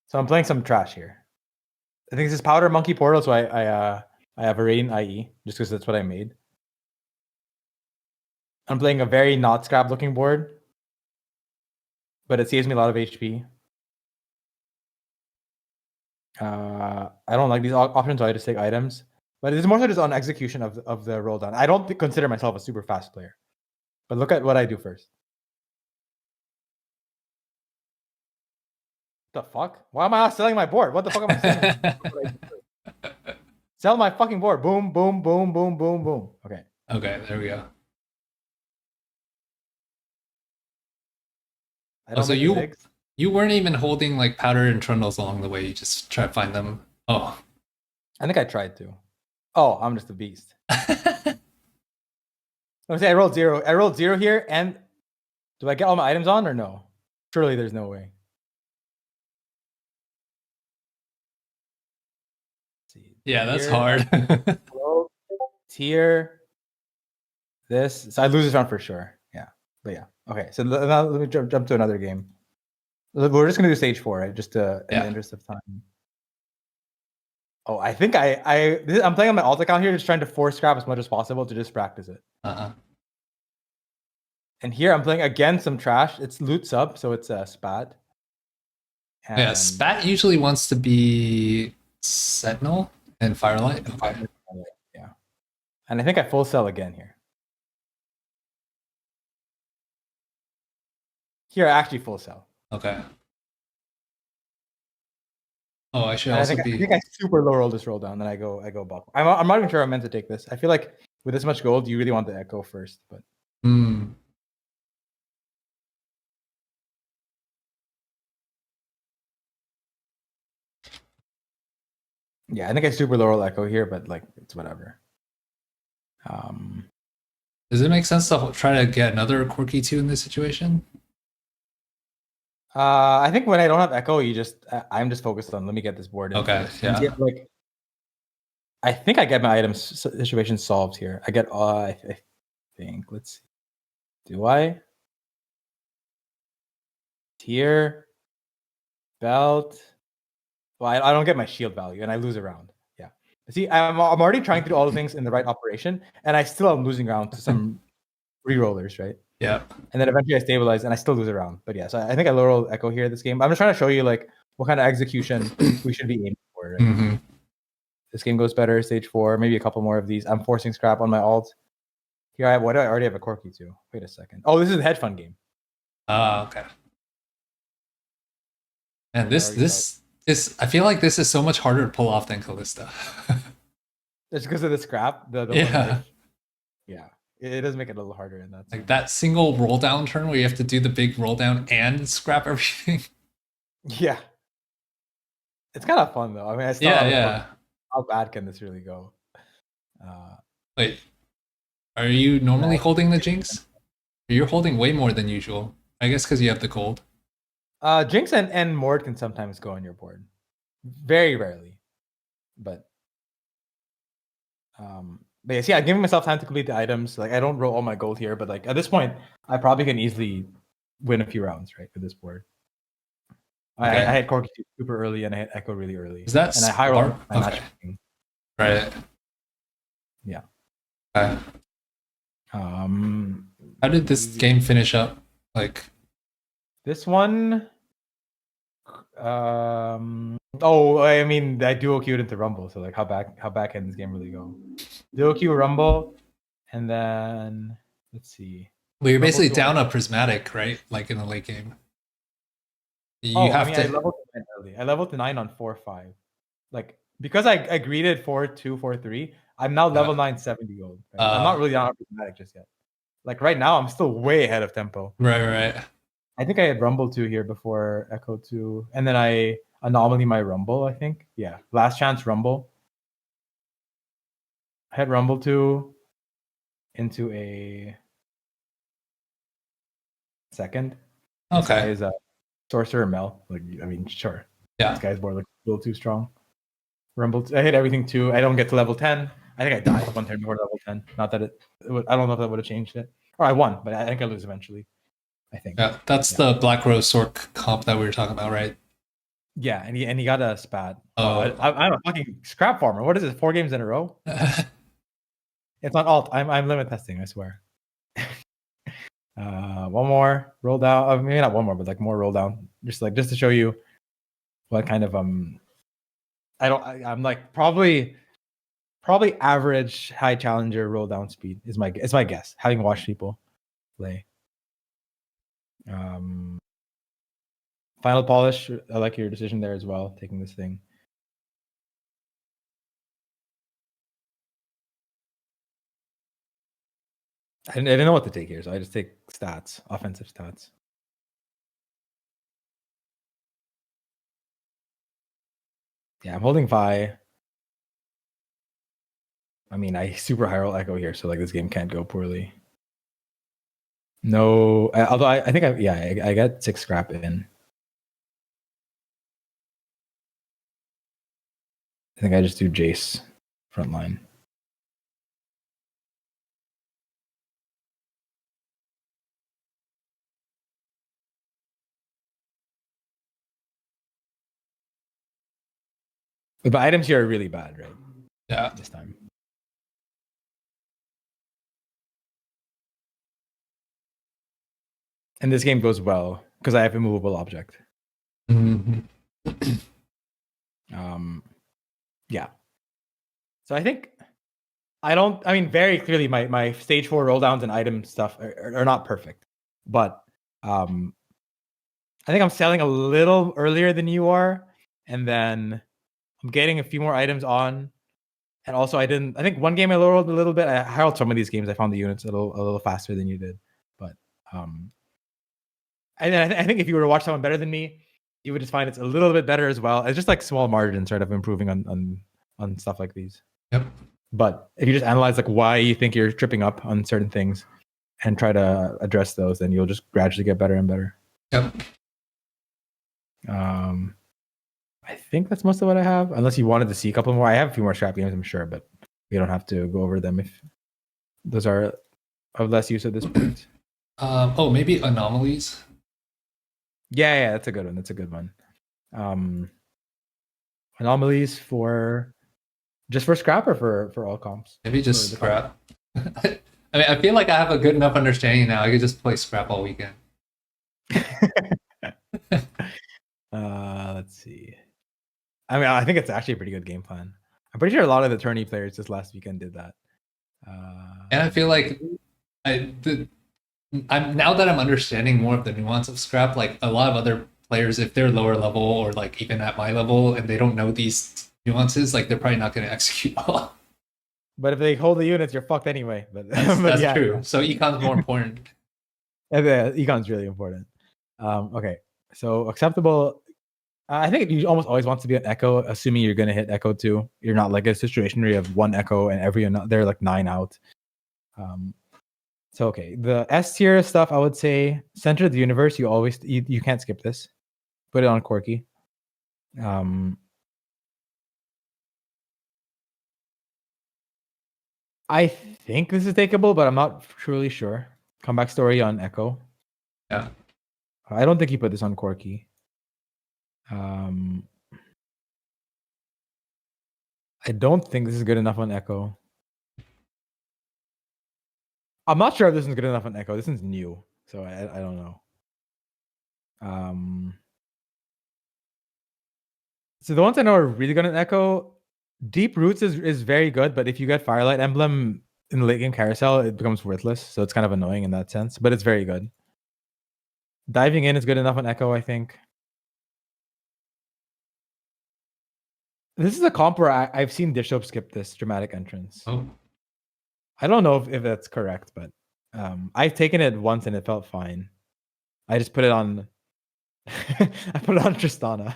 So I'm playing some trash here. I think this is Powder Monkey Portal, so I have a Rain IE just because that's what I made. I'm playing a very not scrap looking board, but it saves me a lot of HP. I don't like these options, so I just take items. But it's more so just on execution of the roll down. I don't consider myself a super fast player, but look at what I do first. The fuck? Why am I not selling my board? What the fuck am I selling? Sell my fucking board. Boom, boom, boom, boom, boom, boom. Okay. Okay, there we go. I don't so make you weren't even holding like powder and trundles along the way. You just try to find them. Oh. I think I tried to. Oh, I'm just a beast. Let me say I rolled 0. I rolled 0 here, and do I get all my items on or no? Surely there's no way. Yeah, that's hard. Tier. This. So I lose this round for sure. Yeah. But yeah. Okay. So now let me jump to another game. We're just gonna do stage 4, right? Just in the interest of time. Oh, I think I'm playing on my alt account here, just trying to force scrap as much as possible to just practice it. And here I'm playing again some trash. It's loot sub, so it's a spat. And yeah, spat usually wants to be Sentinel and Firelight. Okay. Yeah. And I think I full sell again here. Here I actually full sell. Okay. Oh, I should also be. I think I super low roll this roll down, then I go buck. I'm not even sure I'm meant to take this. I feel like with this much gold, you really want the echo first, but. Yeah, I think I super low roll echo here, but like it's whatever. Does it make sense to try to get another quirky 2 in this situation? I think when I don't have echo, I'm just focused on let me get this board. Okay. Yeah. Like, I think I get my items situation solved here. I get I think. Let's see. Do I? Tier. Belt. Well, I don't get my shield value, and I lose a round. Yeah. See, I'm already trying to do all the things in the right operation, and I still am losing round to some re-rollers, right? Yeah. And then eventually I stabilize, and I still lose a round. But yeah, so I think I low roll echo here this game. I'm just trying to show you like what kind of execution we should be aiming for. Right? This game goes better. Stage 4, maybe a couple more of these. I'm forcing scrap on my alt. Here I already have a quirky too. Wait a second. Oh, this is a hedge fund game. Okay. And this is, I feel like this is so much harder to pull off than Callista. It's because of the scrap. Yeah. It does make it a little harder in that. Like that single roll down turn where you have to do the big roll down and scrap everything. Yeah. It's kind of fun though. I mean, I still how bad can this really go? Wait, are you normally holding the Jinx? You're holding way more than usual. I guess because you have the gold. Jinx and Mord can sometimes go on your board. Very rarely. But yeah, see, I'm giving myself time to complete the items. Like I don't roll all my gold here, but like at this point, I probably can easily win a few rounds, right, with this board. Okay. I had Corky super early and I had Echo really early. Is that and I high roll my match. Right. Yeah. Okay. How did this game finish up? Like this one. Oh, I mean, I duo queued into Rumble, so like how back can this game really go? Duo queue Rumble, and then let's see. Well, you're basically down a prismatic, right? Like in the late game. You Oh, I have mean, I to. leveled to 9 early. I leveled to 9 on 4-5. Like, because I greeted 4-2, 4-3, I'm now level Yeah. 970 gold. Right? I'm not really on prismatic just yet. Like, right now, I'm still way ahead of tempo. Right. I think I had Rumble 2 here before Echo 2. And then I anomaly my Rumble, I think. Yeah. Last chance Rumble. I had Rumble 2 into a second. This guy Okay. is a sorcerer Mel. Like, I mean, sure. Yeah. This guy's more like a little too strong. Rumble. I hit everything too. I don't get to level 10. I think I died one turn before level 10. Not that it would, I don't know if that would have changed it. Or I won, but I think I lose eventually. I think. Yeah. That's Yeah. the Black Rose sorc comp that we were talking about, right? Yeah, and he got a spat. Oh. I'm a fucking scrap farmer. What is it? 4 games in a row? It's on alt. I'm limit testing, I swear. One more roll down. Maybe not one more, but like more roll down. Just to show you what kind of I'm like probably average high challenger roll down speed is my guess, having watched people play. Final polish. I like your decision there as well, taking this thing. I didn't know what to take here, so I just take stats, offensive stats. Yeah, I'm holding Vi. I mean, I super high roll Echo here, so like this game can't go poorly. No, although I think I got 6 scrap in. I think I just do Jace front line. But items here are really bad, right? Yeah. This time. And this game goes well because I have a movable object. Mm-hmm. Yeah. So I think very clearly my stage 4 roll downs and item stuff are not perfect. But I think I'm selling a little earlier than you are. And then I'm getting a few more items on. And also I think one game I lowered a little bit. I held some of these games. I found the units a little faster than you did. But I think if you were to watch someone better than me, you would just find it's a little bit better as well. It's just like small margins sort of improving on stuff like these. Yep. But if you just analyze like why you think you're tripping up on certain things and try to address those, then you'll just gradually get better and better. Yep. I think that's most of what I have. Unless you wanted to see a couple more. I have a few more scrap games, I'm sure, but we don't have to go over them if those are of less use at this point. Maybe anomalies. Yeah, that's a good one. That's a good one. Anomalies for scrap or for all comps? Maybe just scrap. I mean, I feel like I have a good enough understanding now. I could just play scrap all weekend. Let's see. I mean, I think it's actually a pretty good game plan. I'm pretty sure a lot of the tourney players this last weekend did that. And I feel like now that I'm understanding more of the nuance of scrap, like a lot of other players, if they're lower level or like even at my level and they don't know these nuances, like they're probably not going to execute well. But if they hold the units, you're fucked anyway. But that's true. So econ's more important. Econ's really important. Okay, so acceptable. I think you almost always want to be an Echo, assuming you're going to hit Echo 2. You're not like a situation where you have one Echo and they're like 9 out. So okay, the S tier stuff, I would say Center of the Universe. You can't skip this. Put it on Corky. I think this is takeable, but I'm not truly sure. Comeback story on Echo. Yeah. I don't think you put this on Corky. I don't think this is good enough on Echo. I'm not sure if this is good enough on Echo. This one's new, so I don't know. So the ones I know are really good on Echo. Deep Roots is very good, but if you get Firelight Emblem in the late game carousel, it becomes worthless. So it's kind of annoying in that sense, but it's very good. Diving in is good enough on Echo, I think. This is a comp where I've seen Dishop skip this dramatic entrance. Oh. I don't know if that's correct, but I've taken it once and it felt fine. I just put it on. I put it on Tristana.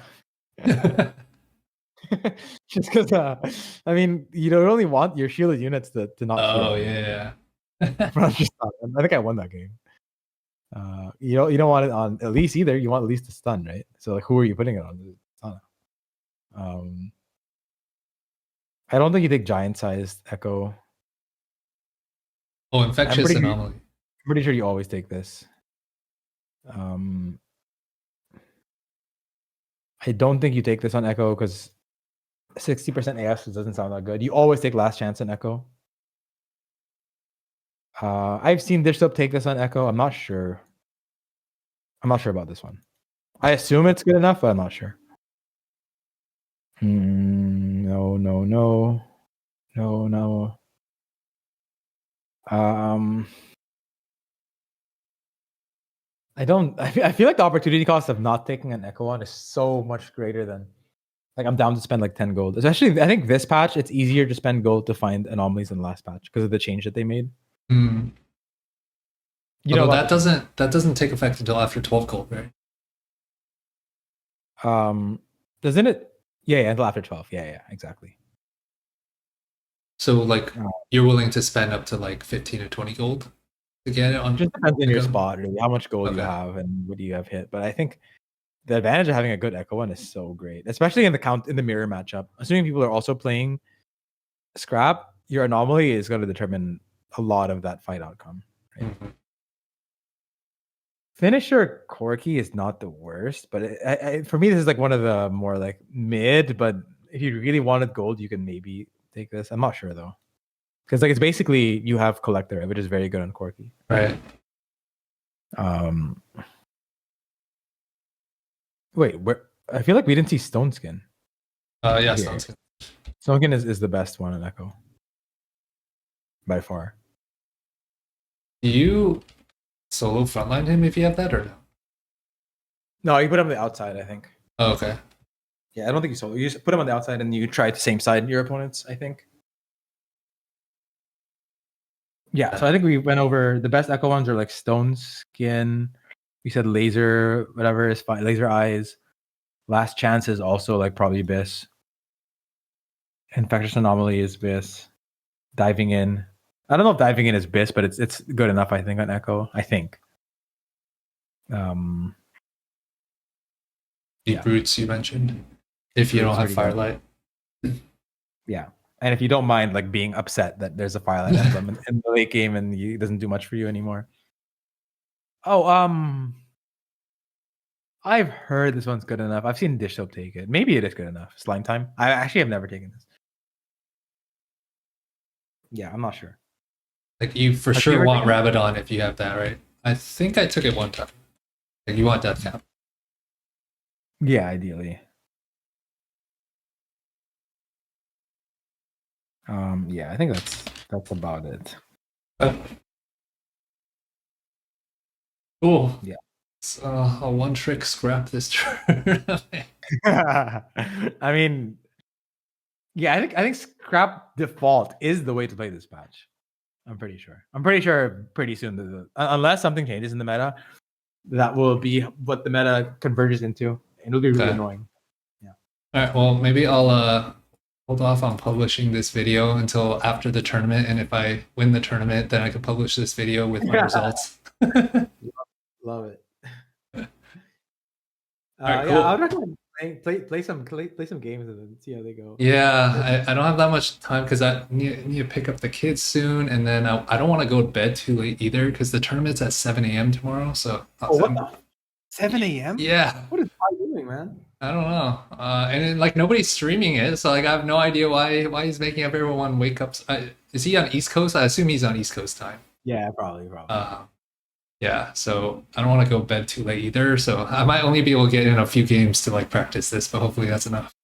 Just because, I mean, you don't really want your shielded units to not shield. Oh yeah. I think I won that game. You don't want it on Elise either. You want Elise to stun, right? So like, who are you putting it on? I don't think you take giant-sized Echo. Oh, infectious anomaly. I'm pretty sure you always take this. I don't think you take this on Echo because 60% AS doesn't sound that good. You always take last chance on Echo. I've seen Dishop take this on Echo. I'm not sure. I'm not sure about this one. I assume it's good enough, but I'm not sure. No. I feel like the opportunity cost of not taking an Echo on is so much greater than, like, I'm down to spend like 10 gold. Especially, I think this patch, it's easier to spend gold to find anomalies than last patch because of the change that they made. You know, that doesn't take effect until after 12 gold, right? Doesn't it? Yeah, until after 12. Yeah, exactly. So like, you're willing to spend up to like 15 or 20 gold to get it on? Just depends on your spot, really, how much gold you have and what do you have hit. But I think the advantage of having a good Echo one is so great, especially in the mirror matchup. Assuming people are also playing Scrap, your anomaly is going to determine a lot of that fight outcome. Right? Mm-hmm. Finisher Corki is not the worst, but for me, this is like one of the more like mid. But if you really wanted gold, you can maybe take this. I'm not sure though, because like it's basically you have Collector, which is very good on Corki. Right. Wait, where? I feel like we didn't see Stone Skin. Yeah, Stone Skin. Stone Skin is the best one in Echo by far. Do you solo frontline him if you have that or no? No, you put him on the outside, I think. Oh, okay. Yeah, I don't think you solo. You just put him on the outside and you try the same side your opponents, I think. Yeah, so I think we went over the best Echo ones are like Stone Skin. We said Laser, whatever is fine. Laser Eyes. Last Chance is also like probably Abyss. Infectious Anomaly is Abyss. Diving In. I don't know if Diving In is Abyss, but it's good enough, I think, on Echo. I think. Deep Roots you mentioned. If you don't have Firelight. Yeah. And if you don't mind like being upset that there's a Firelight emblem in the late game and it doesn't do much for you anymore. Oh, I've heard this one's good enough. I've seen Dish Soap take it. Maybe it is good enough. Slime Time. I actually have never taken this. Yeah, I'm not sure. Like you for sure want Rabadon if you have that, right? I think I took it one time. Like you want Death Cap. Yeah, ideally. Yeah, I think that's about it. Cool. Yeah. It's a one-trick scrap this turn. I mean, yeah, I think scrap default is the way to play this patch. I'm pretty sure. Pretty soon, unless something changes in the meta, that will be what the meta converges into. And it'll be really annoying. Yeah. All right. Well, maybe I'll hold off on publishing this video until after the tournament, and if I win the tournament, then I can publish this video with my results. Love it. Right, cool. Yeah, I would recommend play some games and then see how they go. Yeah, I don't have that much time because I need to pick up the kids soon, and then I don't want to go to bed too late either because the tournament's at 7 a.m. tomorrow. So what the 7 a.m.? Yeah. What is I doing, man? I don't know. And then, like nobody's streaming it, so like I have no idea why he's making everyone wake up. Is he on East Coast? I assume he's on East Coast time. Yeah, probably. Yeah, so I don't want to go to bed too late either. So I might only be able to get in a few games to like practice this, but hopefully that's enough.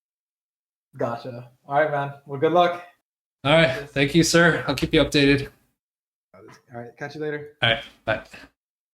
Gotcha. All right, man. Well, good luck. All right. Thank you, sir. I'll keep you updated. All right. Catch you later. All right. Bye.